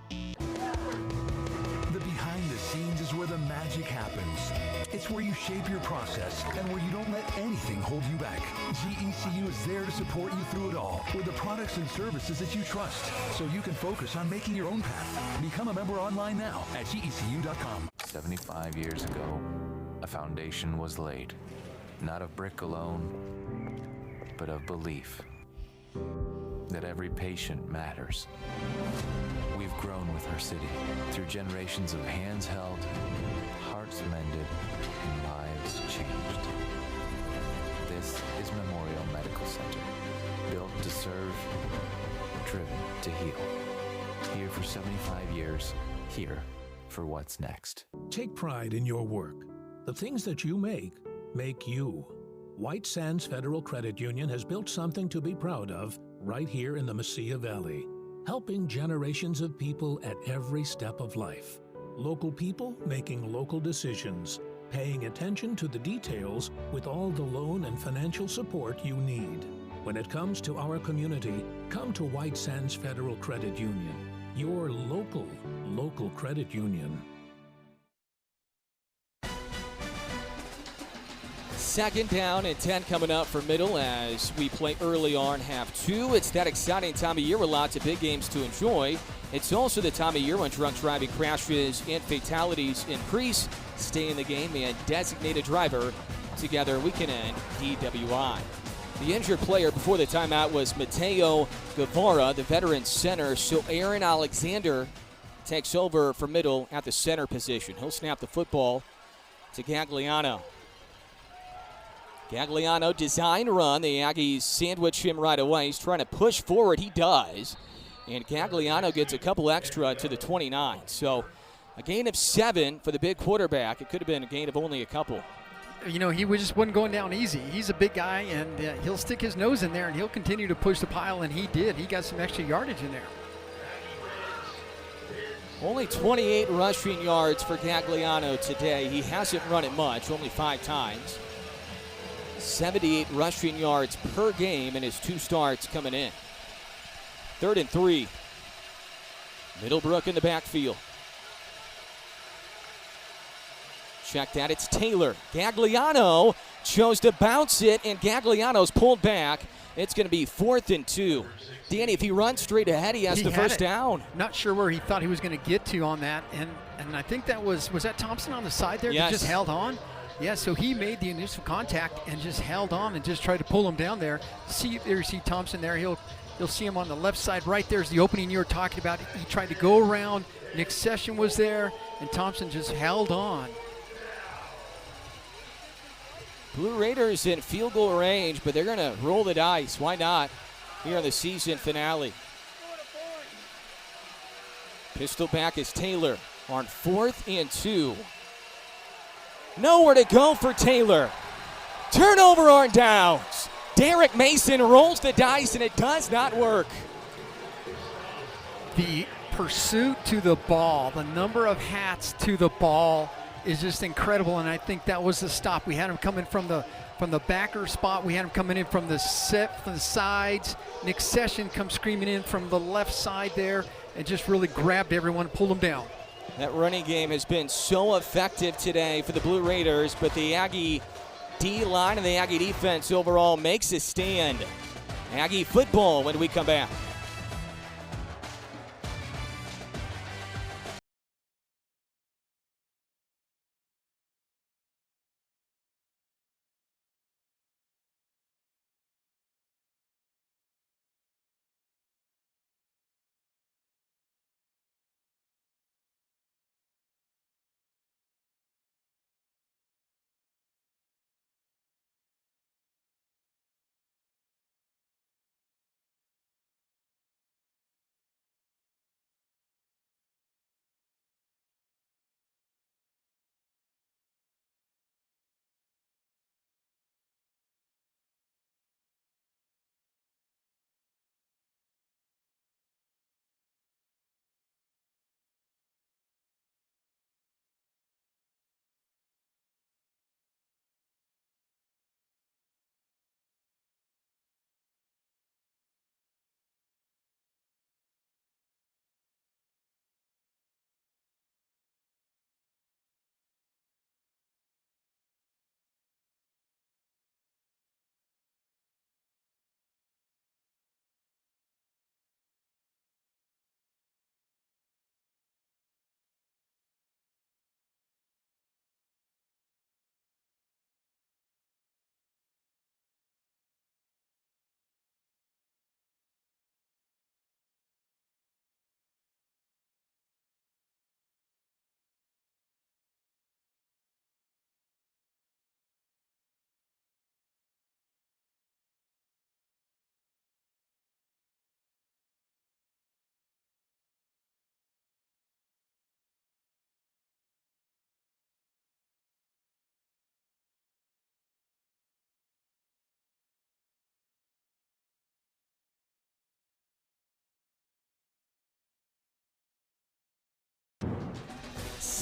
The behind the scenes is where the magic happens. It's where you shape your process and where you don't let anything hold you back. GECU is there to support you through it all with the products and services that you trust, so you can focus on making your own path. Become a member online now at GECU.com. 75 years ago, a foundation was laid, not of brick alone, but of belief that every patient matters. We've grown with our city through generations of hands held, hearts mended, and lives changed. This is Memorial Medical Center, built to serve, driven to heal. Here for 75 years, here for what's next. Take pride in your work. The things that you make you. White Sands Federal Credit Union has built something to be proud of right here in the Mesilla Valley, helping generations of people at every step of life. Local people making local decisions, paying attention to the details with all the loan and financial support you need. When it comes to our community, come to White Sands Federal Credit Union, your local credit union. Second down and 10 coming up for Middle as we play early on half two. It's that exciting time of year with lots of big games to enjoy. It's also the time of year when drunk driving crashes and fatalities increase. Stay in the game and designated driver. Together we can end DWI. The injured player before the timeout was Mateo Guevara, the veteran center. So Aaron Alexander takes over for Middle at the center position. He'll snap the football to Gagliano. Gagliano design run. The Aggies sandwich him right away. He's trying to push forward. He does. And Gagliano gets a couple extra to the 29. So a gain of 7 for the big quarterback. It could have been a gain of only a couple. You know, he just wasn't going down easy. He's a big guy, and he'll stick his nose in there, and he'll continue to push the pile, and he did. He got some extra yardage in there. Only 28 rushing yards for Gagliano today. He hasn't run it much, only 5 times. 78 rushing yards per game in his 2 starts coming in. 3rd and 3. Middlebrook in the backfield. Check that, it's Taylor. Gagliano chose to bounce it, and Gagliano's pulled back. It's going to be 4th and 2. Danny, if he runs straight ahead, he has the first down. Not sure where he thought he was going to get to on that, and I think that was that Thompson on the side there that just held on? Yeah, so he made the initial contact and just held on and just tried to pull him down there. See Thompson there. You'll see him on the left side. Right there's the opening you were talking about. He tried to go around. Nick Session was there, and Thompson just held on. Blue Raiders in field goal range, but they're going to roll the dice. Why not? Here in the season finale. Pistol back is Taylor on 4th and 2. Nowhere to go for Taylor. Turnover on downs. Derek Mason rolls the dice, and it does not work. The pursuit to the ball, the number of hats to the ball is just incredible, and I think that was the stop. We had him coming from the backer spot. We had him coming in from the sides. Nick Session comes screaming in from the left side there and just really grabbed everyone, pulled them down. That running game has been so effective today for the Blue Raiders, but the Aggie D-line and the Aggie defense overall makes a stand. Aggie football when we come back.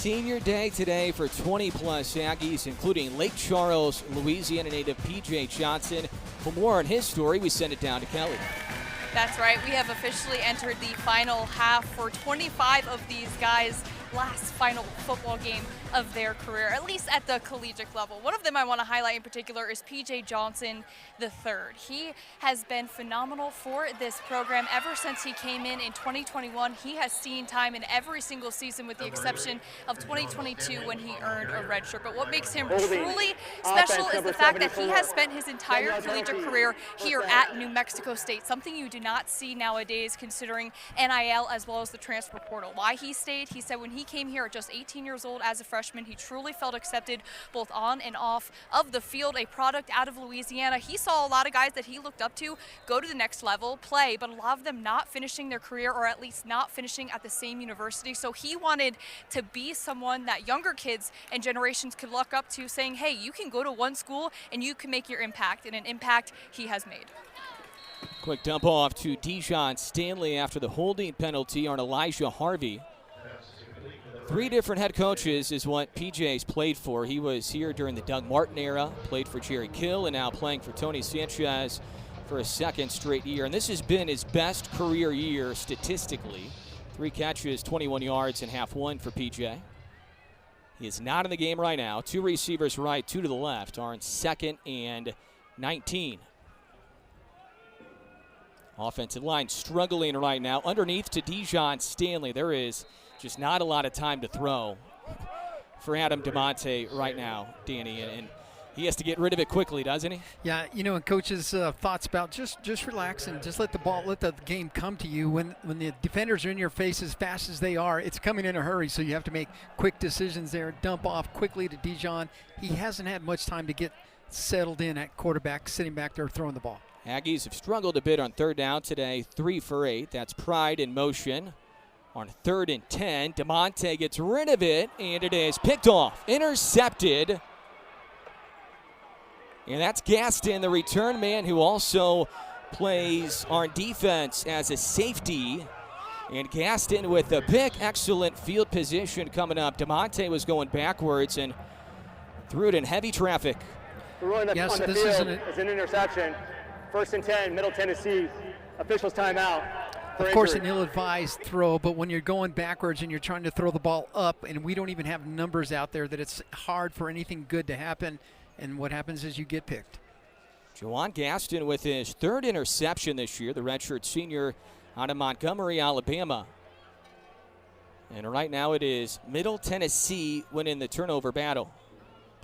senior day today for 20-plus Aggies, including Lake Charles, Louisiana native P.J. Johnson. For more on his story, we send it down to Kelly. That's right. We have officially entered the final half for 25 of these guys' last final football game of their career, at least at the collegiate level. One of them I want to highlight in particular is P.J. Johnson III. He has been phenomenal for this program ever since he came in 2021. He has seen time in every single season with the exception of 2022 when he earned a red shirt. But what makes him truly special is the fact that he has spent his entire collegiate career here at New Mexico State, something you do not see nowadays considering NIL as well as the transfer portal. Why he stayed, he said when he came here at just 18 years old as a freshman, he truly felt accepted both on and off of the field, a product out of Louisiana. He saw a lot of guys that he looked up to go to the next level, play, but a lot of them not finishing their career or at least not finishing at the same university. So he wanted to be someone that younger kids and generations could look up to, saying, hey, you can go to one school and you can make your impact, and an impact he has made. Quick dump off to Dijon Stanley after the holding penalty on Elijah Harvey. 3 different head coaches is what PJ's played for. He was here during the Doug Martin era, played for Jerry Kill, and now playing for Tony Sanchez for a second straight year. And this has been his best career year statistically. 3 catches, 21 yards, and half one for PJ. He is not in the game right now. 2 receivers right, 2 to the left are in 2nd and 19. Offensive line struggling right now. Underneath to Dijon Stanley. There is just not a lot of time to throw for Adam DeMonte right now, Danny, and he has to get rid of it quickly, doesn't he? Yeah, you know, and coach's thoughts about just relax and just let the game come to you. When the defenders are in your face as fast as they are, it's coming in a hurry, so you have to make quick decisions there. Dump off quickly to Dijon. He hasn't had much time to get settled in at quarterback, sitting back there throwing the ball. Aggies have struggled a bit on 3rd down today, 3 for 8. That's Pride in motion. On 3rd and 10, DeMonte gets rid of it, and it is picked off, intercepted. And that's Gaston, the return man, who also plays on defense as a safety. And Gaston with the pick, excellent field position coming up. DeMonte was going backwards and threw it in heavy traffic. The ruling on the field is an interception. 1st and 10, Middle Tennessee. Officials timeout. Of course, an ill-advised throw, but when you're going backwards and you're trying to throw the ball up, and we don't even have numbers out there, that it's hard for anything good to happen, and what happens is you get picked. Juwan Gaston with his 3rd interception this year, the redshirt senior out of Montgomery, Alabama. And right now it is Middle Tennessee winning the turnover battle.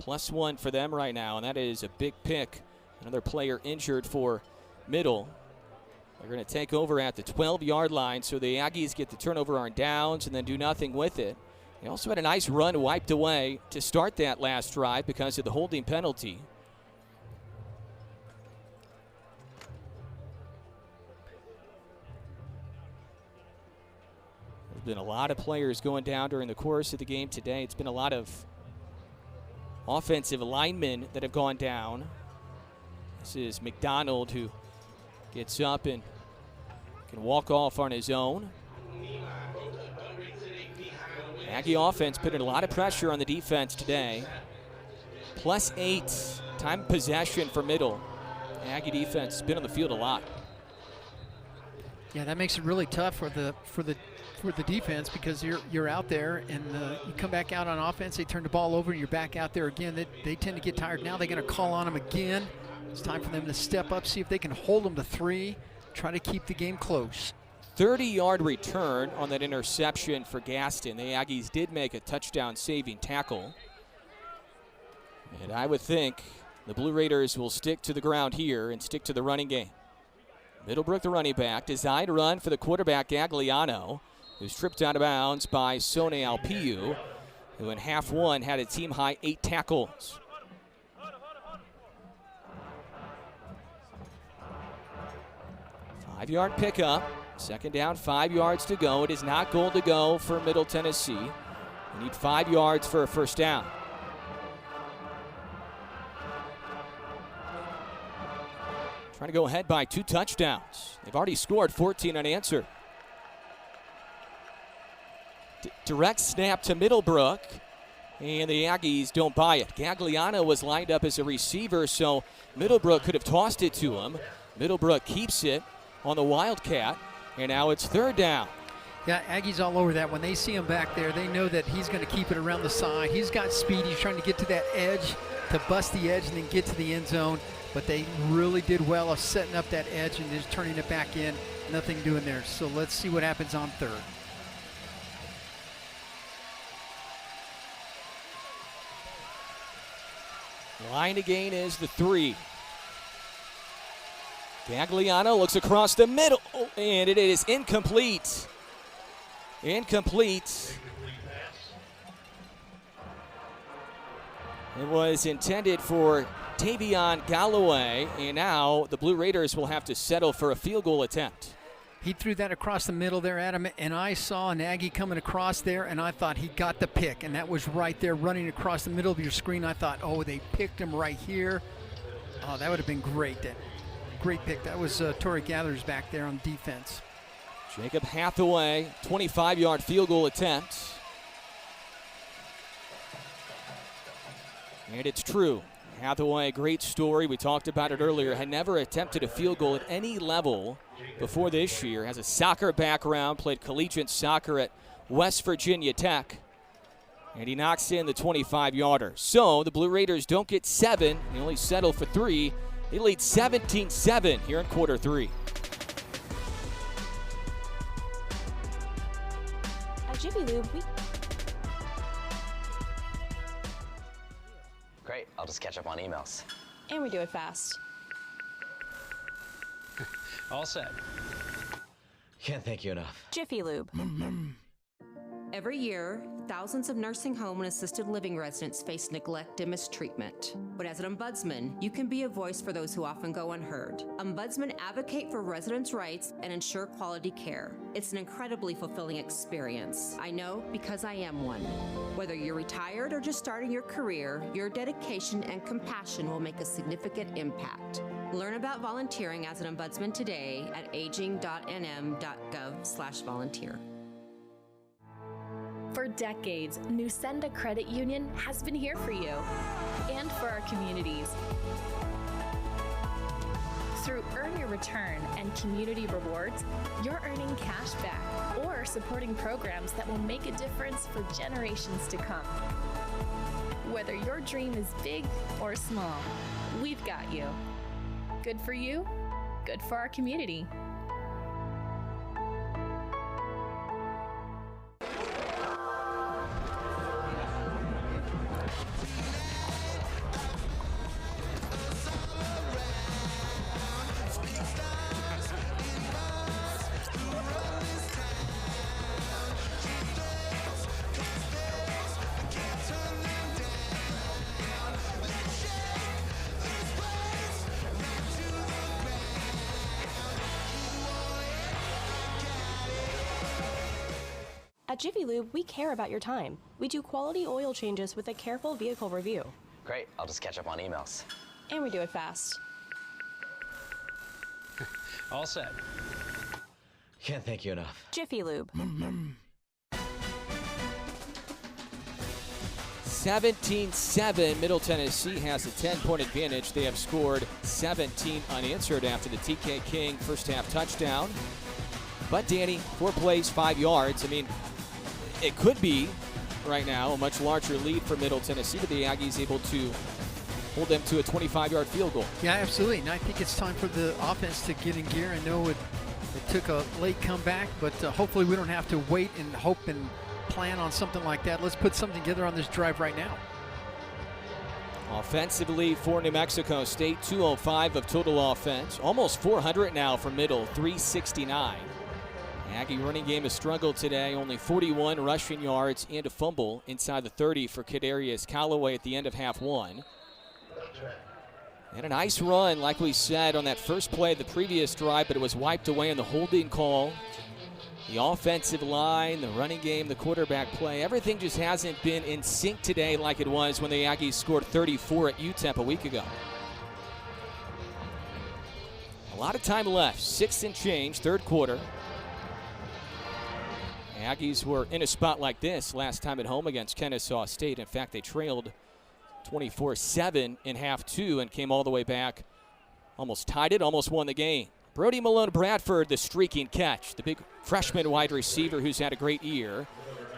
+1 for them right now, and that is a big pick. Another player injured for Middle. They're going to take over at the 12-yard line, so the Aggies get the turnover on downs and then do nothing with it. They also had a nice run wiped away to start that last drive because of the holding penalty. There's been a lot of players going down during the course of the game today. It's been a lot of offensive linemen that have gone down. This is McDonald, who gets up and can walk off on his own. Aggie offense putting a lot of pressure on the defense today. +8 time possession for Middle. Aggie defense has been on the field a lot. Yeah, that makes it really tough for the defense, because you're out there and you come back out on offense. They turn the ball over and you're back out there again. They tend to get tired. Now they're going to call on them again. It's time for them to step up, see if they can hold them to 3, try to keep the game close. 30-yard return on that interception for Gaston. The Aggies did make a touchdown-saving tackle. And I would think the Blue Raiders will stick to the ground here and stick to the running game. Middlebrook, the running back, designed run for the quarterback, Gagliano, who's tripped out of bounds by Sone Alpiu, who in half one had a team-high 8 tackles. Five-yard pickup. 2nd down, 5 yards to go. It is not goal to go for Middle Tennessee. They need 5 yards for a 1st down. Trying to go ahead by 2 touchdowns. They've already scored 14 unanswered. Direct snap to Middlebrook, and the Aggies don't buy it. Gagliano was lined up as a receiver, so Middlebrook could have tossed it to him. Middlebrook keeps it on the Wildcat, and now it's 3rd down. Yeah, Aggies all over that. When they see him back there, they know that he's going to keep it around the side. He's got speed. He's trying to get to that edge, to bust the edge and then get to the end zone. But they really did well of setting up that edge and just turning it back in. Nothing doing there. So let's see what happens on 3rd. Line to gain is the 3. Gagliano looks across the middle, and it is incomplete. Incomplete. It was intended for Tavion Galloway, and now the Blue Raiders will have to settle for a field goal attempt. He threw that across the middle there, Adam, and I saw an Aggie coming across there, and I thought he got the pick, and that was right there running across the middle of your screen. I thought, oh, they picked him right here. Oh, that would have been great. Great pick. That was Torrey Gathers back there on defense. Jacob Hathaway, 25-yard field goal attempt. And it's true. Hathaway, a great story. We talked about it earlier. Had never attempted a field goal at any level before this year. Has a soccer background, played collegiate soccer at West Virginia Tech. And he knocks in the 25-yarder. So the Blue Raiders don't get 7. They only settle for 3. They lead 17-7 here in quarter 3. At Jiffy Lube, Great, I'll just catch up on emails. and we do it fast. All set. Can't thank you enough. Jiffy Lube. Every year, thousands of nursing home and assisted living residents face neglect and mistreatment. But as an ombudsman, you can be a voice for those who often go unheard. Ombudsmen advocate for residents' rights and ensure quality care. It's an incredibly fulfilling experience. I know because I am one. Whether you're retired or just starting your career, your dedication and compassion will make a significant impact. Learn about volunteering as an ombudsman today at aging.nm.gov/volunteer. For decades, Nusenda Credit Union has been here for you and for our communities. Through Earn Your Return and community rewards, you're earning cash back or supporting programs that will make a difference for generations to come. Whether your dream is big or small, we've got you. Good for you, good for our community. At Jiffy Lube, we care about your time. We do quality oil changes with a careful vehicle review. Great, I'll just catch up on emails. And we do it fast. All set. Can't thank you enough. Jiffy Lube. 17-7, Middle Tennessee has a 10-point advantage. They have scored 17 unanswered after the TK King first half touchdown. But Danny, 4 plays, 5 yards. I mean, it could be right now a much larger lead for Middle Tennessee, but the Aggies able to hold them to a 25-yard field goal. Yeah, absolutely. And I think it's time for the offense to get in gear. I know it took a late comeback, but hopefully we don't have to wait and hope and plan on something like that. Let's put something together on this drive right now. Offensively for New Mexico State, 205 of total offense. Almost 400 now for Middle, 369. Aggie running game has struggled today. Only 41 rushing yards and a fumble inside the 30 for Kadarius Callaway at the end of half one. And a nice run, like we said, on that first play of the previous drive, but it was wiped away in the holding call. The offensive line, the running game, the quarterback play, everything just hasn't been in sync today like it was when the Aggies scored 34 at UTEP a week ago. A lot of time left, 6 and change, third quarter. Aggies were in a spot like this last time at home against Kennesaw State. In fact, they trailed 24-7 in half two and came all the way back, almost tied it, almost won the game. Brody Malone Bradford, the streaking catch, the big freshman wide receiver who's had a great year.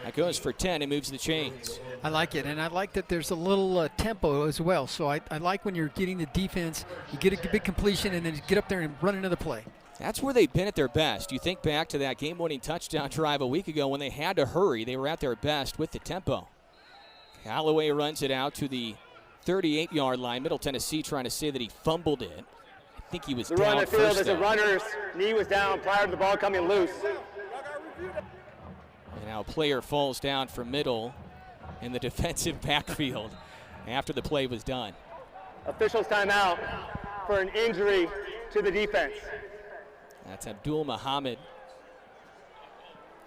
That goes for 10 and moves the chains. I like it, and I like that there's a little tempo as well. So I like when you're getting the defense, you get a big completion, and then you get up there and run another play. That's where they've been at their best. You think back to that game-winning touchdown drive a week ago when they had to hurry. They were at their best with the tempo. Callaway runs it out to the 38-yard line. Middle Tennessee trying to say that he fumbled it. I think he was down run the field first as the down. runner's knee was down prior to the ball coming loose. And now a player falls down from middle in the defensive backfield after the play was done. Officials timeout for an injury to the defense. That's Abdul Muhammad.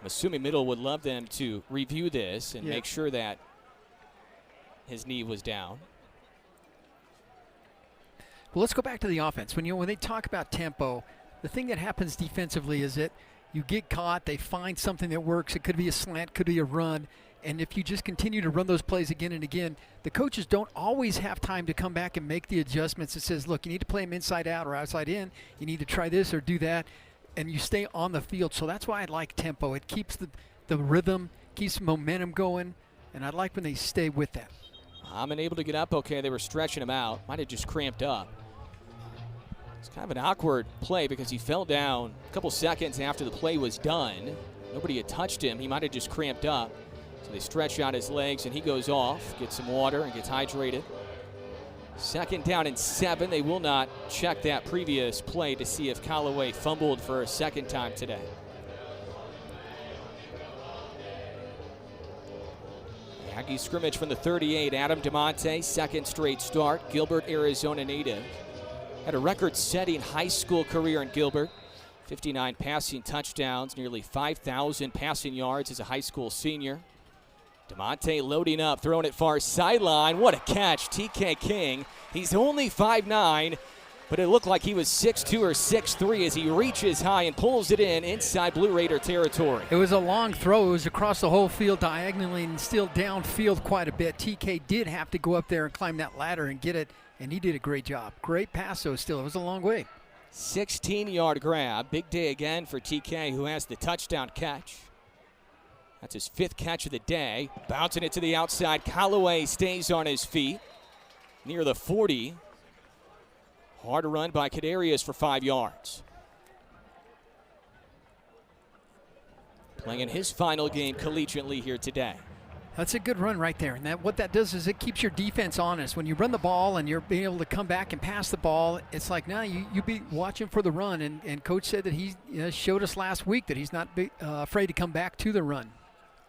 I'm assuming middle would love them to review this and make sure that his knee was down. Well, let's go back to the offense. When they talk about tempo, the thing that happens defensively is that you get caught, they find something that works. It could be a slant, could be a run. And if you just continue to run those plays again and again, the coaches don't always have time to come back and make the adjustments. It says, look, you need to play them inside out or outside in. You need to try this or do that. And you stay on the field. So that's why I like tempo. It keeps the rhythm, keeps momentum going. And I like when they stay with that. I'm unable to get up. Okay, they were stretching him out. Might have just cramped up. It's kind of an awkward play because he fell down a couple seconds after the play was done. Nobody had touched him. He might have just cramped up. So they stretch out his legs and he goes off, gets some water and gets hydrated. 2nd down and 7. They will not check that previous play to see if Callaway fumbled for a second time today. Aggie scrimmage from the 38. Adam DeMonte, 2nd straight start. Gilbert, Arizona native. Had a record-setting high school career in Gilbert. 59 passing touchdowns, nearly 5,000 passing yards as a high school senior. DeMonte loading up, throwing it far sideline. What a catch, TK King. He's only 5'9", but it looked like he was 6'2 or 6'3 as he reaches high and pulls it in inside Blue Raider territory. It was a long throw. It was across the whole field diagonally and still downfield quite a bit. TK did have to go up there and climb that ladder and get it, and he did a great job. Great pass, though, still. It was a long way. 16-yard grab. Big day again for TK, who has the touchdown catch. That's his 5th catch of the day. Bouncing it to the outside. Callaway stays on his feet near the 40. Hard run by Kadarius for 5 yards. Playing in his final game collegiately here today. That's a good run right there. And what that does is it keeps your defense honest. When you run the ball and you're being able to come back and pass the ball, it's like now you be watching for the run. And Coach said that he showed us last week that he's not afraid to come back to the run.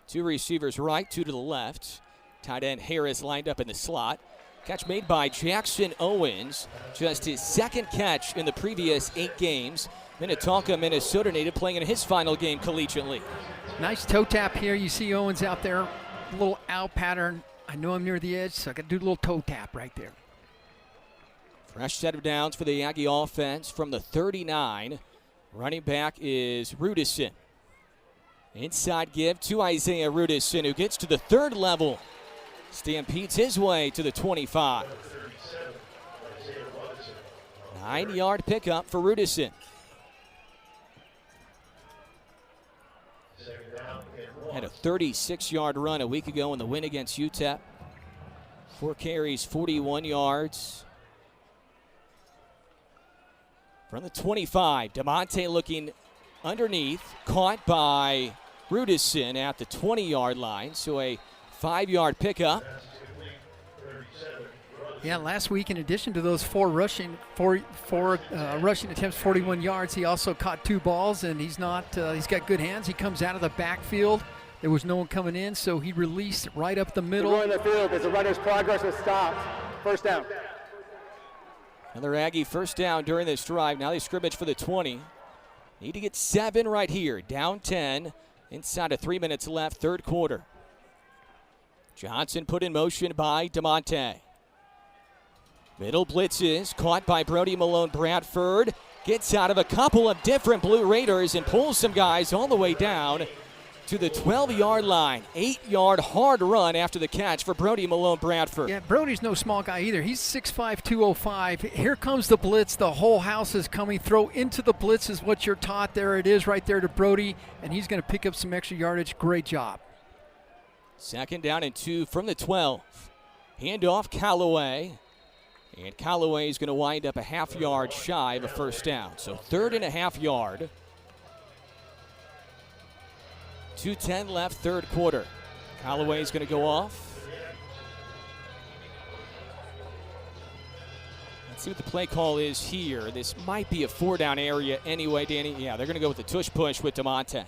2 receivers right, 2 to the left. Tight end Harris lined up in the slot. Catch made by Jackson Owens. Just his 2nd catch in the previous 8 games. Minnetonka, Minnesota native, playing in his final game collegiately. Nice toe tap here. You see Owens out there. A little out pattern. I know I'm near the edge, so I got to do a little toe tap right there. Fresh set of downs for the Aggie offense from the 39. Running back is Rudison. Inside give to Isaiah Rudison, who gets to the 3rd level. Stampedes his way to the 25. 9-yard pickup for Rudison. Had a 36-yard run a week ago in the win against UTEP. 4 carries, 41 yards. From the 25, DeMonte looking underneath, caught by Rudison at the 20-yard line, so a 5-yard pickup. Yeah, last week, in addition to those 4 rushing attempts, 41 yards, he also caught 2 balls, and he's got good hands. He comes out of the backfield. There was no one coming in, so he released right up the middle. The run in the field as the runner's progress was stopped. 1st down. Another Aggie 1st down during this drive. Now they scrimmage for the 20. Need to get 7 right here. Down 10. Inside of 3 minutes left, 3rd quarter. Johnson put in motion by DeMonte. Middle blitzes, caught by Brody Malone Bradford. Gets out of a couple of different Blue Raiders and pulls some guys all the way down to the 12-yard line. 8-yard hard run after the catch for Brody Malone Bradford. Yeah, Brody's no small guy either. He's 6'5", 205. Here comes the blitz. The whole house is coming. Throw into the blitz is what you're taught. There it is right there to Brody, and he's going to pick up some extra yardage. Great job. 2nd down and 2 from the 12. Handoff Callaway. And Callaway is going to wind up a half-yard shy of a first down. So 3rd and a half yard. 2:10 left, 3rd quarter. Callaway is going to go off. Let's see what the play call is here. This might be a 4-down area anyway, Danny. Yeah, they're going to go with the tush push with DeMonte.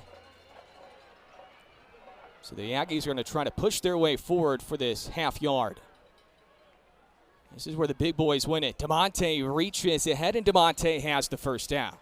So the Aggies are going to try to push their way forward for this half yard. This is where the big boys win it. DeMonte reaches ahead, and DeMonte has the first down.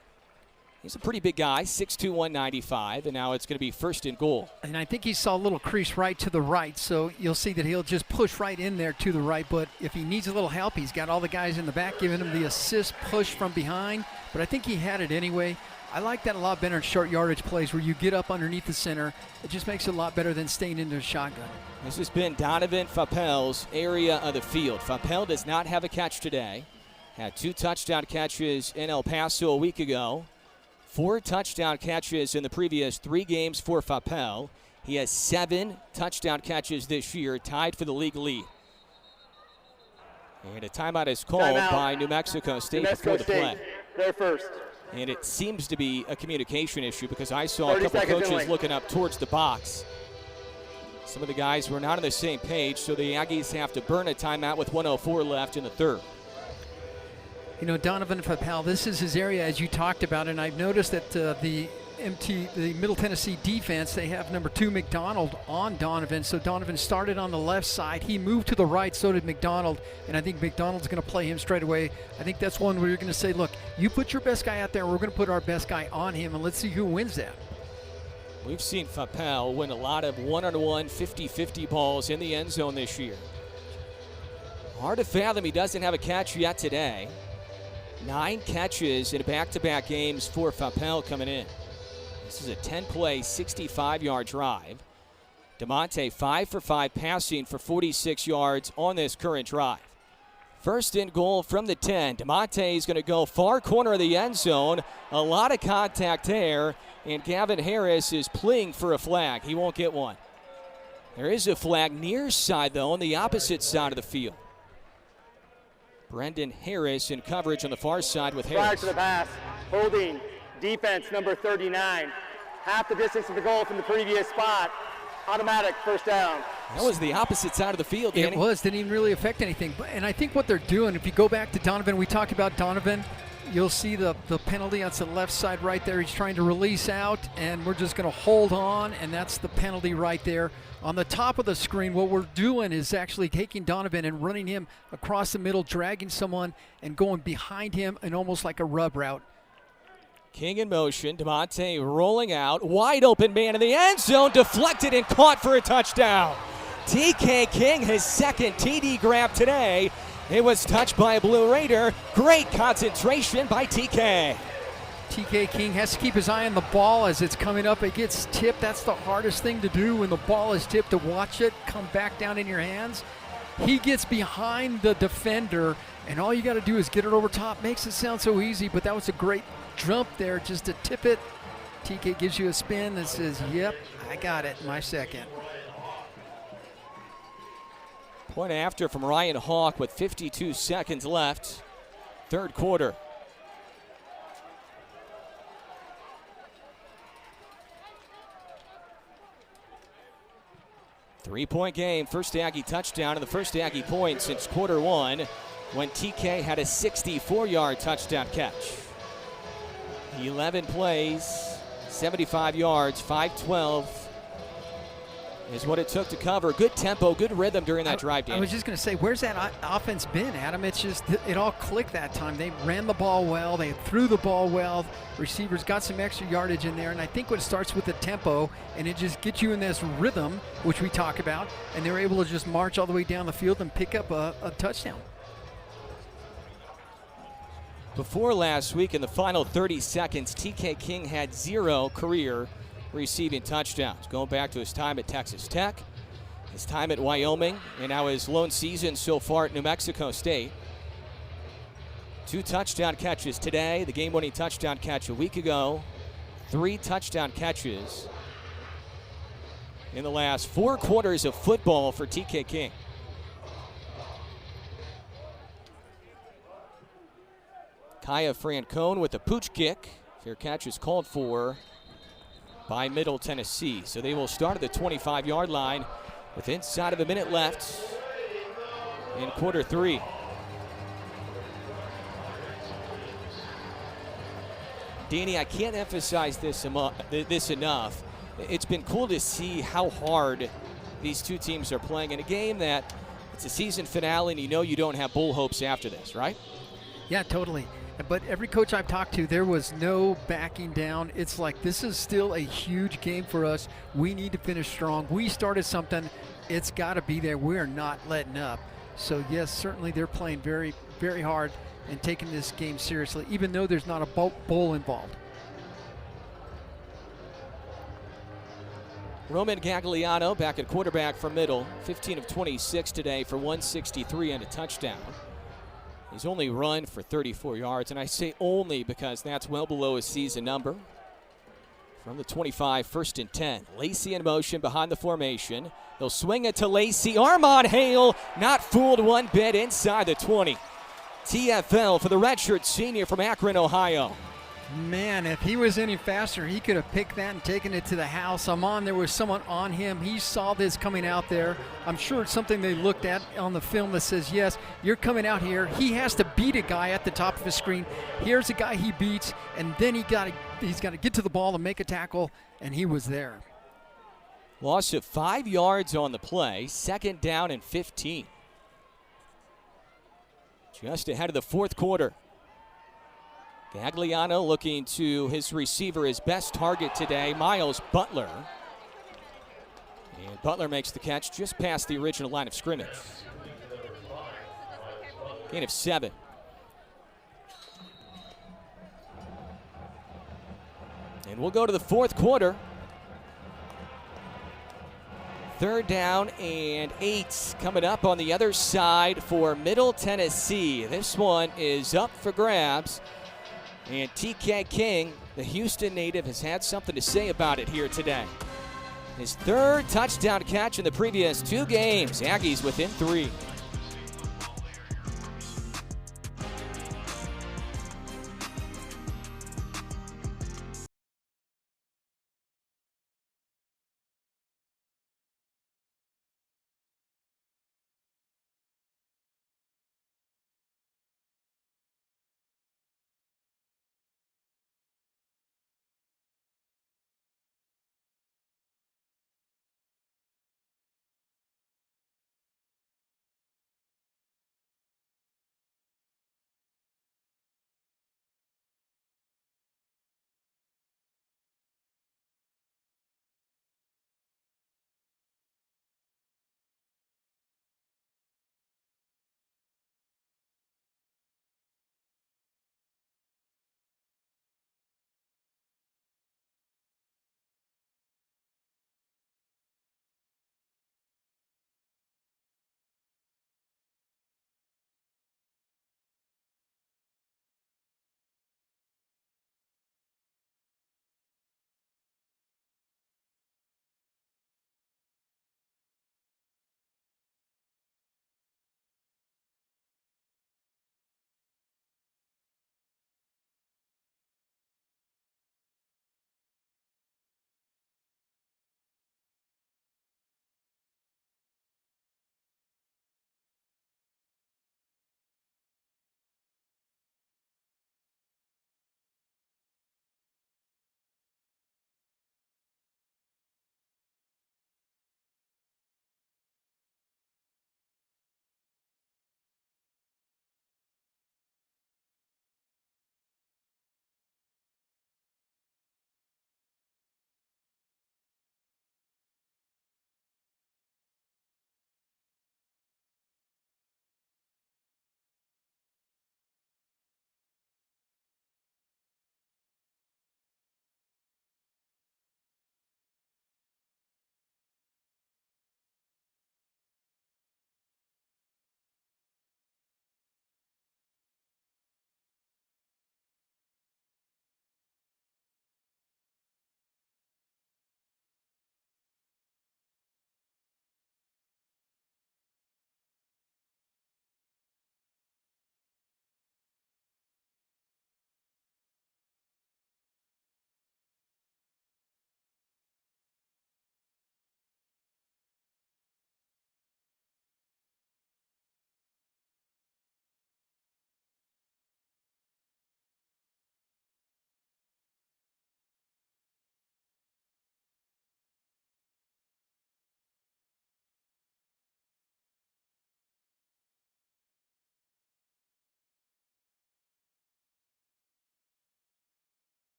He's a pretty big guy, 6'2", 195, and now it's going to be 1st and goal. And I think he saw a little crease right to the right, so you'll see that he'll just push right in there to the right. But if he needs a little help, he's got all the guys in the back giving him the assist push from behind. But I think he had it anyway. I like that a lot better in short yardage plays where you get up underneath the center. It just makes it a lot better than staying into a shotgun. This has been Donovan Fappel's area of the field. Fappel does not have a catch today. Had 2 touchdown catches in El Paso a week ago. 4 touchdown catches in the previous 3 games for Fappel. He has 7 touchdown catches this year, tied for the league lead. And a timeout is called by New Mexico State before the play. They're first. And it seems to be a communication issue because I saw a couple coaches looking up towards the box. Some of the guys were not on the same page, so the Aggies have to burn a timeout with 1:04 left in the 3rd. You know, Donovan Fappel, this is his area as you talked about, and I've noticed that the Middle Tennessee defense, they have number 2 McDonald on Donovan. So Donovan started on the left side. He moved to the right, so did McDonald, and I think McDonald's going to play him straight away. I think that's one where you're going to say, look, you put your best guy out there, we're going to put our best guy on him, and let's see who wins that. We've seen Fappel win a lot of one-on-one 50-50 balls in the end zone this year. Hard to fathom he doesn't have a catch yet today. 9 catches in back-to-back games for Fappel coming in. This is a 10-play, 65-yard drive. DeMonte 5 for 5 passing for 46 yards on this current drive. 1st and goal from the 10. DeMonte is going to go far corner of the end zone. A lot of contact there, and Gavin Harris is pleading for a flag. He won't get one. There is a flag near side, though, on the opposite side of the field. Brendan Harris in coverage on the far side with Harris. Prior to the pass, holding defense number 39. Half the distance to the goal from the previous spot. Automatic first down. That was the opposite side of the field, Danny. It was. Didn't even really affect anything. And I think what they're doing, if you go back to Donovan, we talked about Donovan, you'll see the penalty on the left side right there. He's trying to release out, and we're just going to hold on, and that's the penalty right there. On the top of the screen, what we're doing is actually taking Donovan and running him across the middle, dragging someone, and going behind him and almost like a rub route. King in motion, DeMonte rolling out, wide open man in the end zone, deflected and caught for a touchdown. TK King, his 2nd TD grab today. It was touched by a Blue Raider. Great concentration by TK. TK King has to keep his eye on the ball as it's coming up. It gets tipped. That's the hardest thing to do when the ball is tipped, to watch it come back down in your hands. He gets behind the defender, and all you got to do is get it over top. Makes it sound so easy, but that was a great jump there just to tip it. TK gives you a spin that says, yep, I got it, my 2nd. Point after from Ryan Hawk with 52 seconds left. 3rd quarter. Three-point game, first Aggie touchdown and the first Aggie point since quarter 1 when TK had a 64-yard touchdown catch. 11 plays, 75 yards, 5-12 is what it took to cover. Good tempo, good rhythm during that drive, Danny. I was just going to say, where's that offense been, Adam? It's just, it all clicked that time. They ran the ball well. They threw the ball well. Receivers got some extra yardage in there, and I think what starts with the tempo, and it just gets you in this rhythm, which we talk about, and they're able to just march all the way down the field and pick up a touchdown. Before last week, in the final 30 seconds, TK King had 0 career receiving touchdowns, going back to his time at Texas Tech, his time at Wyoming, and now his lone season so far at New Mexico State. 2 touchdown catches today, the game-winning touchdown catch a week ago, 3 touchdown catches in the last 4 quarters of football for TK King. Kaya Francone with a pooch kick. Fair catch is called for by Middle Tennessee. So they will start at the 25-yard line with inside of a minute left in quarter 3. Danny, I can't emphasize this enough. It's been cool to see how hard these two teams are playing in a game that it's a season finale and you know you don't have bull hopes after this, right? Yeah, totally. But every coach I've talked to, there was no backing down. It's like, this is still a huge game for us. We need to finish strong. We started something. It's got to be there. We're not letting up. So, yes, certainly they're playing very, very hard and taking this game seriously, even though there's not a bowl involved. Roman Gagliano back at quarterback for Middle. 15 of 26 today for 163 and a touchdown. He's only run for 34 yards, and I say only because that's well below his season number. From the 25, 1st and 10. Lacey in motion behind the formation. They'll swing it to Lacey. Armand Hale not fooled one bit inside the 20. TFL for the redshirt senior from Akron, Ohio. Man, if he was any faster, he could have picked that and taken it to the house. There was someone on him. He saw this coming out there. I'm sure it's something they looked at on the film that says, yes, you're coming out here. He has to beat a guy at the top of his screen. Here's a guy he beats, and then he's got to get to the ball and make a tackle, and he was there. Loss of 5 yards on the play, 2nd down and 15. Just ahead of the 4th quarter. Gagliano looking to his receiver, his best target today, Miles Butler. And Butler makes the catch just past the original line of scrimmage. Gain of 7. And we'll go to the 4th quarter. 3rd down and 8 coming up on the other side for Middle Tennessee. This one is up for grabs. And TK King, the Houston native, has had something to say about it here today. His 3rd touchdown catch in the previous 2 games. Aggies within 3.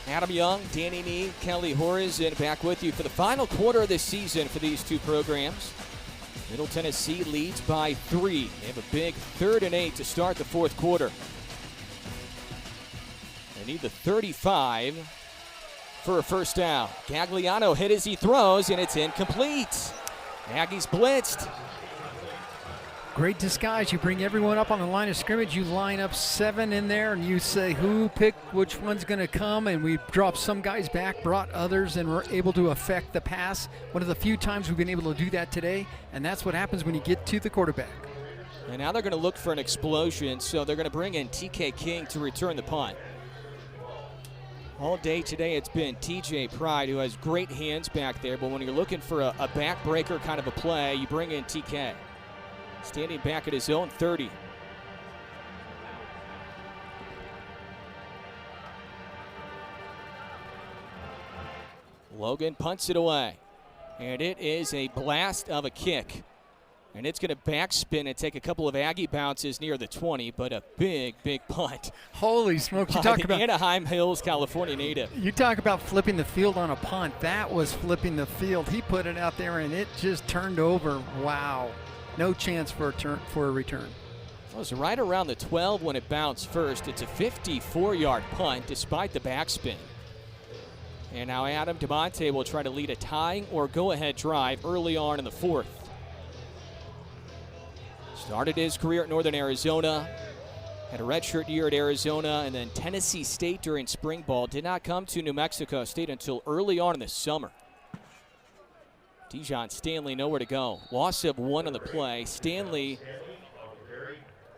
Adam Young, Danny Nee, Kelly Horizon back with you for the final quarter of the season for these two programs. Middle Tennessee leads by 3. They have a big 3rd and 8 to start the fourth quarter. They need the 35 for a first down. Gagliano hit as he throws, and it's incomplete. Aggies blitzed. Great disguise. You bring everyone up on the line of scrimmage. You line up 7 in there, and you say who picked which one's going to come, and we dropped some guys back, brought others, and were able to affect the pass. One of the few times we've been able to do that today, and that's what happens when you get to the quarterback. And now they're going to look for an explosion, so they're going to bring in TK King to return the punt. All day today it's been TJ Pride, who has great hands back there, but when you're looking for a backbreaker kind of a play, you bring in TK. Standing back at his own 30. Logan punts it away. And it is a blast of a kick. And it's going to backspin and take a couple of Aggie bounces near the 20, but a big, big punt. Holy smokes. You By talk the about Anaheim Hills, California native. You talk about flipping the field on a punt. That was flipping the field. He put it out there, and it just turned over. Wow. No chance for a return. It was right around the 12 when it bounced first. It's a 54-yard punt despite the backspin. And now Adam DeMonte will try to lead a tying or go-ahead drive early on in the fourth. Started his career at Northern Arizona, had a redshirt year at Arizona, and then Tennessee State during spring ball. Did not come to New Mexico State until early on in the summer. Dijon Stanley nowhere to go. Loss of 1 on the play. Stanley,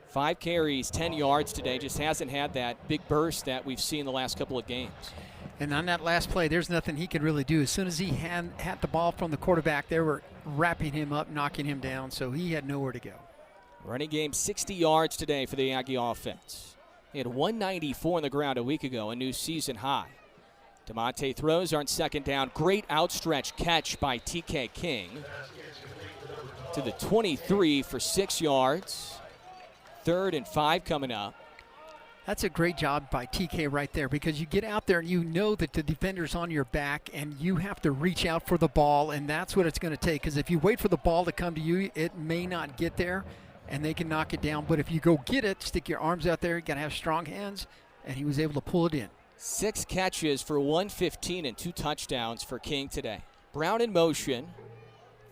5 carries, 10 yards today. Just hasn't had that big burst that we've seen the last couple of games. And on that last play, there's nothing he could really do. As soon as he had the ball from the quarterback, they were wrapping him up, knocking him down, so he had nowhere to go. Running game 60 yards today for the Aggie offense. He had 194 on the ground a week ago, a new season high. DeMonte throws on second down. Great outstretched catch by TK King to the 23 for 6 yards. 3rd and 5 coming up. That's a great job by TK right there, because you get out there and you know that the defender's on your back and you have to reach out for the ball, and that's what it's going to take, because if you wait for the ball to come to you, it may not get there and they can knock it down. But if you go get it, stick your arms out there, you got to have strong hands, and he was able to pull it in. 6 catches for 115 and 2 touchdowns for King today. Brown in motion.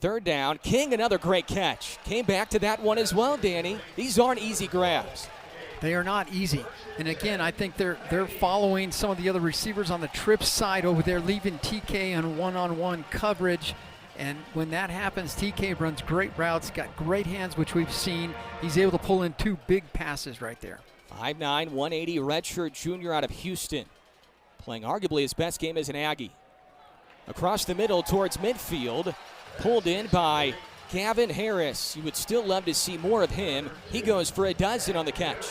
3rd down. King, another great catch. Came back to that one as well, Danny. These aren't easy grabs. They are not easy. And again, I think they're following some of the other receivers on the trip side over there, leaving TK on one-on-one coverage. And when that happens, TK runs great routes, got great hands, which we've seen. He's able to pull in 2 big passes right there. 5'9", 180 redshirt junior out of Houston, playing arguably his best game as an Aggie. Across the middle towards midfield, pulled in by Gavin Harris. You would still love to see more of him. He goes for a dozen on the catch.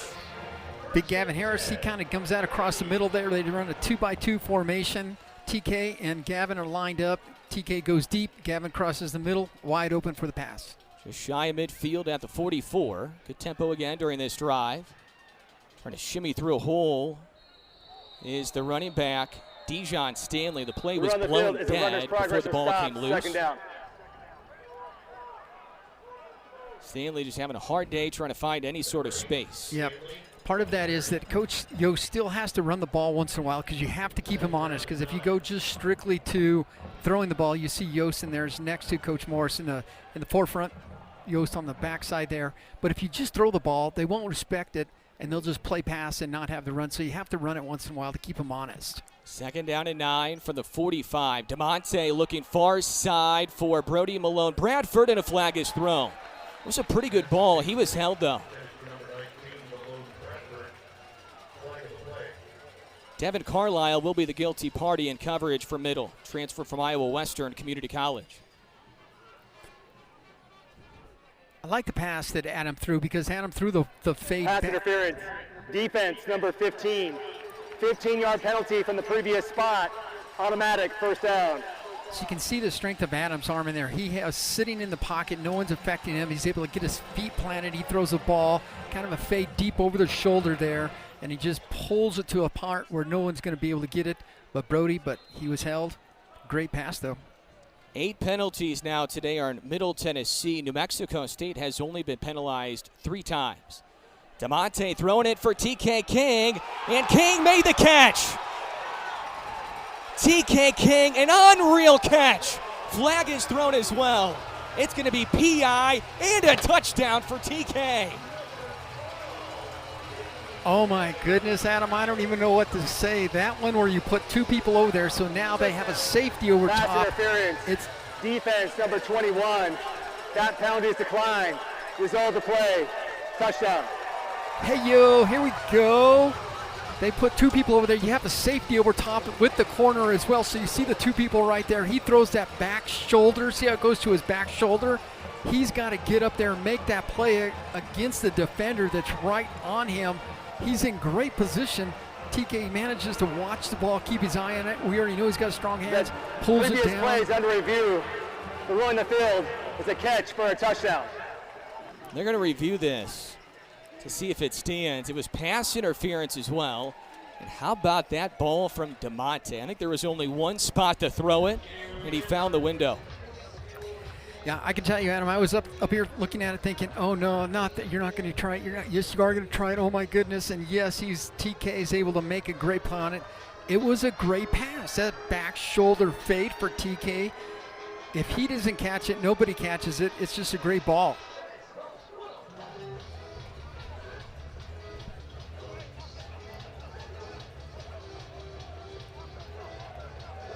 Big Gavin Harris, he kind of comes out across the middle there. They run a 2-by-2 formation. TK and Gavin are lined up. TK goes deep. Gavin crosses the middle, wide open for the pass. Just shy of midfield at the 44. Good tempo again during this drive. Trying to shimmy through a hole is the running back, Dijon Stanley. The play was blown dead before the ball came loose. Second down. Stanley just having a hard day trying to find any sort of space. Yep. Part of that is that Coach Yost still has to run the ball once in a while, because you have to keep him honest, because if you go just strictly to throwing the ball, you see Yost in there next to Coach Morris in the forefront, Yost on the backside there. But if you just throw the ball, they won't respect it, and they'll just play pass and not have the run. So you have to run it once in a while to keep them honest. 2nd down and 9 from the 45. DeMonte looking far side for Brody Malone. Bradford, and a flag is thrown. It was a pretty good ball. He was held, though. Devin Carlisle will be the guilty party in coverage for middle. Transfer from Iowa Western Community College. I like the pass that Adam threw, because Adam threw the fade Pass back. interference. Defense, number 15. 15-yard penalty from the previous spot. Automatic, first down. So you can see the strength of Adam's arm in there. He has sitting in the pocket. No one's affecting him. He's able to get his feet planted. He throws a ball, kind of a fade deep over the shoulder there. and he just pulls it to a part where no one's going to be able to get it but Brody, but he was held. Great pass, though. 8 penalties now today are in Middle Tennessee. New Mexico State has only been penalized 3 times. DeMonte throwing it for TK King, and King made the catch. TK King, an unreal catch. Flag is thrown as well. It's going to be PI and a touchdown for TK. Oh my goodness, Adam, I don't even know what to say. That one where you put 2 people over there, so now they have a safety over Pass top. interference. It's defense number 21. That penalty is declined. Result of the play. Touchdown. Hey, yo, here we go. They put 2 people over there. You have the safety over top with the corner as well. So you see the 2 people right there. He throws that back shoulder. See how it goes to his back shoulder? He's got to get up there and make that play against the defender that's right on him. He's in great position. TK manages to watch the ball, keep his eye on it. We already know he's got strong hands. Pulls it down. Previous plays under review. The rule in the field is a catch for a touchdown. They're going to review this to see if it stands. It was pass interference as well. And how about that ball from DeMonte? I think there was only one spot to throw it, and he found the window. Yeah, I can tell you, Adam, I was up here looking at it thinking, oh, no, not that. You're not going to try it. Yes, you are going to try it. Oh, my goodness. And, yes, TK is able to make a great play on it. It was a great pass. That back shoulder fade for TK. If he doesn't catch it, nobody catches it. It's just a great ball.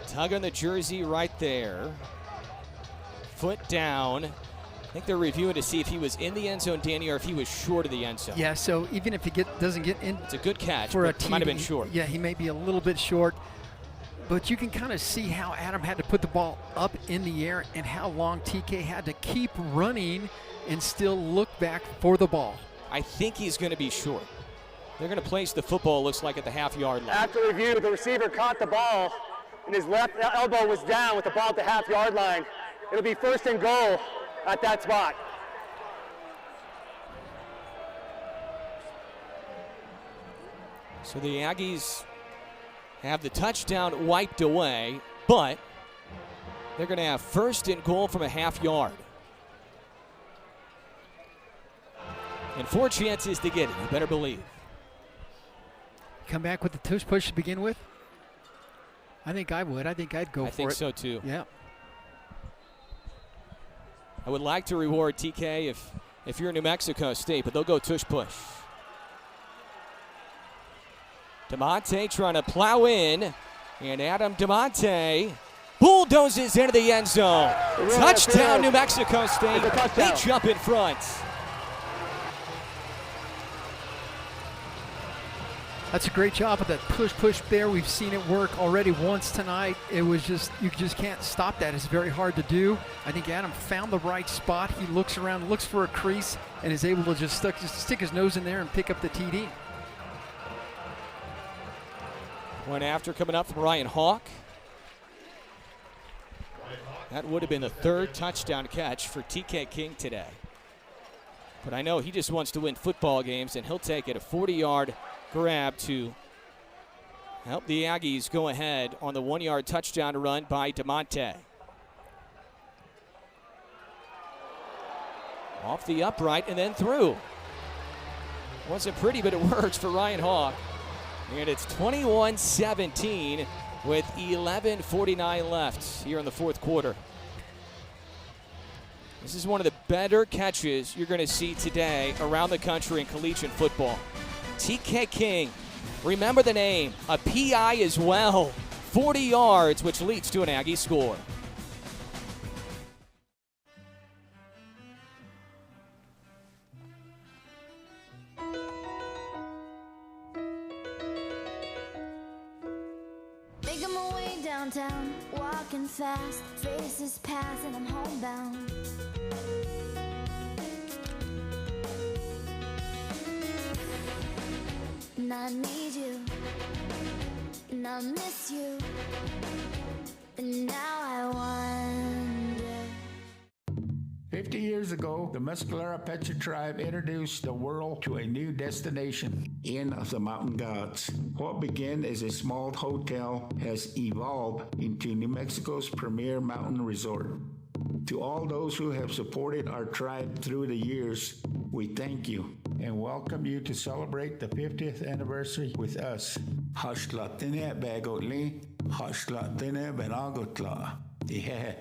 Tug on the jersey right there. Foot down. I think they're reviewing to see if he was in the end zone, Danny, or if he was short of the end zone. Yeah, so even if he doesn't get in, it's a good catch, for but a TD, might have been short. Yeah, he may be a little bit short. But you can kind of see how Adam had to put the ball up in the air and how long TK had to keep running and still look back for the ball. I think he's going to be short. They're going to place the football, looks like, at the half-yard line. After review, the receiver caught the ball, and his left elbow was down with the ball at the half-yard line. It'll be 1st and goal at that spot. So the Aggies have the touchdown wiped away, but they're going to have 1st and goal from a half-yard. And 4 chances to get it, you better believe. Come back with the tush push to begin with? I think I would. I think I'd go for it. I think so, too. Yeah. I would like to reward TK if you're New Mexico State, but they'll go tush push. DeMonte trying to plow in, and Adam DeMonte bulldozes into the end zone. Touchdown, New Mexico State. They jump in front. That's a great job of that push there. We've seen it work already once tonight. It was just, you just can't stop that. It's very hard to do. I think Adam found the right spot. He looks around, looks for a crease, and is able to just stick his nose in there and pick up the TD. One after coming up from Ryan Hawk. That would have been the 3rd touchdown catch for TK King today. But I know he just wants to win football games, and he'll take it, a 40-yard grab to help the Aggies go ahead on the 1-yard touchdown run by DeMonte. Off the upright and then through. Wasn't pretty, but it works for Ryan Hawk. And it's 21-17 with 11:49 left here in the 4th quarter. This is one of the better catches you're going to see today around the country in collegiate football. TK King, remember the name, a PI as well. 40 yards, which leads to an Aggie score. Making my way downtown, walking fast, faces pass and I'm homebound. And I need you, and I miss you, and now I wonder. 50 years ago, the Muscalera Pecha tribe introduced the world to a new destination Inn of the Mountain Gods. What began as a small hotel has evolved into New Mexico's premier mountain resort. To all those who have supported our tribe through the years, we thank you and welcome you to celebrate the 50th anniversary with us. Hashlatine bagotli, hashlatine benagotla. Yeah.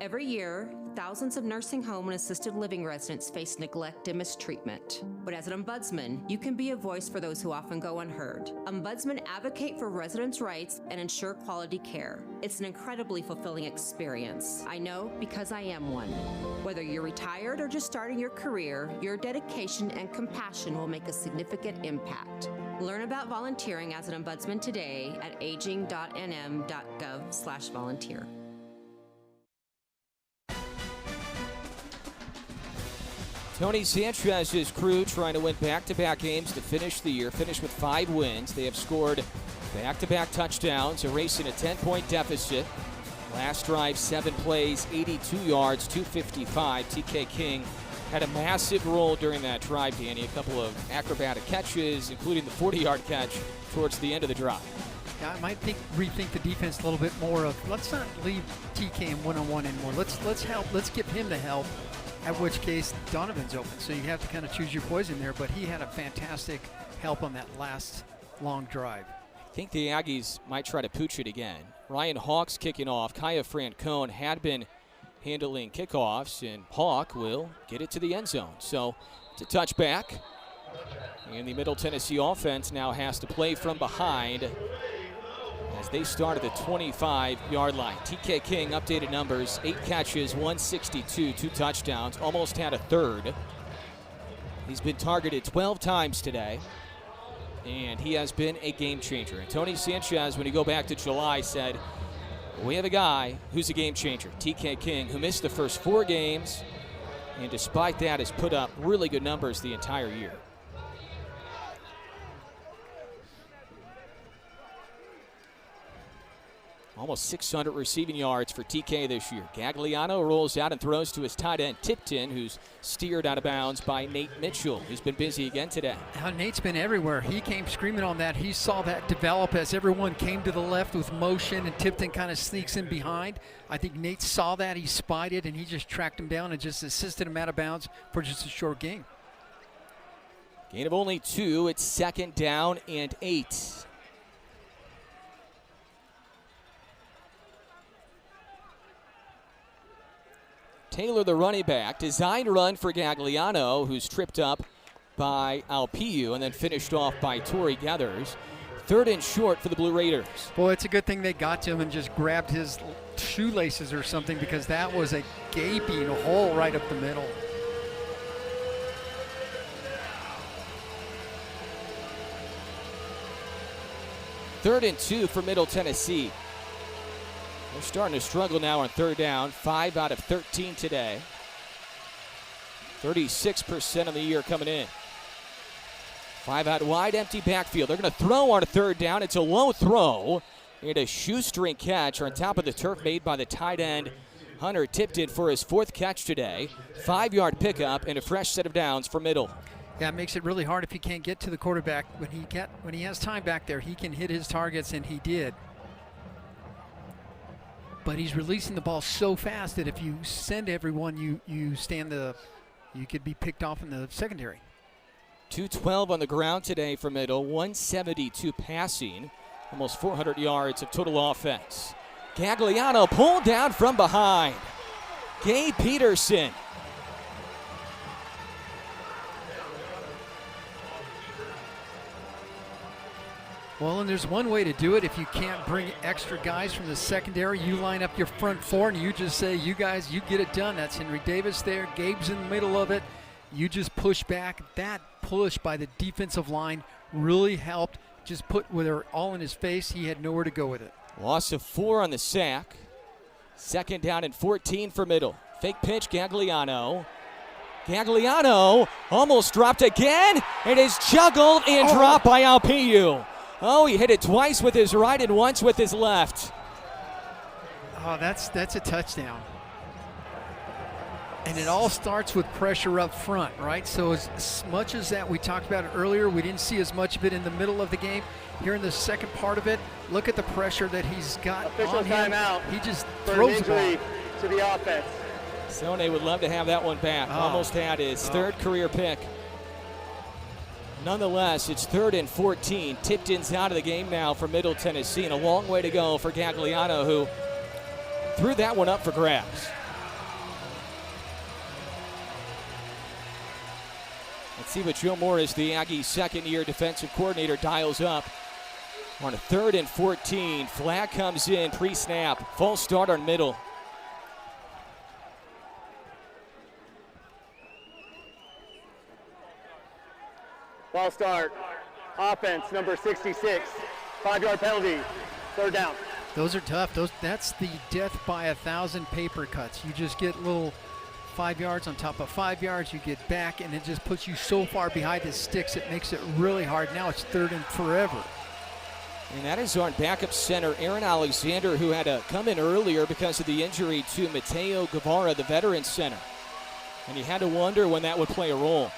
Every year, thousands of nursing home and assisted living residents face neglect and mistreatment. But as an ombudsman, you can be a voice for those who often go unheard. Ombudsmen advocate for residents' rights and ensure quality care. It's an incredibly fulfilling experience. I know because I am one. Whether you're retired or just starting your career, your dedication and compassion will make a significant impact. Learn about volunteering as an ombudsman today at aging.nm.gov/volunteer. Tony Sanchez's crew trying to win back-to-back games to finish the year, finish with 5 wins. They have scored back-to-back touchdowns, erasing a 10-point deficit. Last drive, 7 plays, 82 yards, 255. TK King had a massive role during that drive, Danny. A couple of acrobatic catches, including the 40-yard catch towards the end of the drive. Yeah, I might rethink the defense a little bit more of, let's not leave TK in one-on-one anymore. Let's give him the help. At which case, Donovan's open. So you have to kind of choose your poison there, but he had a fantastic help on that last long drive. I think the Aggies might try to pooch it again. Ryan Hawk's kicking off. Kaya Francone had been handling kickoffs, and Hawk will get it to the end zone. So it's a touchback. And the Middle Tennessee offense now has to play from behind as they start at the 25-yard line. TK King, updated numbers, 8 catches, 162, 2 touchdowns, almost had a third. He's been targeted 12 times today, and he has been a game changer. And Tony Sanchez, when you go back to July, said, we have a guy who's a game changer, TK King, who missed the first 4 games, and despite that has put up really good numbers the entire year. Almost 600 receiving yards for TK this year. Gagliano rolls out and throws to his tight end, Tipton, who's steered out of bounds by Nate Mitchell, who's been busy again today. Nate's been everywhere. He came screaming on that. He saw that develop as everyone came to the left with motion, and Tipton kind of sneaks in behind. I think Nate saw that. He spied it, and he just tracked him down and just assisted him out of bounds for just a short gain. Gain of only 2. It's 2nd down and 8. Taylor, the running back, designed run for Gagliano, who's tripped up by Alpiu and then finished off by Torrey Gathers. 3rd and short for the Blue Raiders. Boy, it's a good thing they got to him and just grabbed his shoelaces or something, because that was a gaping hole right up the middle. Third and 2 for Middle Tennessee. They're starting to struggle now on 3rd down. 5 out of 13 today. 36% of the year coming in. 5 out wide, empty backfield. They're going to throw on a 3rd down. It's a low throw and a shoestring catch on top of the turf made by the tight end, Hunter Tipton, for his 4th catch today. 5-yard pickup and a fresh set of downs for Middle. Yeah, it makes it really hard if he can't get to the quarterback. When he has time back there, he can hit his targets, and he did. But he's releasing the ball so fast that if you send everyone, you could be picked off in the secondary. 212 on the ground today for Middle, 172 passing, almost 400 yards of total offense. Gagliano pulled down from behind. Gabe Peterson. Well, and there's one way to do it. If you can't bring extra guys from the secondary, you line up your front 4 and you just say, you guys, you get it done. That's Henry Davis there. Gabe's in the middle of it. You just push back. That push by the defensive line really helped. Just put with her all in his face. He had nowhere to go with it. Loss of 4 on the sack. 2nd down and 14 for Middle. Fake pitch, Gagliano. Gagliano almost dropped again. It is juggled and dropped by Alpiu. Oh, he hit it twice with his right and once with his left. Oh, that's a touchdown. And it all starts with pressure up front, right? So as much as that we talked about it earlier, we didn't see as much of it in the middle of the game. Here in the second part of it, look at the pressure that he's got Official on him. timeout He just for throws an the ball. injury to the offense. Sone would love to have that one back. Almost had his 3rd career pick. Nonetheless, it's 3rd and 14. Tipton's out of the game now for Middle Tennessee, and a long way to go for Gagliano, who threw that one up for grabs. Let's see what Joe Morris, the Aggies' second-year defensive coordinator, dials up. On a 3rd and 14, flag comes in pre-snap. False start on Middle. Ball start. Offense, number 66. 5-yard penalty. 3rd down. Those are tough. That's the death by 1,000 paper cuts. You just get little 5 yards on top of 5 yards. You get back, and it just puts you so far behind the sticks. It makes it really hard. Now it's 3rd and forever. And that is on backup center Aaron Alexander, who had to come in earlier because of the injury to Mateo Guevara, the veteran center. And you had to wonder when that would play a role.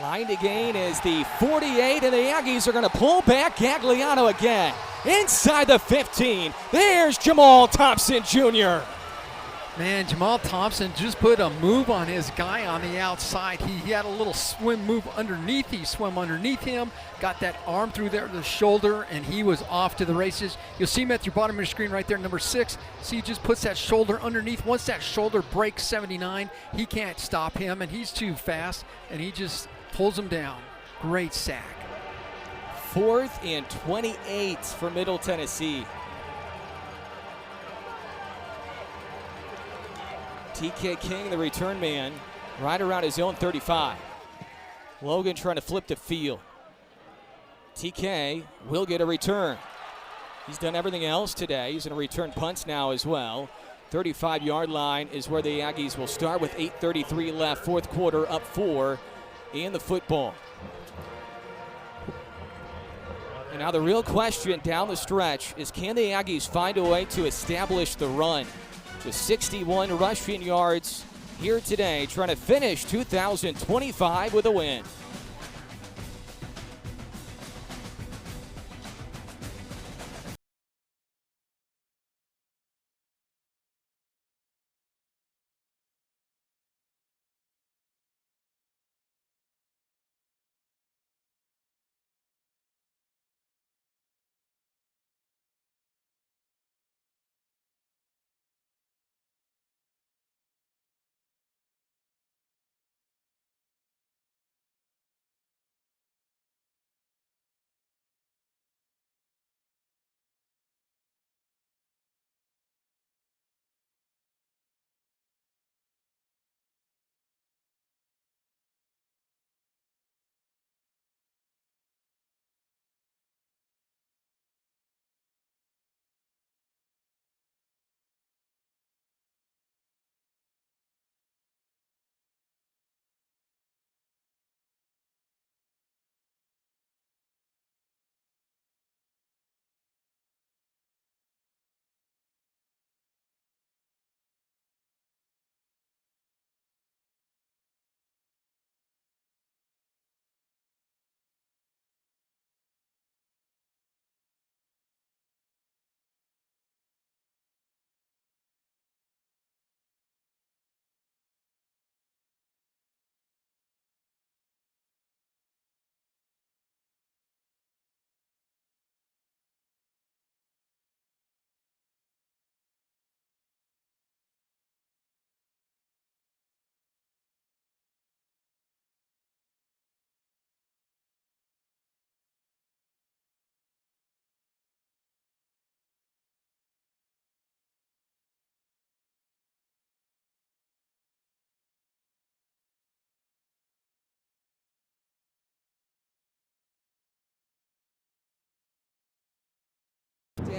Line to gain is the 48, and the Aggies are going to pull back. Gagliano again. Inside the 15. There's Jamal Thompson Jr. Man, Jamal Thompson just put a move on his guy on the outside. He had a little swim move underneath. He swam underneath him, got that arm through there, the shoulder, and he was off to the races. You'll see him at your bottom of your screen right there, number 6. See, he just puts that shoulder underneath. Once that shoulder breaks 79, he can't stop him, and he's too fast, and he just pulls him down. Great sack. 4th and 28 for Middle Tennessee. TK King, the return man, right around his own 35. Logan trying to flip the field. TK will get a return. He's done everything else today. He's going to return punts now as well. 35-yard line is where the Aggies will start with 8:33 left, 4th quarter, up 4 in the football. And now the real question down the stretch is, can the Aggies find a way to establish the run? Just 61 rushing yards here today, trying to finish 2025 with a win.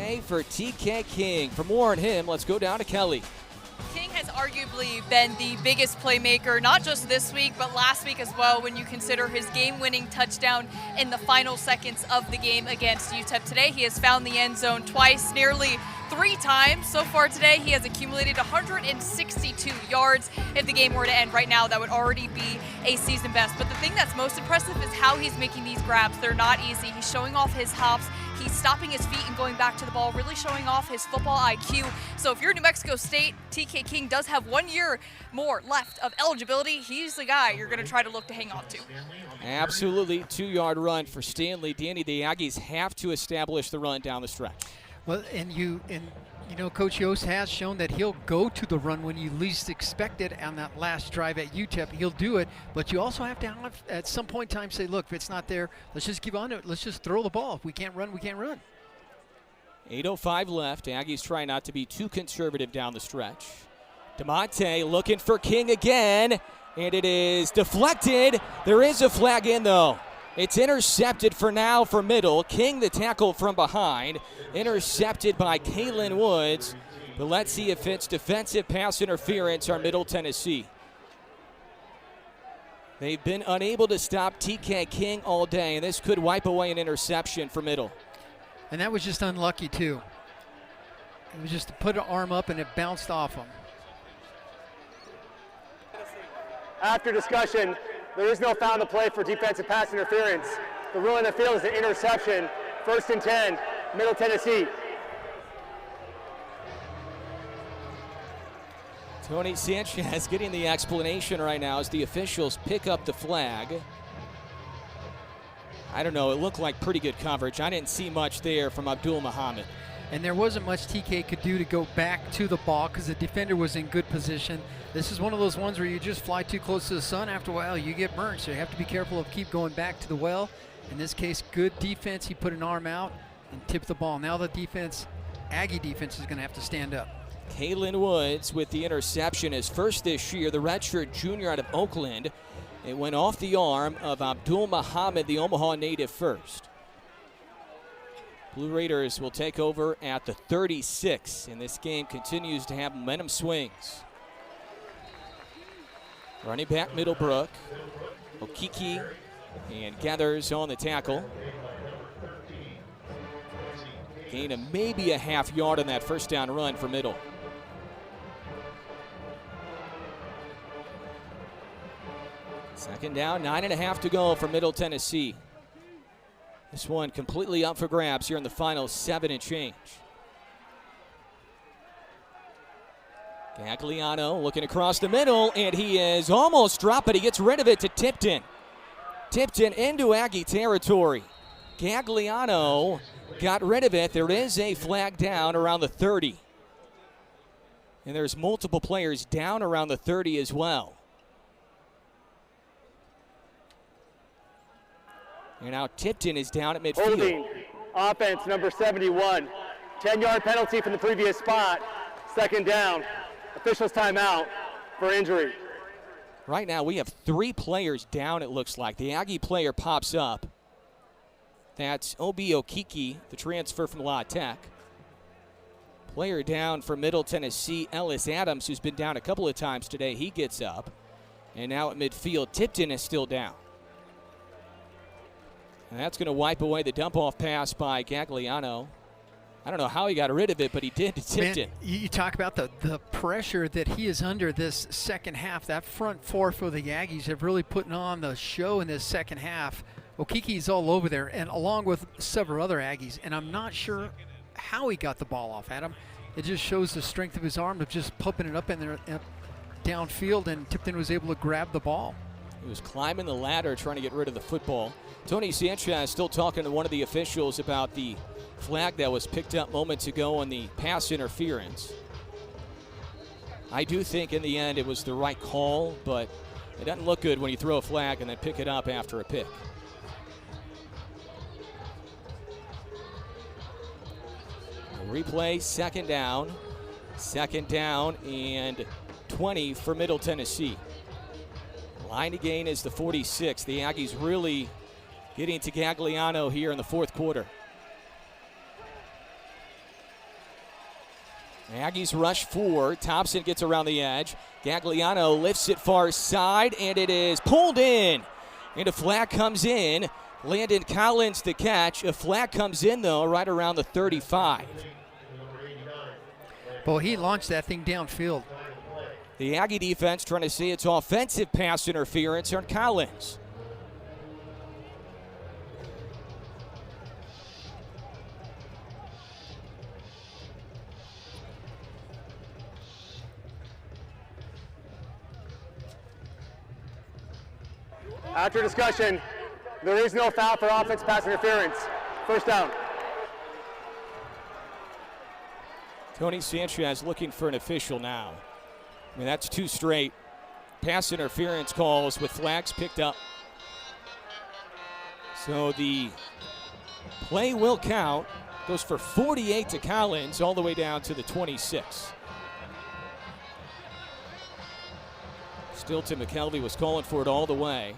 day for TK King. For more on him, let's go down to Kelly. King has arguably been the biggest playmaker, not just this week, but last week as well, when you consider his game-winning touchdown in the final seconds of the game against UTEP today. He has found the end zone twice, nearly 3 times so far today. He has accumulated 162 yards. If the game were to end right now, that would already be a season best. But the thing that's most impressive is how he's making these grabs. They're not easy. He's showing off his hops. He's stopping his feet and going back to the ball, really showing off his football IQ. So if you're New Mexico State, TK King does have 1 year more left of eligibility. He's the guy you're going to try to look to hang on to. Absolutely, 2-yard run for Stanley. Danny, the Aggies have to establish the run down the stretch. Well, and you know, Coach Yost has shown that he'll go to the run when you least expect it. On that last drive at UTEP, he'll do it. But you also have to, at some point in time, say, look, if it's not there, let's just give on to it. Let's just throw the ball. If we can't run, we can't run. 8:05 left. Aggies try not to be too conservative down the stretch. DeMonte looking for King again, and it is deflected. There is a flag in, though. It's intercepted for now for Middle. King the tackle from behind. Intercepted by Kalen Woods. But let's see if it's defensive pass interference or Middle Tennessee. They've been unable to stop TK King all day, and this could wipe away an interception for Middle. And that was just unlucky, too. It was just to put an arm up, and it bounced off him. After discussion, there is no foul on the play for defensive pass interference. The rule in the field is an interception. 1st and 10, Middle Tennessee. Tony Sanchez getting the explanation right now as the officials pick up the flag. I don't know, it looked like pretty good coverage. I didn't see much there from Abdul Muhammad. And there wasn't much TK could do to go back to the ball because the defender was in good position. This is one of those ones where you just fly too close to the sun. After a while, you get burnt. So you have to be careful of keep going back to the well. In this case, good defense. He put an arm out and tipped the ball. Now the defense, Aggie defense, is going to have to stand up. Kalen Woods with the interception, his first this year, the redshirt junior out of Oakland. It went off the arm of Abdul Muhammad, the Omaha native first. Blue Raiders will take over at the 36, and this game continues to have momentum swings. Running back Middlebrook, Okiki, and Gathers on the tackle. Gain of maybe a half yard on that first down run for Middle. Second down, 9.5 to go for Middle Tennessee. This one completely up for grabs here in the final 7 and change. Gagliano looking across the middle, and he is almost dropped, but he gets rid of it to Tipton. Tipton into Aggie territory. Gagliano got rid of it. There is a flag down around the 30. And there's multiple players down around the 30 as well. And now Tipton is down at midfield. Holding offense number 71. 10-yard penalty from the previous spot. 2nd down. Officials timeout for injury. Right now we have 3 players down, it looks like. The Aggie player pops up. That's Obi Okiki, the transfer from La Tech. Player down for Middle Tennessee, Ellis Adams, who's been down a couple of times today. He gets up. And now at midfield, Tipton is still down. And that's going to wipe away the dump-off pass by Gagliano. I don't know how he got rid of it, but he did to Tipton. Man, you talk about the pressure that he is under this second half. That front four for the Aggies have really put on the show in this second half. Okiki's all over there, and along with several other Aggies. And I'm not sure how he got the ball off at him. It just shows the strength of his arm of just pumping it up in there downfield, and Tipton was able to grab the ball. He was climbing the ladder trying to get rid of the football. Tony Sanchez still talking to one of the officials about the flag that was picked up moments ago on the pass interference. I do think in the end it was the right call, but it doesn't look good when you throw a flag and then pick it up after a pick. Replay, 2nd down. 2nd down and 20 for Middle Tennessee. Line to gain is the 46. The Aggies really getting to Gagliano here in the 4th quarter. Aggies rush 4. Thompson gets around the edge. Gagliano lifts it far side, and it is pulled in. And a flag comes in. Landon Collins the catch. A flag comes in, though, right around the 35. Well, he launched that thing downfield. The Aggie defense trying to say it's offensive pass interference on Collins. After discussion, there is no foul for offensive pass interference. First down. Tony Sanchez looking for an official now. I mean, that's 2 straight pass interference calls with flags picked up. So the play will count. Goes for 48 to Collins all the way down to the 26. Stilton McKelvey was calling for it all the way.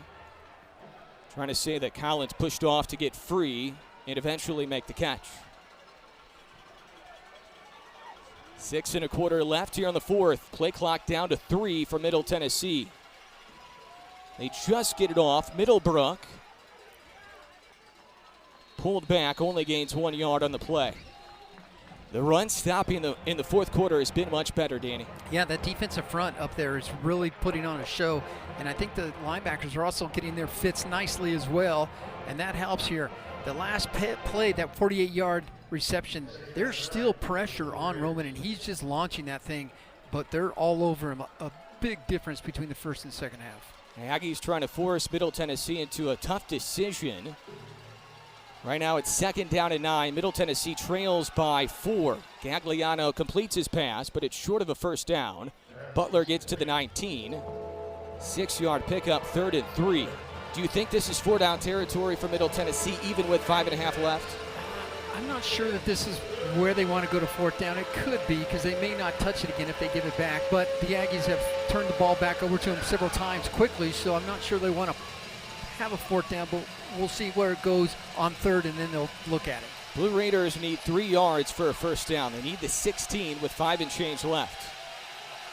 Trying to say that Collins pushed off to get free and eventually make the catch. 6 1/4 left here on the 4th. Play clock down to 3 for Middle Tennessee. They just get it off. Middlebrook pulled back, only gains 1 yard on the play. The run stopping in the 4th quarter has been much better, Danny. Yeah, that defensive front up there is really putting on a show. And I think the linebackers are also getting their fits nicely as well. And that helps here. The last play, that 48-yard reception, there's still pressure on Roman, and he's just launching that thing. But they're all over him. A big difference between the first and second half. Aggies trying to force Middle Tennessee into a tough decision. Right now it's 2nd down and 9. Middle Tennessee trails by 4. Gagliano completes his pass, but it's short of a first down. Butler gets to the 19. 6-yard pickup, 3rd and 3. Do you think this is 4-down territory for Middle Tennessee, even with 5.5 left? I'm not sure that this is where they want to go to 4th down. It could be, because they may not touch it again if they give it back. But the Aggies have turned the ball back over to them several times quickly, so I'm not sure they want to have a 4th down, but we'll see where it goes on 3rd, and then they'll look at it. Blue Raiders need 3 yards for a first down. They need the 16 with 5 and change left.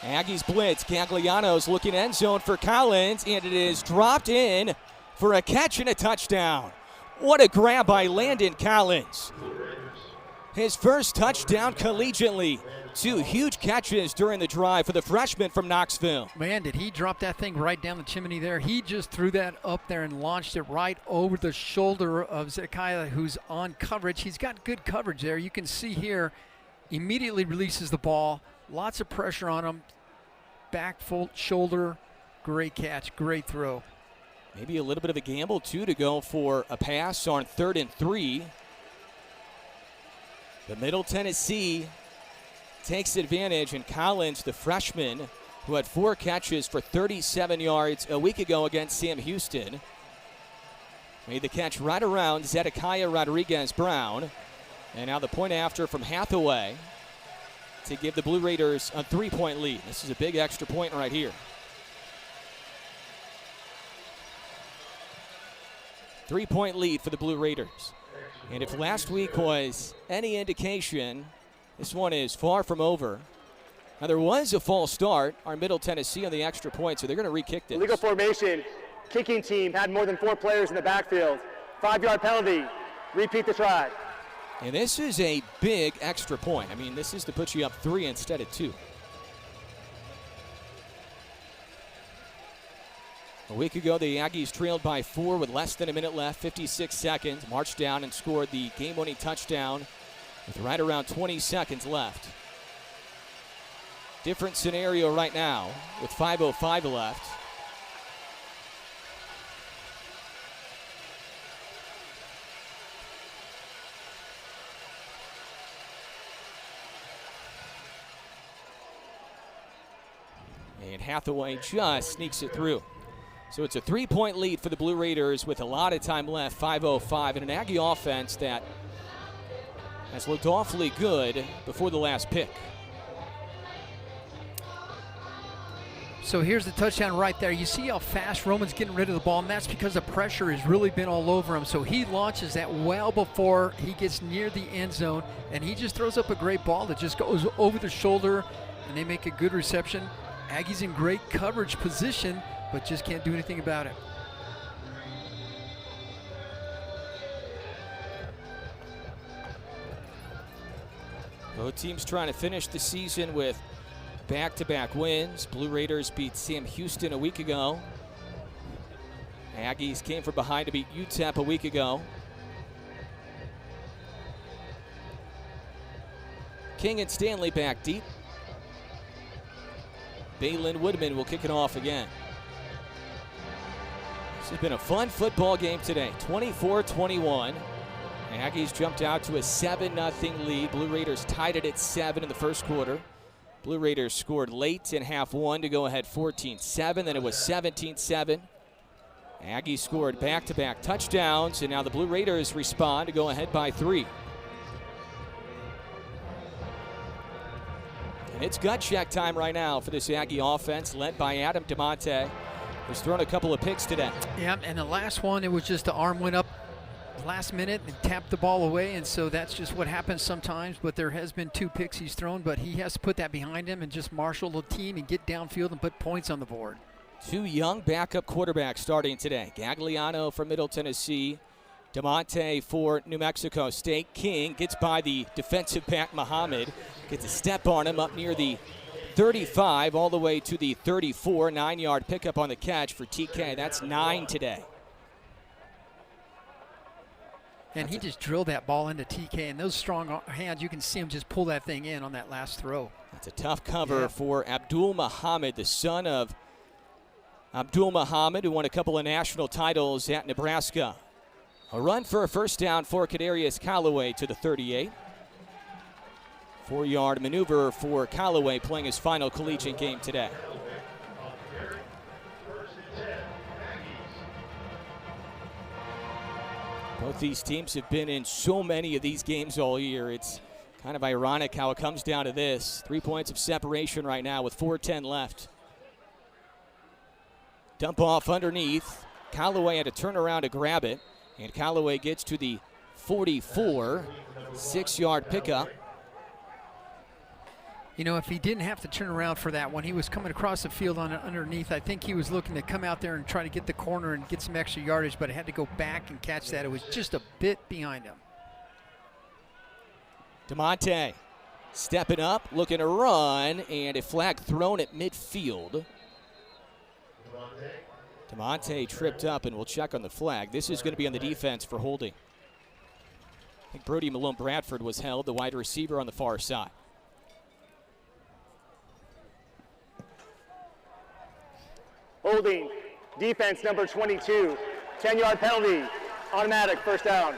Aggies blitz. Gagliano's looking end zone for Collins, and it is dropped in for a catch and a touchdown. What a grab by Landon Collins. His first touchdown collegiately. 2 huge catches during the drive for the freshman from Knoxville. Man, did he drop that thing right down the chimney there. He just threw that up there and launched it right over the shoulder of Zedekiah, who's on coverage. He's got good coverage there. You can see here, immediately releases the ball. Lots of pressure on him. Back, full shoulder. Great catch, great throw. Maybe a little bit of a gamble, too, to go for a pass on 3rd and 3. The Middle Tennessee takes advantage, and Collins, the freshman, who had 4 catches for 37 yards a week ago against Sam Houston, made the catch right around Zedekiah Rodriguez-Brown. And now the point after from Hathaway to give the Blue Raiders a 3-point lead. This is a big extra point right here. 3-point lead for the Blue Raiders. And if last week was any indication, this one is far from over. Now, there was a false start. Our Middle Tennessee on the extra point, so they're going to re-kick this. Illegal formation. Kicking team had more than 4 players in the backfield. 5-yard penalty. Repeat the try. And this is a big extra point. I mean, this is to put you up 3 instead of 2. A week ago, the Aggies trailed by 4 with less than a minute left, 56 seconds, marched down and scored the game-winning touchdown with right around 20 seconds left. Different scenario right now with 5:05 left. And Hathaway just sneaks it through. So it's a 3-point lead for the Blue Raiders with a lot of time left, 5:05, and an Aggie offense that has looked awfully good before the last pick. So here's the touchdown right there. You see how fast Roman's getting rid of the ball, and that's because the pressure has really been all over him. So he launches that well before he gets near the end zone, and he just throws up a great ball that just goes over the shoulder, and they make a good reception. Aggies in great coverage position, but just can't do anything about it. Both teams trying to finish the season with back-to-back wins. Blue Raiders beat Sam Houston a week ago. Aggies came from behind to beat UTEP a week ago. King and Stanley back deep. Balin Woodman will kick it off again. This has been a fun football game today. 24-21. Aggies jumped out to a 7-0 lead. Blue Raiders tied it at 7 in the first quarter. Blue Raiders scored late in half one to go ahead 14-7. Then it was 17-7. Aggies scored back-to-back touchdowns, and now the Blue Raiders respond to go ahead by 3. And it's gut check time right now for this Aggie offense, led by Adam DeMonte, who's thrown a couple of picks today. Yeah, and the last one, it was just the arm went up last minute and tapped the ball away, and so that's just what happens sometimes. But there has been 2 picks he's thrown, but he has to put that behind him and just marshal the team and get downfield and put points on the board. 2 young backup quarterbacks starting today. Gagliano from Middle Tennessee, DeMonte for New Mexico State. King gets by the defensive back Muhammad, gets a step on him up near the 35 all the way to the 34. 9-yard pickup on the catch for TK. That's 9 today. And he just drilled that ball into TK, and those strong hands, you can see him just pull that thing in on that last throw. That's a tough cover for Abdul Muhammad, the son of Abdul Muhammad, who won a couple of national titles at Nebraska. A run for a first down for Kadarius Callaway to the 38. 4-yard maneuver for Callaway, playing his final collegiate game today. Both these teams have been in so many of these games all year. It's kind of ironic how it comes down to this. 3 points of separation right now with 4:10 left. Dump off underneath. Callaway had to turn around to grab it, and Callaway gets to the 44. 6-yard pickup. You know, if he didn't have to turn around for that one, he was coming across the field on underneath. I think he was looking to come out there and try to get the corner and get some extra yardage, but had to go back and catch that. It was just a bit behind him. DeMonte stepping up, looking to run, and a flag thrown at midfield. DeMonte tripped up, and we'll check on the flag. This is going to be on the defense for holding. I think Brody Malone Bradford was held, the wide receiver on the far side. Holding, defense number 22, 10-yard penalty, automatic first down.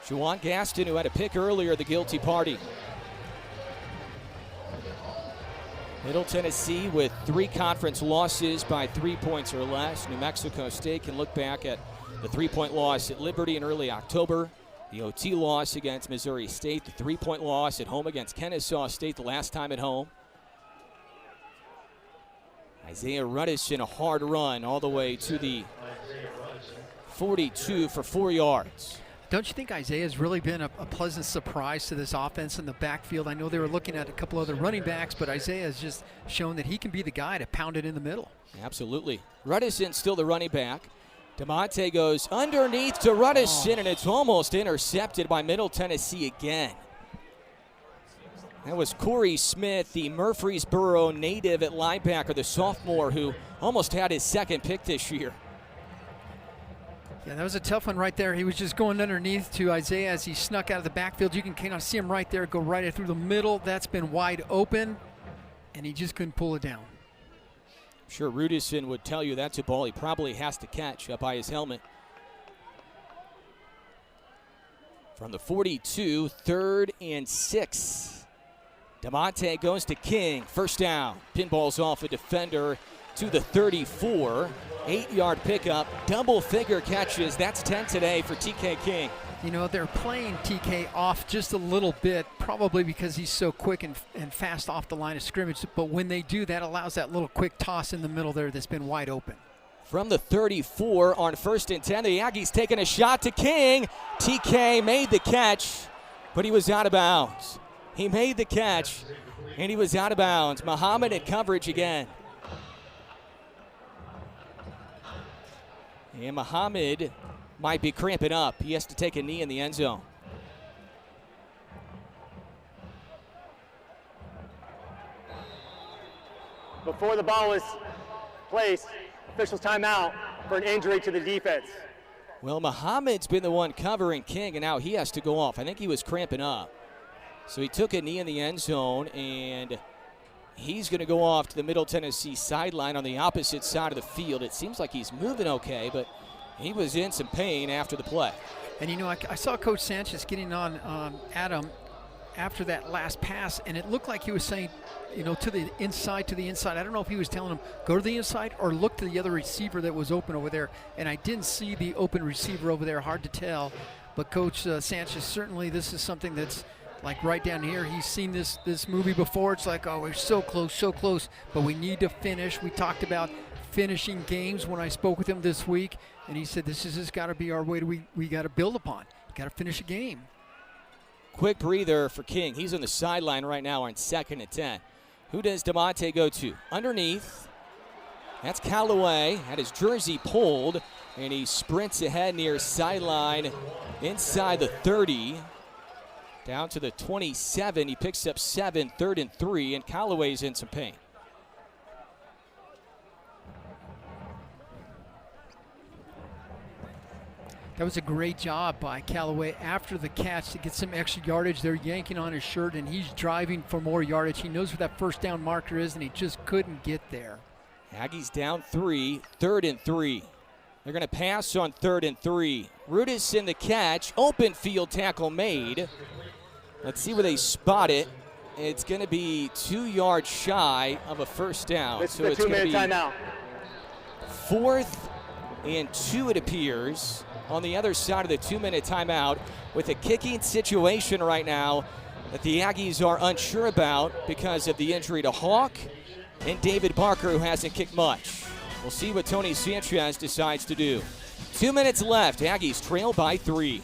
Juwan Gaston, who had a pick earlier, the guilty party. Middle Tennessee with 3 conference losses by 3 points or less. New Mexico State can look back at the 3-point loss at Liberty in early October, the OT loss against Missouri State, the 3-point loss at home against Kennesaw State the last time at home. Isaiah Ruddison, a hard run all the way to the 42 for 4 yards. Don't you think Isaiah's really been a pleasant surprise to this offense in the backfield? I know they were looking at a couple other running backs, but Isaiah has just shown that he can be the guy to pound it in the middle. Absolutely. Ruddison still the running back. DeMonte goes underneath to Ruddison, and it's almost intercepted by Middle Tennessee again. That was Corey Smith, the Murfreesboro native at linebacker, the sophomore who almost had his second pick this year. Yeah, that was a tough one right there. He was just going underneath to Isaiah as he snuck out of the backfield. You can kind of see him right there, go right through the middle. That's been wide open, and he just couldn't pull it down. I'm sure Ruddison would tell you that's a ball he probably has to catch up by his helmet. From the 42, 3rd and 6. DeMonte goes to King, first down. Pinballs off a defender to the 34. 8-yard pickup, double-figure catches. That's 10 today for TK King. You know, they're playing TK off just a little bit, probably because he's so quick and fast off the line of scrimmage. But when they do, that allows that little quick toss in the middle there that's been wide open. From the 34 on 1st and 10, the Aggies taking a shot to King. TK made the catch, but he was out of bounds. He made the catch, and he was out of bounds. Muhammad at coverage again. And Muhammad might be cramping up. He has to take a knee in the end zone. Before the ball was placed, officials timeout for an injury to the defense. Well, Muhammad's been the one covering King, and now he has to go off. I think he was cramping up. So he took a knee in the end zone, and he's going to go off to the Middle Tennessee sideline on the opposite side of the field. It seems like he's moving okay, but he was in some pain after the play. And, you know, I saw Coach Sanchez getting on Adam after that last pass, and it looked like he was saying, you know, to the inside. I don't know if he was telling him, go to the inside or look to the other receiver that was open over there. And I didn't see the open receiver over there, hard to tell. But Coach Sanchez, certainly this is something that's like right down here. He's seen this movie before. It's like, oh, we're so close, but we need to finish. We talked about finishing games when I spoke with him this week, and he said this has just got to be our way we got to build upon. Got to finish a game. Quick breather for King. He's on the sideline right now on 2nd and 10. Who does DeMonte go to? Underneath. That's Callaway. Had his jersey pulled, and he sprints ahead near sideline inside the 30. Down to the 27. He picks up 7, 3rd and 3, and Callaway's in some pain. That was a great job by Callaway after the catch to get some extra yardage. They're yanking on his shirt, and he's driving for more yardage. He knows where that first down marker is, and he just couldn't get there. Aggies down 3, 3rd and 3. They're going to pass on 3rd and 3. Rudis in the catch. Open field tackle made. Let's see where they spot it. It's going to be 2 yards shy of a first down. This is the 2-minute timeout. 4th and 2, it appears, on the other side of the 2-minute timeout with a kicking situation right now that the Aggies are unsure about because of the injury to Hawk and David Barker, who hasn't kicked much. We'll see what Tony Sanchez decides to do. 2 minutes left. Aggies trail by 3.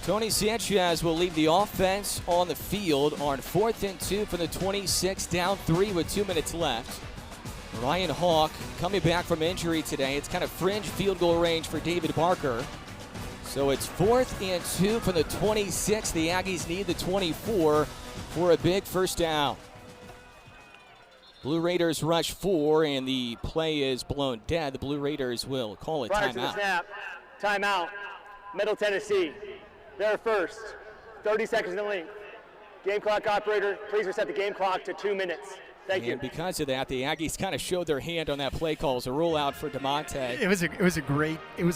Tony Sanchez will leave the offense on the field on 4th and 2 for the 26, down 3 with 2 minutes left. Ryan Hawk coming back from injury today. It's kind of fringe field goal range for David Barker. So it's 4th and 2 from the 26. The Aggies need the 24 for a big first down. Blue Raiders rush 4, and the play is blown dead. The Blue Raiders will call it Prior to the timeout. snap, timeout, Middle Tennessee. They're first, 30 seconds in length. Game clock operator, please reset the game clock to 2 minutes. Thank you. And because of that, the Aggies kind of showed their hand on that play call. It was a rollout for DeMonte. It was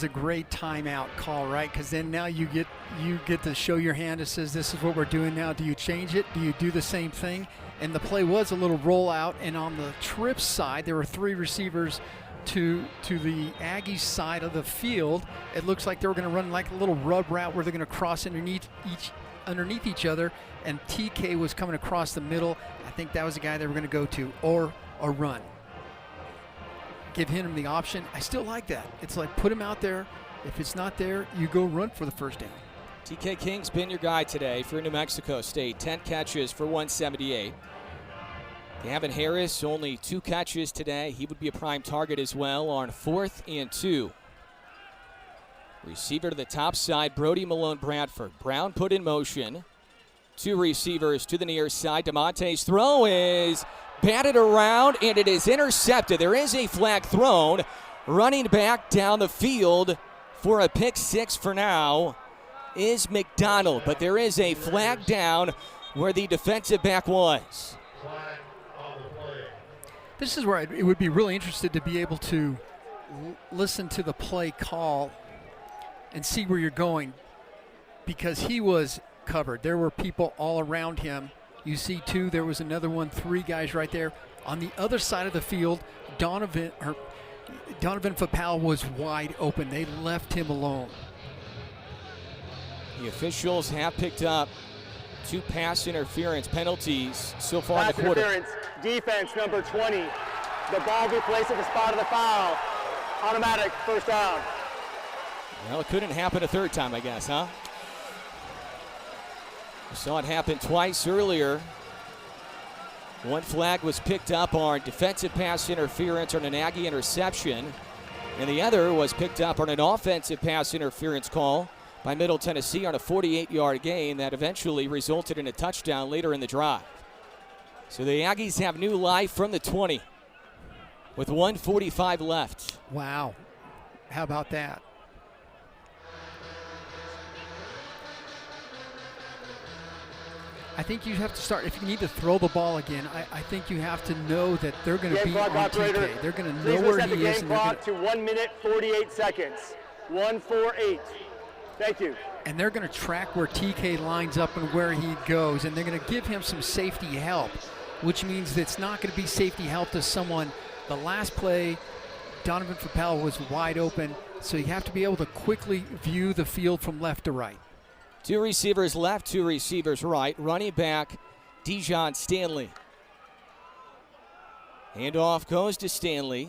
a great timeout call, right? Because then now you get to show your hand. It says this is what we're doing now. Do you change it? Do you do the same thing? And the play was a little rollout. And on the trip side, there were 3 receivers to the Aggies side of the field. It looks like they were going to run like a little rub route where they're going to cross underneath each other. And TK was coming across the middle. I think that was the guy they were going to go to, or a run. Give him the option. I still like that. It's like put him out there. If it's not there, you go run for the first down. TK King's been your guy today for New Mexico State. 10 catches for 178. Gavin Harris, only 2 catches today. He would be a prime target as well on 4th and 2. Receiver to the top side, Brody Malone Bradford. Brown put in motion. 2 receivers to the near side. DeMonte's throw is batted around, and it is intercepted. There is a flag thrown. Running back down the field for a pick 6 for now is McDonald, but there is a flag down where the defensive back was. This is where it would be really interested to be able to listen to the play call and see where you're going, because he was covered. There were people all around him. You see 2, there was another one, 3 guys right there. On the other side of the field, Donovan Fapal was wide open. They left him alone. The officials have picked up 2 pass interference penalties so far in the quarter. Pass interference, defense number 20. The ball be placed at the spot of the foul. Automatic first down. Well, it couldn't happen a 3rd time, I guess, huh? We saw it happen twice earlier. One flag was picked up on defensive pass interference on an Aggie interception, and the other was picked up on an offensive pass interference call by Middle Tennessee on a 48-yard gain that eventually resulted in a touchdown later in the drive. So the Aggies have new life from the 20 with 1:45 left. Wow. How about that? I think you have to start, if you need to throw the ball again, I think you have to know that they're going to be on TK. They're going to know where he is. Please reset the game clock to 1 minute, 48 seconds. 1:48. Thank you. And they're going to track where TK lines up and where he goes, and they're going to give him some safety help, which means that it's not going to be safety help to someone. The last play, Donovan Fapal was wide open, so you have to be able to quickly view the field from left to right. 2 receivers left, 2 receivers right. Running back, Dijon Stanley. Handoff goes to Stanley,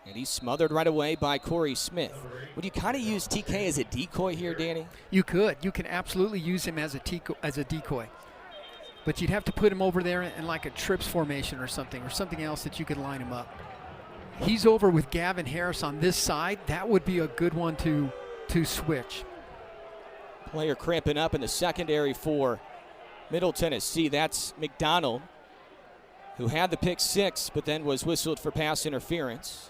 and he's smothered right away by Corey Smith. Would you kind of use TK as a decoy here, Danny? You could. You can absolutely use him as a decoy. But you'd have to put him over there in like a trips formation or something else that you could line him up. He's over with Gavin Harris on this side. That would be a good one to switch. Player cramping up in the secondary for Middle Tennessee. That's McDonald, who had the pick 6, but then was whistled for pass interference.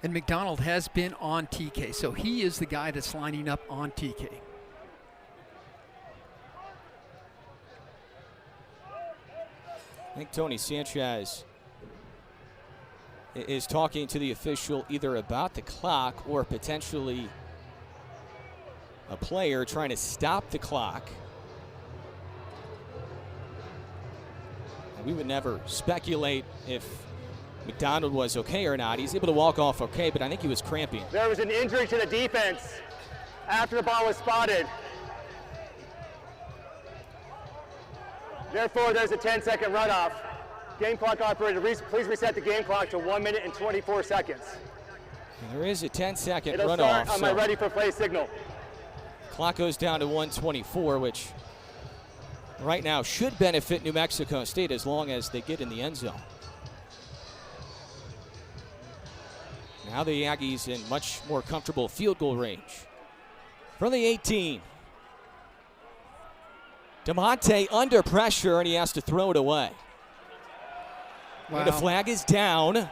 And McDonald has been on TK, so he is the guy that's lining up on TK. I think Tony Sanchez is talking to the official either about the clock or potentially a player trying to stop the clock. And we would never speculate if McDonald was okay or not. He's able to walk off okay, but I think he was cramping. There was an injury to the defense after the ball was spotted. Therefore, there's a 10-second runoff. Game clock operator, please reset the game clock to 1 minute and 24 seconds. There is a 10-second It'll runoff. Start on my ready for play signal. Clock goes down to 1:24, which right now should benefit New Mexico State as long as they get in the end zone. Now the Aggies in much more comfortable field goal range. From the 18. DeMonte under pressure, and he has to throw it away. Wow. And the flag is down.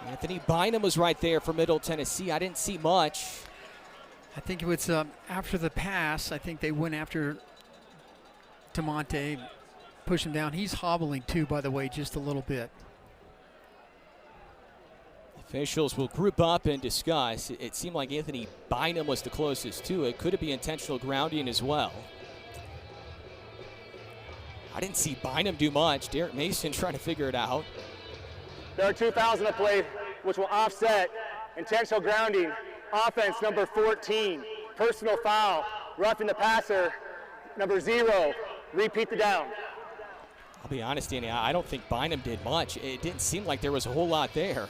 Anthony Bynum was right there for Middle Tennessee. I didn't see much. I think it was after the pass. I think they went after DeMonte, push him down. He's hobbling too, by the way, just a little bit. Officials will group up and discuss. It seemed like Anthony Bynum was the closest to it. Could it be intentional grounding as well? I didn't see Bynum do much. Derek Mason trying to figure it out. There are 2 fouls in the play, which will offset intentional grounding. Offense number 14, personal foul, roughing the passer, number 0, repeat the down. I'll be honest, Danny, I don't think Bynum did much. It didn't seem like there was a whole lot there.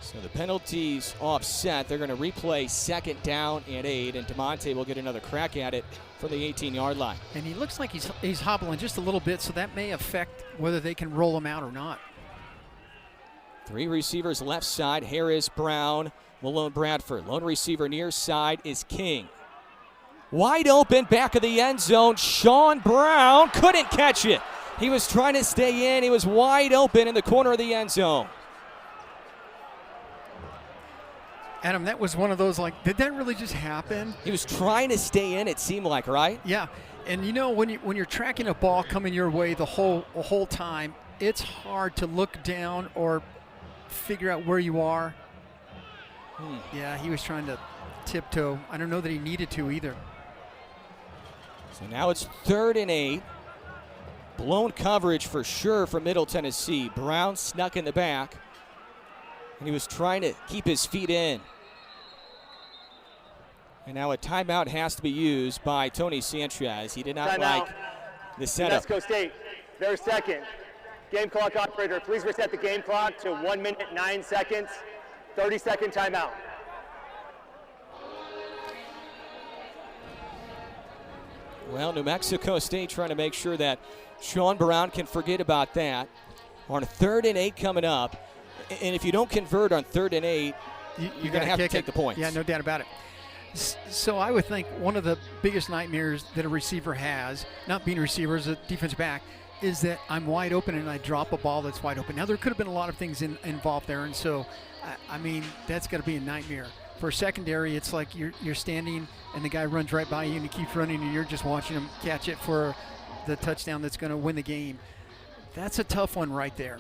So the penalty's offset. They're going to replay 2nd down and 8, and DeMonte will get another crack at it from the 18-yard line. And he looks like he's hobbling just a little bit, so that may affect whether they can roll him out or not. 3 receivers left side, Harris, Brown, Malone, Bradford. Lone receiver near side is King. Wide open, back of the end zone. Sean Brown couldn't catch it. He was trying to stay in. He was wide open in the corner of the end zone. Adam, that was one of those, like, did that really just happen? He was trying to stay in, it seemed like, right? Yeah, and you know, when you're tracking a ball coming your way the whole time, it's hard to look down or figure out where you are. Yeah, he was trying to tiptoe. I don't know that he needed to either. So now it's 3rd and 8. Blown coverage for sure for Middle Tennessee. Brown snuck in the back, and he was trying to keep his feet in. And now a timeout has to be used by Tony Sanchez. He did not like the setup. New Mexico State, their second. Game clock operator, please reset the game clock to 1 minute, 9 seconds. 30-second timeout. Well, New Mexico State trying to make sure that Sean Brown can forget about that. On 3rd and 8 coming up. And if you don't convert on 3rd and 8, you're going to have to take the points. Yeah, no doubt about it. So I would think one of the biggest nightmares that a receiver has, not being a receiver as a defensive back, is that I'm wide open and I drop a ball that's wide open. Now, there could have been a lot of things involved there, and so, I mean, that's got to be a nightmare. For a secondary, it's like you're standing and the guy runs right by you and he keeps running and you're just watching him catch it for the touchdown that's going to win the game. That's a tough one right there.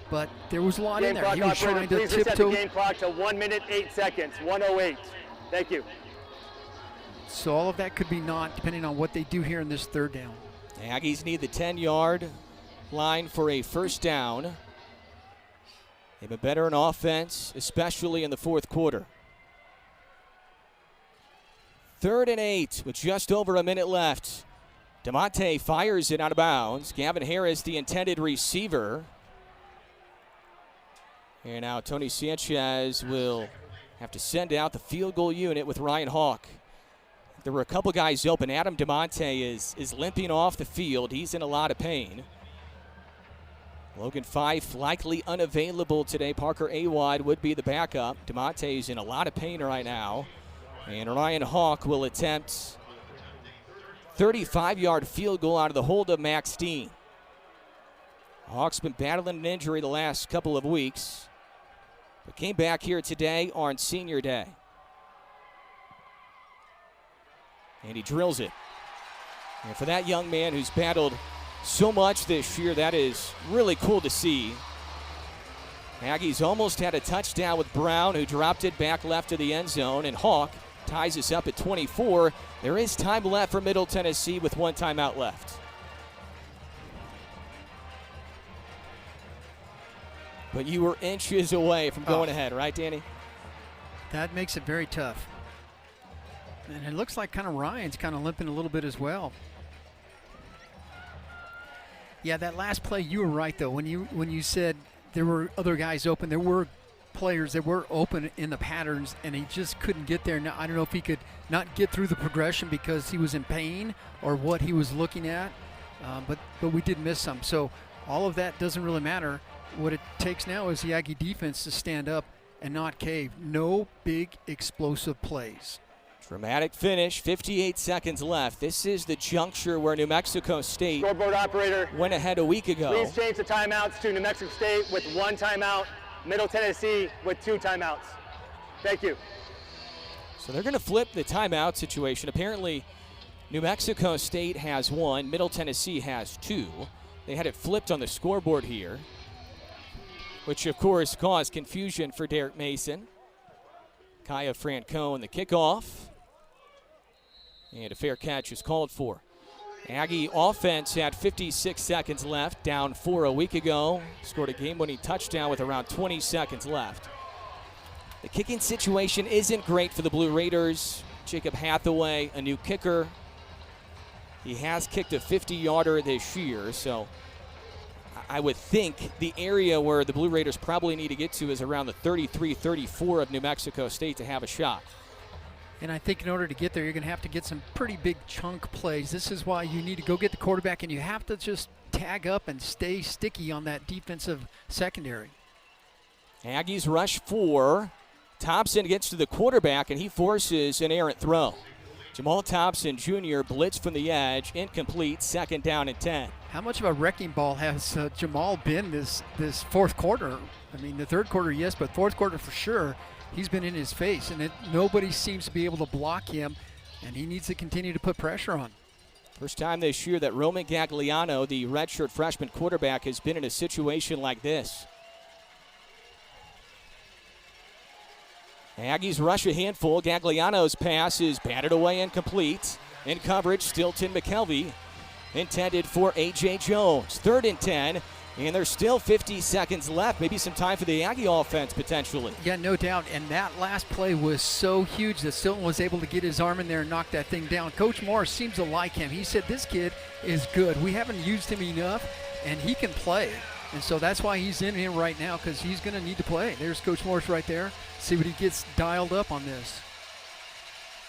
But there was a lot in there. He was trying to please reset tiptoe. the game clock to 1 minute, 8 seconds, 1:08. Thank you. So all of that could be not, depending on what they do here in this 3rd down. The Aggies need the 10-yard line for a 1st down. They've been better in offense, especially in the 4th quarter. 3rd and 8 with just over a minute left. DeMonte fires it out of bounds. Gavin Harris, the intended receiver. And now Tony Sanchez will have to send out the field goal unit with Ryan Hawk. There were a couple guys open. Adam DeMonte is limping off the field. He's in a lot of pain. Logan Fife likely unavailable today. Parker Awad would be the backup. DeMonte is in a lot of pain right now. And Ryan Hawk will attempt 35-yard field goal out of the hold of Max Dean. Hawk's been battling an injury the last couple of weeks, but came back here today on senior day. And he drills it. And for that young man who's battled so much this year, that is really cool to see. Aggies almost had a touchdown with Brown, who dropped it back left of the end zone, and Hawk ties us up at 24. There is time left for Middle Tennessee with 1 timeout left. But you were inches away from going ahead, right, Danny? That makes it very tough. And it looks like kind of Ryan's kind of limping a little bit as well. Yeah, that last play, you were right, though. When you said there were other guys open, there were players that were open in the patterns, and he just couldn't get there. Now, I don't know if he could not get through the progression because he was in pain or what he was looking at, but we did miss some. So all of that doesn't really matter. what it takes now is the Aggie defense to stand up and not cave. No big explosive plays. Dramatic finish, 58 seconds left. This is the juncture where New Mexico State Scoreboard operator, went ahead a week ago. please change the timeouts to New Mexico State with 1 timeout, Middle Tennessee with 2 timeouts. Thank you. So they're going to flip the timeout situation. Apparently, New Mexico State has 1, Middle Tennessee has 2. They had it flipped on the scoreboard here, which of course caused confusion for Derek Mason. Kaya Francone, the kickoff. And a fair catch is called for. Aggie offense had 56 seconds left, down 4 a week ago. Scored a game-winning touchdown with around 20 seconds left. The kicking situation isn't great for the Blue Raiders. Jacob Hathaway, a new kicker. He has kicked a 50-yarder this year, so I would think the area where the Blue Raiders probably need to get to is around the 33-34 of New Mexico State to have a shot. And I think in order to get there, you're going to have to get some pretty big chunk plays. This is why you need to go get the quarterback, and you have to just tag up and stay sticky on that defensive secondary. Aggies rush 4. Thompson gets to the quarterback, and he forces an errant throw. Jamal Thompson Jr. blitz from the edge, incomplete, 2nd down and 10. How much of a wrecking ball has Jamal been this fourth quarter? I mean, the third quarter, yes, but fourth quarter for sure. He's been in his face, and nobody seems to be able to block him, and he needs to continue to put pressure on. First time this year that Roman Gagliano, the redshirt freshman quarterback, has been in a situation like this. Aggies rush a handful. Gagliano's pass is batted away incomplete. In coverage, Stilton McKelvey, intended for A.J. Jones. 3rd and 10, and there's still 50 seconds left. Maybe some time for the Aggie offense potentially. Yeah, no doubt. And that last play was so huge that Stilton was able to get his arm in there and knock that thing down. Coach Morris seems to like him. He said, this kid is good. We haven't used him enough, and he can play. And so that's why he's in here right now, because he's going to need to play. There's Coach Morris right there. See what he gets dialed up on this.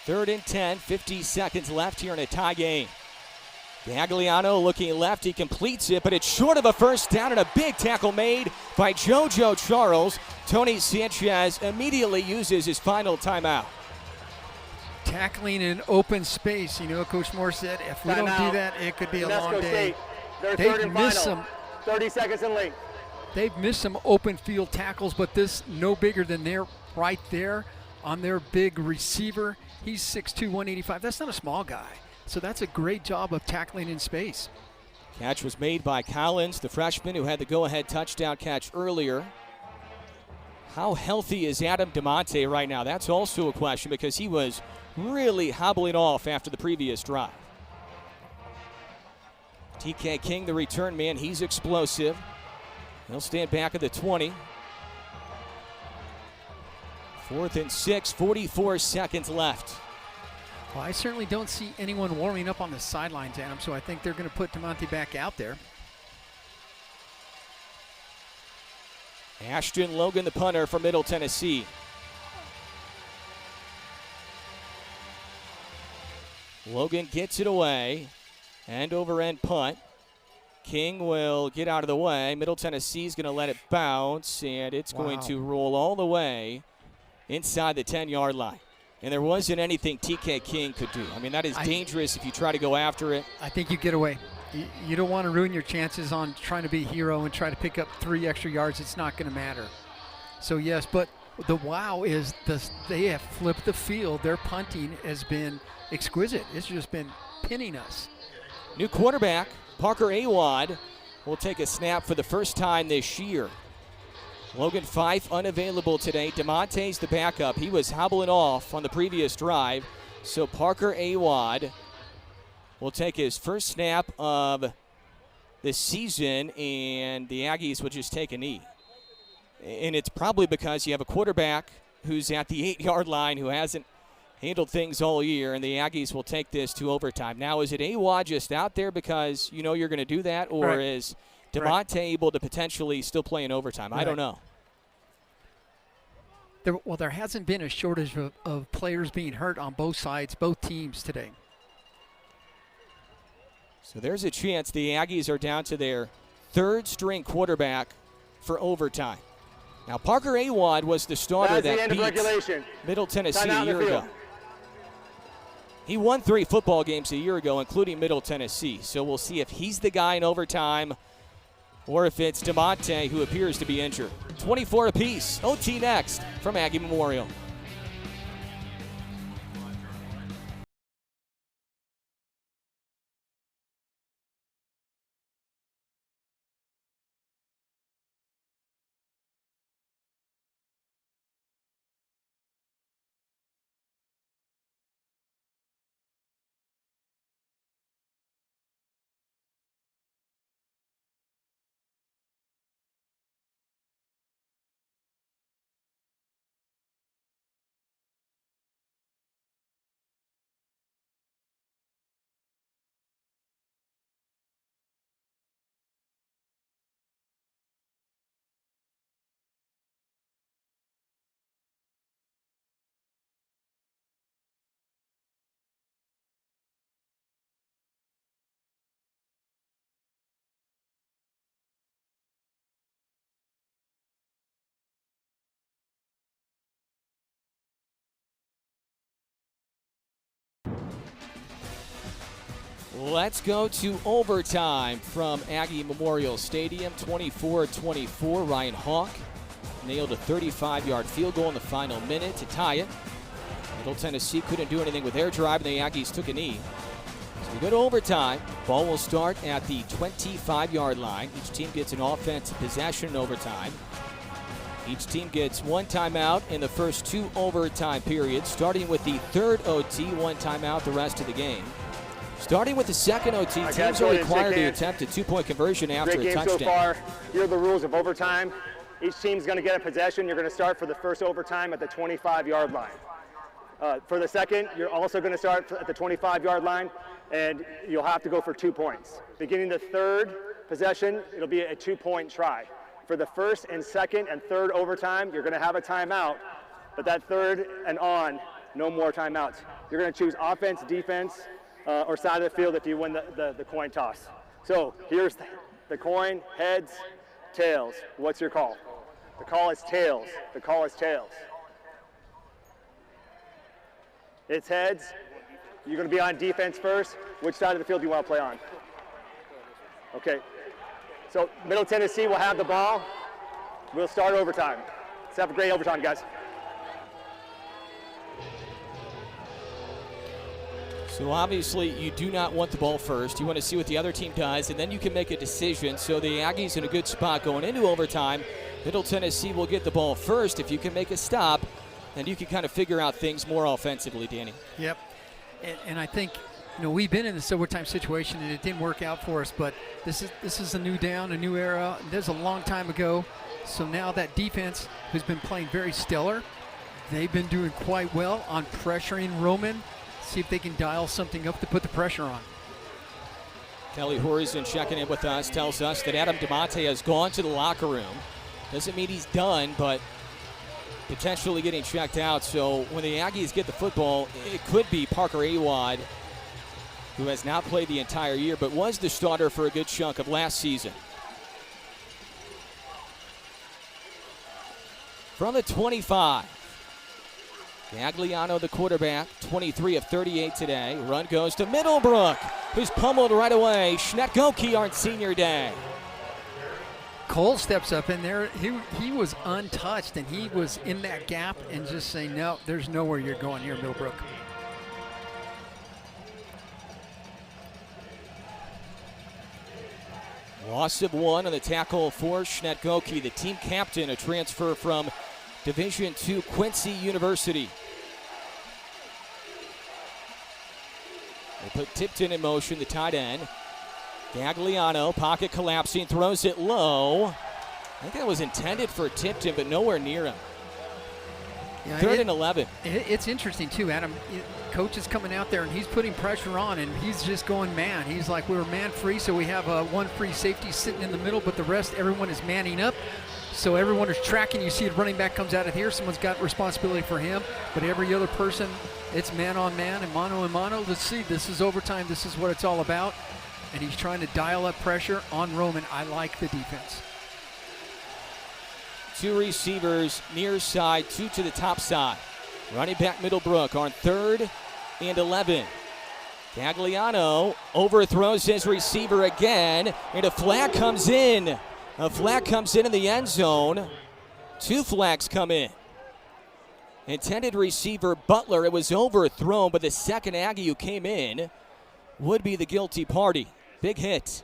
3rd and 10, 50 seconds left here in a tie game. Gagliano looking left, he completes it, but it's short of a first down, and a big tackle made by JoJo Charles. Tony Sanchez immediately uses his final timeout. Tackling in open space, you know, Coach Moore said, if we don't do that, it could be a long day. They've missed some 30 seconds in length. They've missed some open field tackles, but this no bigger than they're right there on their big receiver. He's 6'2", 185. That's not a small guy. So that's a great job of tackling in space. Catch was made by Collins, the freshman who had the go-ahead touchdown catch earlier. How healthy is Adam DeMonte right now? That's also a question, because he was really hobbling off after the previous drive. TK King, the return man, he's explosive. He'll stand back at the 20. 4th and 6, 44 seconds left. Well, I certainly don't see anyone warming up on the sidelines, Adam, so I think they're going to put DeMonte back out there. Ashton Logan, the punter for Middle Tennessee. Logan gets it away. End over end punt. King will get out of the way. Middle Tennessee's going to let it bounce, and it's going to roll all the way inside the 10-yard line. And there wasn't anything TK King could do. I mean, that is dangerous if you try to go after it. I think you get away. You don't want to ruin your chances on trying to be a hero and try to pick up 3 extra yards. It's not going to matter. So, yes, but the wow is they have flipped the field. Their punting has been exquisite. It's just been pinning us. New quarterback, Parker Awad, will take a snap for the first time this year. Logan Fife unavailable today. DeMonte's the backup. He was hobbling off on the previous drive. So Parker Awad will take his first snap of the season, and the Aggies will just take a knee. And it's probably because you have a quarterback who's at the 8-yard line who hasn't handled things all year, and the Aggies will take this to overtime. Now, is it Awad just out there because you know you're going to do that, or is DeMonte able to potentially still play in overtime? I don't know. There hasn't been a shortage of players being hurt on both sides, both teams today. So there's a chance the Aggies are down to their 3rd-string quarterback for overtime. Now, Parker Awad was the starter that beat Middle Tennessee a year ago. He won 3 football games a year ago, including Middle Tennessee. So we'll see if he's the guy in overtime or if it's DeMonte, who appears to be injured. 24 apiece. OT next from Aggie Memorial. Let's go to overtime from Aggie Memorial Stadium. 24-24. Ryan Hawk nailed a 35-yard field goal in the final minute to tie it. Middle Tennessee couldn't do anything with their drive, and the Aggies took a knee. So we go to overtime. Ball will start at the 25-yard line. Each team gets an offensive possession in overtime. Each team gets 1 timeout in the first 2 overtime periods, starting with the third OT, 1 timeout the rest of the game. Starting with the second OT, teams are required to attempt a 2-point conversion after a touchdown. So far. Here are the rules of overtime. Each team's going to get a possession. You're going to start for the first overtime at the 25-yard line. For the second, you're also going to start at the 25-yard line, and you'll have to go for 2 points. Beginning the third possession, it'll be a 2-point try. For the first and second and third overtime, you're going to have a timeout, but that third and on, no more timeouts. You're going to choose offense, defense, or side of the field if you win the coin toss. So here's the coin, heads, tails. What's your call? The call is tails. The call is tails. It's heads. You're going to be on defense first. Which side of the field do you want to play on? Okay. So Middle Tennessee will have the ball. We'll start overtime. Let's have a great overtime, guys. So obviously you do not want the ball first. You want to see what the other team does, and then you can make a decision. So the Aggies in a good spot going into overtime. Middle Tennessee will get the ball first. If you can make a stop, then you can kind of figure out things more offensively, Danny. Yep. And I think, we've been in this overtime situation, and it didn't work out for us, but this is a new down, a new era. There's a long time ago. So now that defense, who's been playing very stellar, they've been doing quite well on pressuring Roman. See if they can dial something up to put the pressure on. Kelly Horizon checking in with us tells us that Adam DeMonte has gone to the locker room. Doesn't mean he's done, but potentially getting checked out. So when the Aggies get the football, it could be Parker Awad, who has not played the entire year, but was the starter for a good chunk of last season. From the 25. Gagliano, the quarterback, 23 of 38 today. Run goes to Middlebrook, who's pummeled right away. Schnetkoke on senior day. Cole steps up in there. He was untouched, and he was in that gap and just saying, no, there's nowhere you're going here, Middlebrook. Loss of 1 on the tackle for Schnetkoke, the team captain, a transfer from Division II Quincy University. They put Tipton in motion, the tight end. Gagliano, pocket collapsing, throws it low. I think that was intended for Tipton, but nowhere near him. Yeah, 3rd and 11. It's interesting, too, Adam. Coach is coming out there, and he's putting pressure on, and he's just going man. He's like, we're man-free, so we have one free safety sitting in the middle, but the rest, everyone is manning up. So everyone is tracking. You see a running back comes out of here. Someone's got responsibility for him. But every other person, it's man on man and mano. Let's see. This is overtime. This is what it's all about. And he's trying to dial up pressure on Roman. I like the defense. Two receivers near side, two to the top side. Running back Middlebrook on 3rd and 11. Gagliano overthrows his receiver again, and a flag comes in. A flag comes in the end zone. Two flags come in. Intended receiver Butler, it was overthrown, but the second Aggie who came in would be the guilty party. Big hit.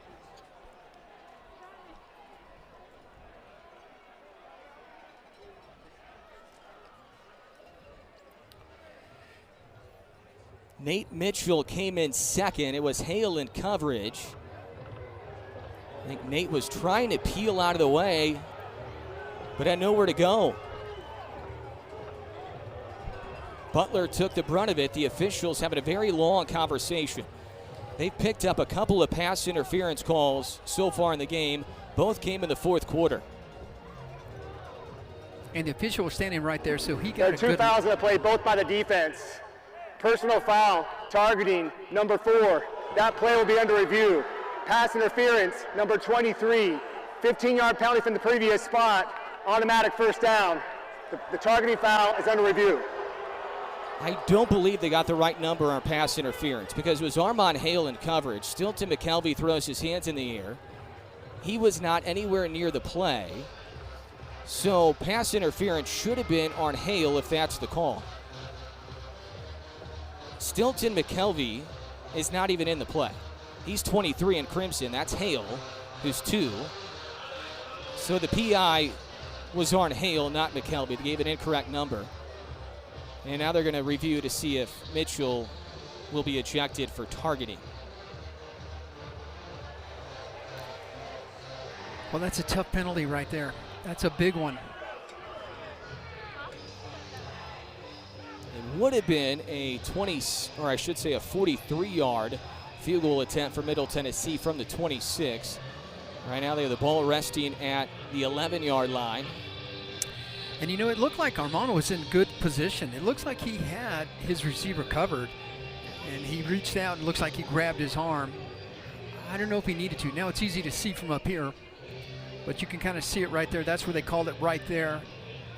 Nate Mitchell came in second. It was Hale in coverage. I think Nate was trying to peel out of the way, but had nowhere to go. Butler took the brunt of it. The officials having a very long conversation. They've picked up a couple of pass interference calls so far in the game. Both came in the fourth quarter. And the official was standing right there, so he got There are a two good fouls in the play, both by the defense. Personal foul, targeting, number 4. That play will be under review. Pass interference, number 23. 15-yard penalty from the previous spot. Automatic first down. The targeting foul is under review. I don't believe they got the right number on pass interference because it was Armand Hale in coverage. Stilton McKelvey throws his hands in the air. He was not anywhere near the play. So pass interference should have been on Hale if that's the call. Stilton McKelvey is not even in the play. He's 23 in crimson. That's Hale, who's 2. So the PI was on Hale, not McKelvey. They gave an incorrect number. And now they're going to review to see if Mitchell will be ejected for targeting. Well, that's a tough penalty right there. That's a big one. It would have been a 43-yard field goal attempt for Middle Tennessee from the 26. Right now they have the ball resting at the 11-yard line. And you know, it looked like Armando was in good position. It looks like he had his receiver covered, and he reached out and looks like he grabbed his arm. I don't know if he needed to. Now it's easy to see from up here, but you can kind of see it right there. That's where they called it right there,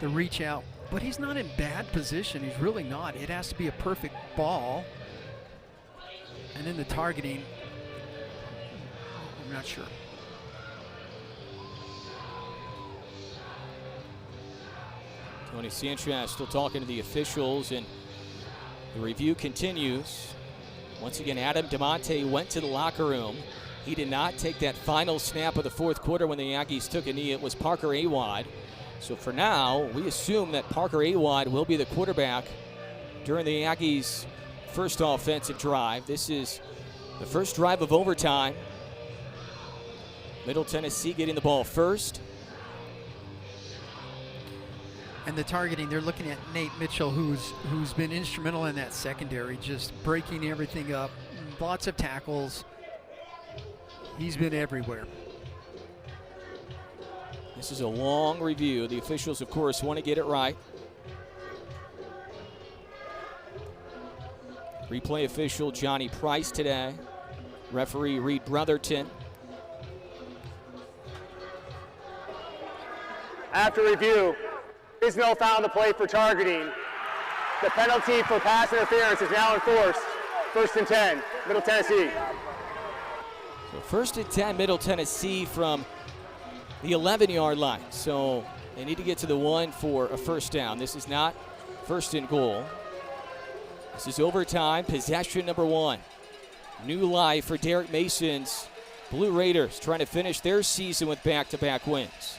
the reach out. But he's not in bad position. He's really not. It has to be a perfect ball. And then the targeting, I'm not sure. Tony Sanchez still talking to the officials, and the review continues. Once again, Adam DeMonte went to the locker room. He did not take that final snap of the fourth quarter when the Aggies took a knee. It was Parker Awad. So for now, we assume that Parker Awad will be the quarterback during the Aggies' first offensive drive. This is the first drive of overtime. Middle Tennessee getting the ball first. And the targeting, they're looking at Nate Mitchell, who's been instrumental in that secondary, just breaking everything up. Lots of tackles. He's been everywhere. This is a long review. The officials, of course, want to get it right. Replay official Johnny Price today. Referee Reed Brotherton. After review, there is no foul on the play for targeting. The penalty for pass interference is now enforced. 1st and 10, Middle Tennessee. So 1st and 10, Middle Tennessee from the 11-yard line. So they need to get to the 1 for a first down. This is not 1st and goal. This is overtime, possession number 1. New life for Derek Mason's Blue Raiders, trying to finish their season with back-to-back wins.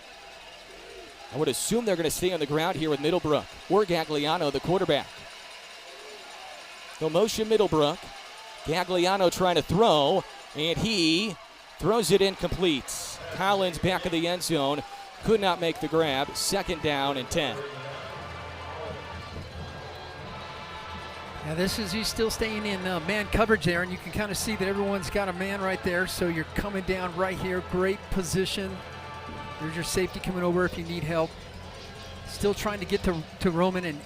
I would assume they're going to stay on the ground here with Middlebrook or Gagliano, the quarterback. No motion Middlebrook. Gagliano trying to throw, and he throws it incomplete. Collins back of the end zone, could not make the grab. 2nd down and 10. Now he's still staying in man coverage there, and you can kind of see that everyone's got a man right there, so you're coming down right here. Great position. There's your safety coming over if you need help. Still trying to get to Roman, and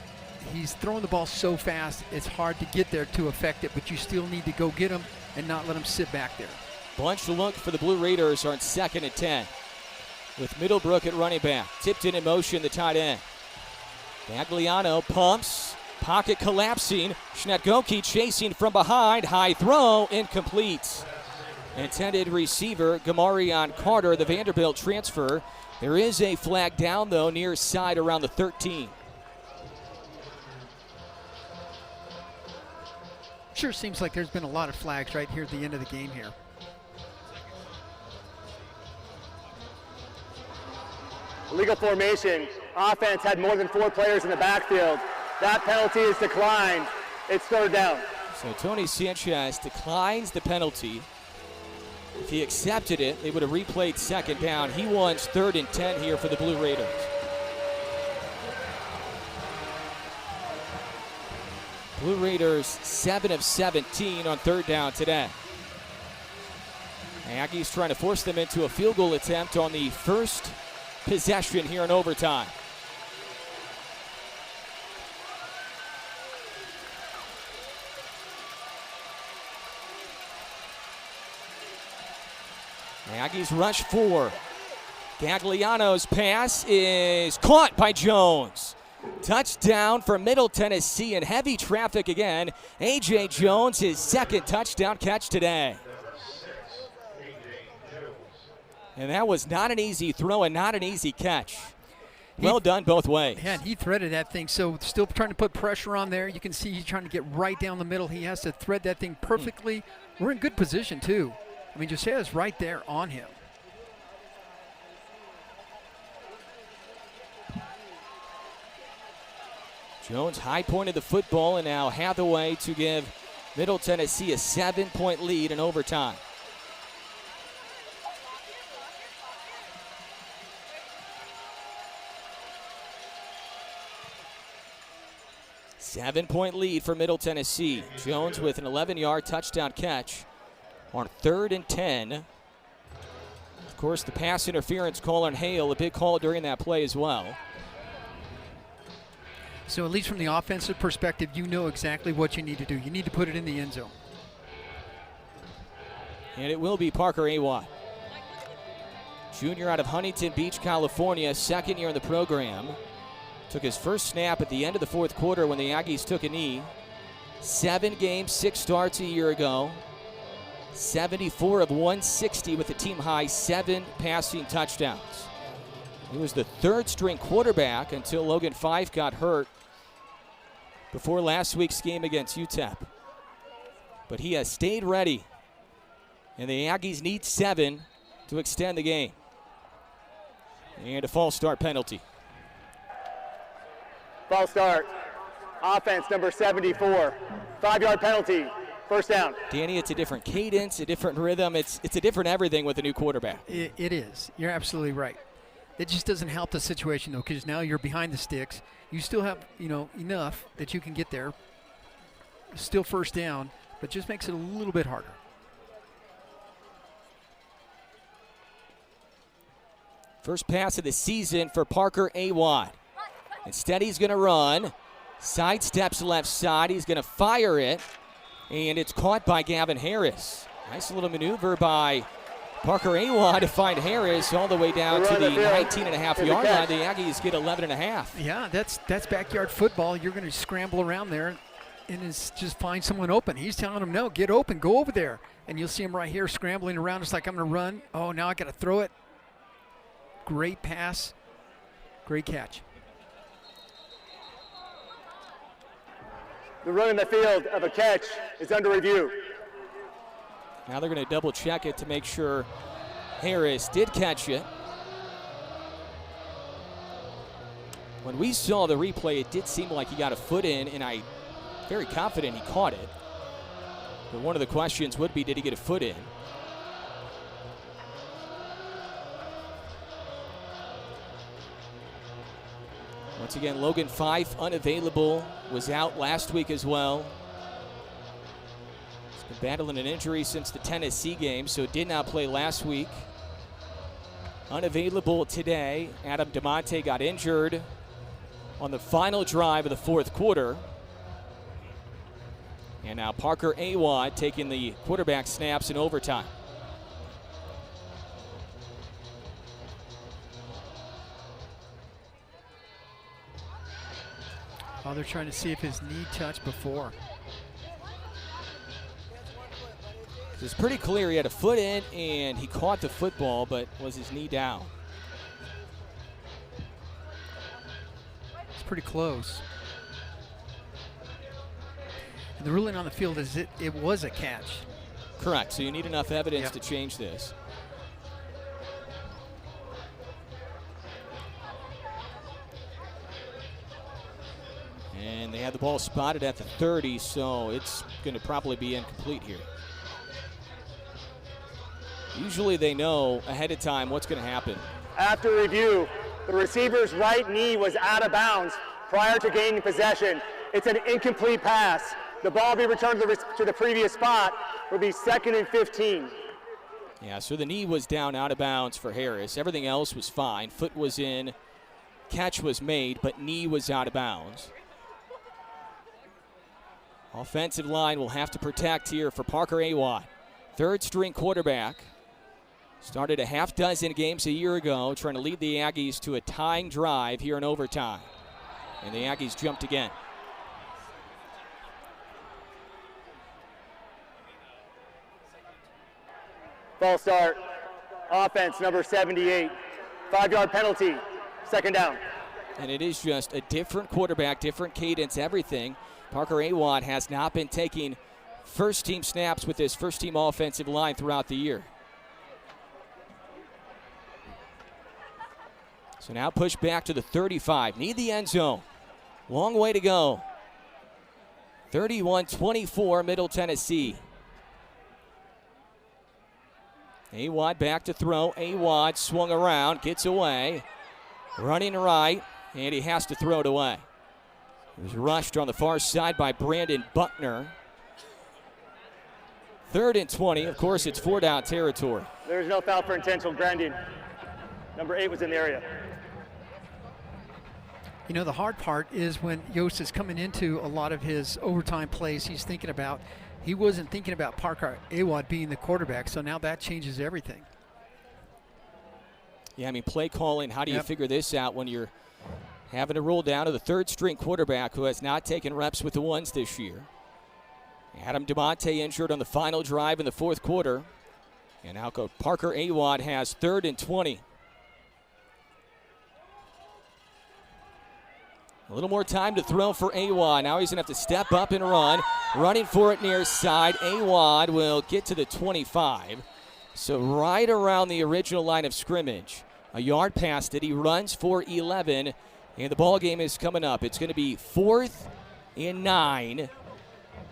he's throwing the ball so fast, it's hard to get there to affect it, but you still need to go get him and not let him sit back there. Bunch to look for the Blue Raiders on 2nd and 10. with Middlebrook at running back. Tipped in motion, the tight end. Gagliano pumps, pocket collapsing. Schnetgoki chasing from behind. High throw, incomplete. Intended receiver, Gamarion Carter, the Vanderbilt transfer. There is a flag down, though, near side around the 13. Sure seems like there's been a lot of flags right here at the end of the game here. Legal formation. Offense had more than 4 players in the backfield. That penalty is declined. It's third down. So Tony Sanchez declines the penalty. If he accepted it, they would have replayed second down. He wants 3rd and 10 here for the Blue Raiders. Blue Raiders 7 of 17 on 3rd down today. Aggies trying to force them into a field goal attempt on the first possession here in overtime. Aggies rush 4. Gagliano's pass is caught by Jones. Touchdown for Middle Tennessee in heavy traffic again. A.J. Jones, his 2nd touchdown catch today. And that was not an easy throw and not an easy catch. Well done both ways. Yeah, and he threaded that thing, so still trying to put pressure on there. You can see he's trying to get right down the middle. He has to thread that thing perfectly. We're in good position, too. I mean, Josea's right there on him. Jones high pointed the football, and now Hathaway to give Middle Tennessee a 7-point lead in overtime. Seven-point lead for Middle Tennessee. Jones with an 11-yard touchdown catch on 3rd and 10. Of course, the pass interference call on Hale, a big call during that play as well. So at least from the offensive perspective, you know exactly what you need to do. You need to put it in the end zone. And it will be Parker Awad. Junior out of Huntington Beach, California, 2nd year in the program. Took his first snap at the end of the 4th quarter when the Aggies took a knee. 7 games, 6 starts a year ago. 74 of 160 with a team high 7 passing touchdowns. He was the 3rd string quarterback until Logan Fife got hurt before last week's game against UTEP. But he has stayed ready, and the Aggies need 7 to extend the game. And a false start penalty. False start. Offense number 74. 5-yard penalty. First down. Danny, it's a different cadence, a different rhythm. It's a different everything with a new quarterback. It is. You're absolutely right. It just doesn't help the situation, though, because now you're behind the sticks. You still have, enough that you can get there. Still first down, but just makes it a little bit harder. First pass of the season for Parker Awad. Instead, he's going to run. Sidesteps left side. He's going to fire it. And it's caught by Gavin Harris. Nice little maneuver by Parker Awad to find Harris all the way down to the 19.5-yard line. The Aggies get 11.5. Yeah, that's backyard football. You're going to scramble around there and just find someone open. He's telling him, no, get open, go over there. And you'll see him right here scrambling around. It's like, I'm going to run. Oh, now I got to throw it. Great pass. Great catch. The run in the field of a catch is under review. Now they're going to double check it to make sure Harris did catch it. When we saw the replay, it did seem like he got a foot in, and I'm very confident he caught it. But one of the questions would be, did he get a foot in? Once again, Logan Fife unavailable, was out last week as well. He's been battling an injury since the Tennessee game, so did not play last week. Unavailable today. Adam DeMonte got injured on the final drive of the 4th quarter. And now Parker Awad taking the quarterback snaps in overtime. Oh, they're trying to see if his knee touched before. It's pretty clear he had a foot in and he caught the football, but was his knee down? It's pretty close. And the ruling on the field is it was a catch. Correct. So you need enough evidence Yep. to change this. And they had the ball spotted at the 30, so it's going to probably be incomplete here. Usually they know ahead of time what's going to happen. After review, the receiver's right knee was out of bounds prior to gaining possession. It's an incomplete pass. The ball will be returned to the previous spot. It will be 2nd and 15. Yeah, so the knee was down out of bounds for Harris. Everything else was fine. Foot was in, catch was made, but knee was out of bounds. Offensive line will have to protect here for Parker Awad. Third string quarterback. Started a half dozen games a year ago, trying to lead the Aggies to a tying drive here in overtime. And the Aggies jumped again. False start. Offense, number 78. 5-yard penalty. 2nd down. And it is just a different quarterback, different cadence, everything. Parker Awad has not been taking first-team snaps with his first-team offensive line throughout the year. So now push back to the 35. Need the end zone. Long way to go. 31-24, Middle Tennessee. Awad back to throw. Awad swung around, gets away. Running right, and he has to throw it away. He was rushed on the far side by Brandon Buckner. 3rd and 20. Of course, it's 4-down territory. There's no foul for intentional grounding. Number 8 was in the area. You know, the hard part is when Yost is coming into a lot of his overtime plays, he wasn't thinking about Parker Awad being the quarterback, so now that changes everything. Yeah, I mean, play calling, how do you figure this out when you're having to roll down to the 3rd-string quarterback who has not taken reps with the ones this year? Adam DeMonte injured on the final drive in the 4th quarter. And now Parker Awad has 3rd and 20. A little more time to throw for Awad. Now he's going to have to step up and run. Running for it near side. Awad will get to the 25. So right around the original line of scrimmage. A yard past it. He runs for 11. And the ball game is coming up. It's going to be 4th and 9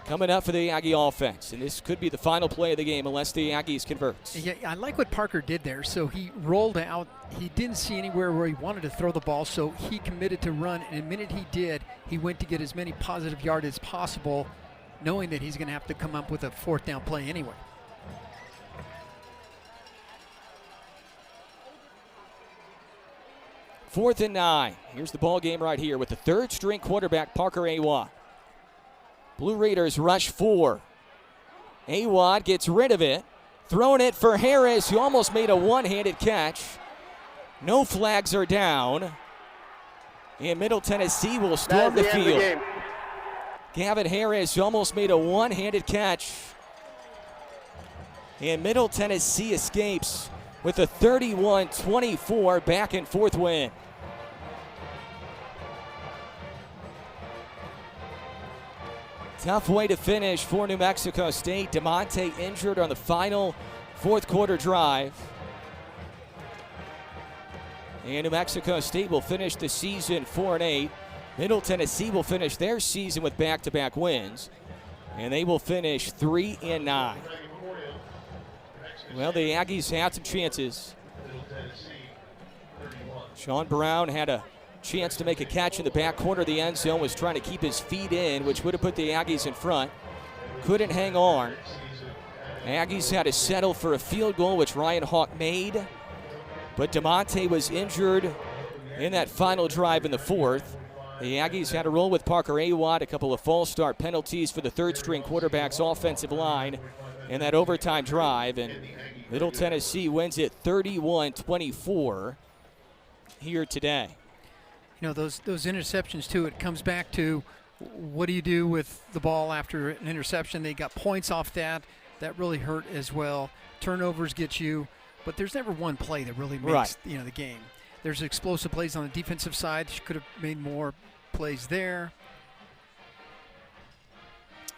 coming up for the Aggie offense. And this could be the final play of the game unless the Aggies convert. Yeah, I like what Parker did there. So he rolled out. He didn't see anywhere where he wanted to throw the ball, so he committed to run. And the minute he did, he went to get as many positive yards as possible, knowing that he's going to have to come up with a 4th down play anyway. Fourth and 9. Here's the ball game right here with the 3rd-string quarterback, Parker Awad. Blue Raiders rush 4. Awad gets rid of it. Throwing it for Harris, who almost made a one-handed catch. No flags are down. And Middle Tennessee will storm the field. Gavin Harris almost made a one-handed catch. And Middle Tennessee escapes with a 31-24 back-and-forth win. Tough way to finish for New Mexico State. DeMonte injured on the final 4th quarter drive. And New Mexico State will finish the season 4-8. Middle Tennessee will finish their season with back-to-back wins. And they will finish 3-9. Well, the Aggies had some chances. Sean Brown had a chance to make a catch in the back corner of the end zone, was trying to keep his feet in, which would have put the Aggies in front. Couldn't hang on. Aggies had to settle for a field goal, which Ryan Hawk made. But DeMonte was injured in that final drive in the 4th. The Aggies had to roll with Parker Awad, a couple of false start penalties for the 3rd-string quarterback's offensive line in that overtime drive. And Middle Tennessee wins it 31-24 here today. those interceptions too, it comes back to what do you do with the ball after an interception? They got points off that. That really hurt as well. Turnovers get you, but there's never one play that really makes the game. There's explosive plays on the defensive side. She could have made more plays there.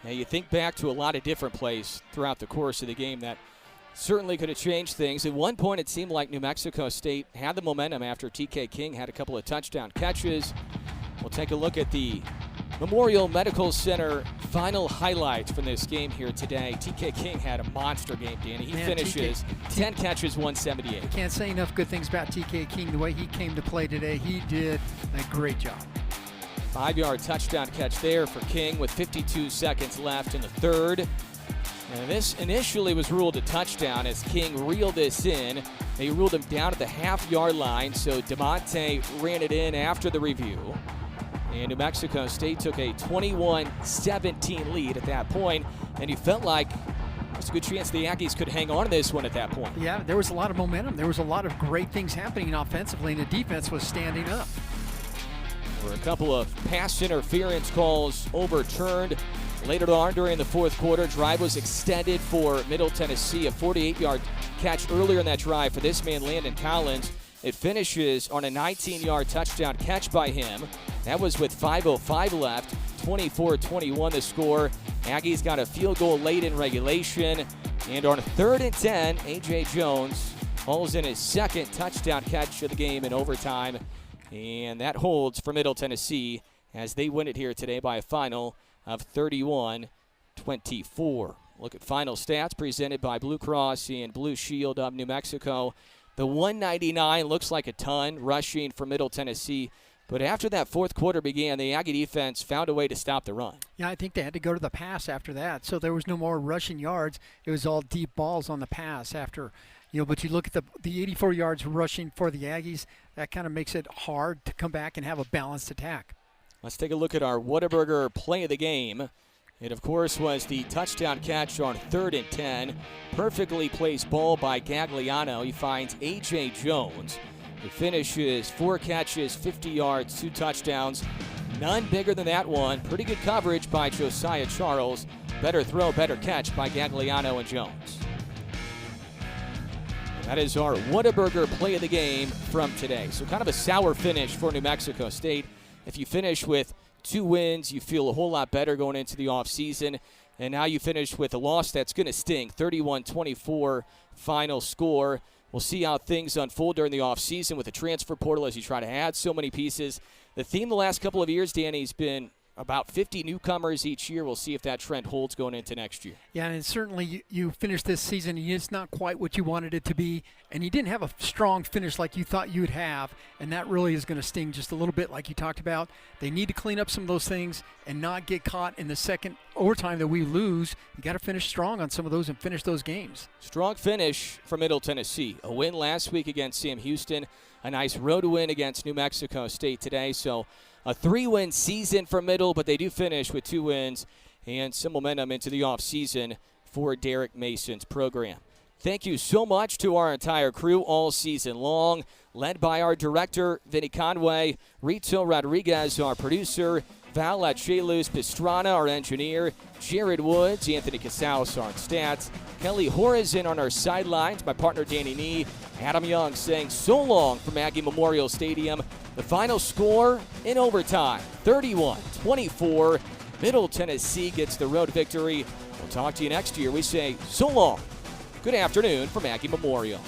Now you think back to a lot of different plays throughout the course of the game that certainly could have changed things. At one point, it seemed like New Mexico State had the momentum after TK King had a couple of touchdown catches. We'll take a look at the Memorial Medical Center final highlights from this game here today. TK King had a monster game, Danny. He finishes 10 catches, 178. I can't say enough good things about TK King. The way he came to play today, he did a great job. 5-yard touchdown catch there for King with 52 seconds left in the third. And this initially was ruled a touchdown as King reeled this in. They ruled him down at the half-yard line, so DeMonte ran it in after the review. And New Mexico State took a 21-17 lead at that point, and you felt like there's a good chance the Aggies could hang on to this one at that point. Yeah, there was a lot of momentum. There was a lot of great things happening offensively, and the defense was standing up. There were a couple of pass interference calls overturned later on during the fourth quarter. Drive was extended for Middle Tennessee, a 48-yard catch earlier in that drive for this man, Landon Collins. It finishes on a 19-yard touchdown catch by him. That was with 5:05 left, 24-21 the score. Aggies got a field goal late in regulation. And on 3rd and 10, A.J. Jones hauls in his second touchdown catch of the game in overtime. And that holds for Middle Tennessee as they win it here today by a final of 31-24. Look at final stats presented by Blue Cross and Blue Shield of New Mexico. The 199 looks like a ton rushing for Middle Tennessee. But after that fourth quarter began, the Aggie defense found a way to stop the run. Yeah, I think they had to go to the pass after that. So there was no more rushing yards. It was all deep balls on the pass after. But you look at the 84 yards rushing for the Aggies, that kind of makes it hard to come back and have a balanced attack. Let's take a look at our Whataburger play of the game. It, of course, was the touchdown catch on 3rd and 10. Perfectly placed ball by Gagliano. He finds A.J. Jones. He finishes 4 catches, 50 yards, 2 touchdowns. None bigger than that one. Pretty good coverage by Josiah Charles. Better throw, better catch by Gagliano and Jones. And that is our Whataburger play of the game from today. So kind of a sour finish for New Mexico State. If you finish with 2 wins, you feel a whole lot better going into the offseason. And now you finish with a loss that's going to sting. 31-24 final score. We'll see how things unfold during the offseason with the transfer portal as you try to add so many pieces. The theme the last couple of years, Danny, has been about 50 newcomers each year. We'll see if that trend holds going into next year. Yeah, and certainly you finished this season, and it's not quite what you wanted it to be, and you didn't have a strong finish like you thought you'd have, and that really is going to sting just a little bit like you talked about. They need to clean up some of those things and not get caught in the second overtime that we lose. You got to finish strong on some of those and finish those games. Strong finish for Middle Tennessee. A win last week against Sam Houston, a nice road win against New Mexico State today, so a 3-win season for Middle, but they do finish with 2 wins and some momentum into the offseason for Derek Mason's program. Thank you so much to our entire crew all season long, led by our director, Vinny Conway, Rito Rodriguez, our producer, Val Acheluz Pastrana, our engineer, Jared Woods, Anthony Casals on stats, Kelly Horizon on our sidelines, my partner Danny Nee, Adam Young saying so long from Aggie Memorial Stadium. The final score in overtime, 31-24. Middle Tennessee gets the road victory. We'll talk to you next year. We say so long. Good afternoon from Aggie Memorial.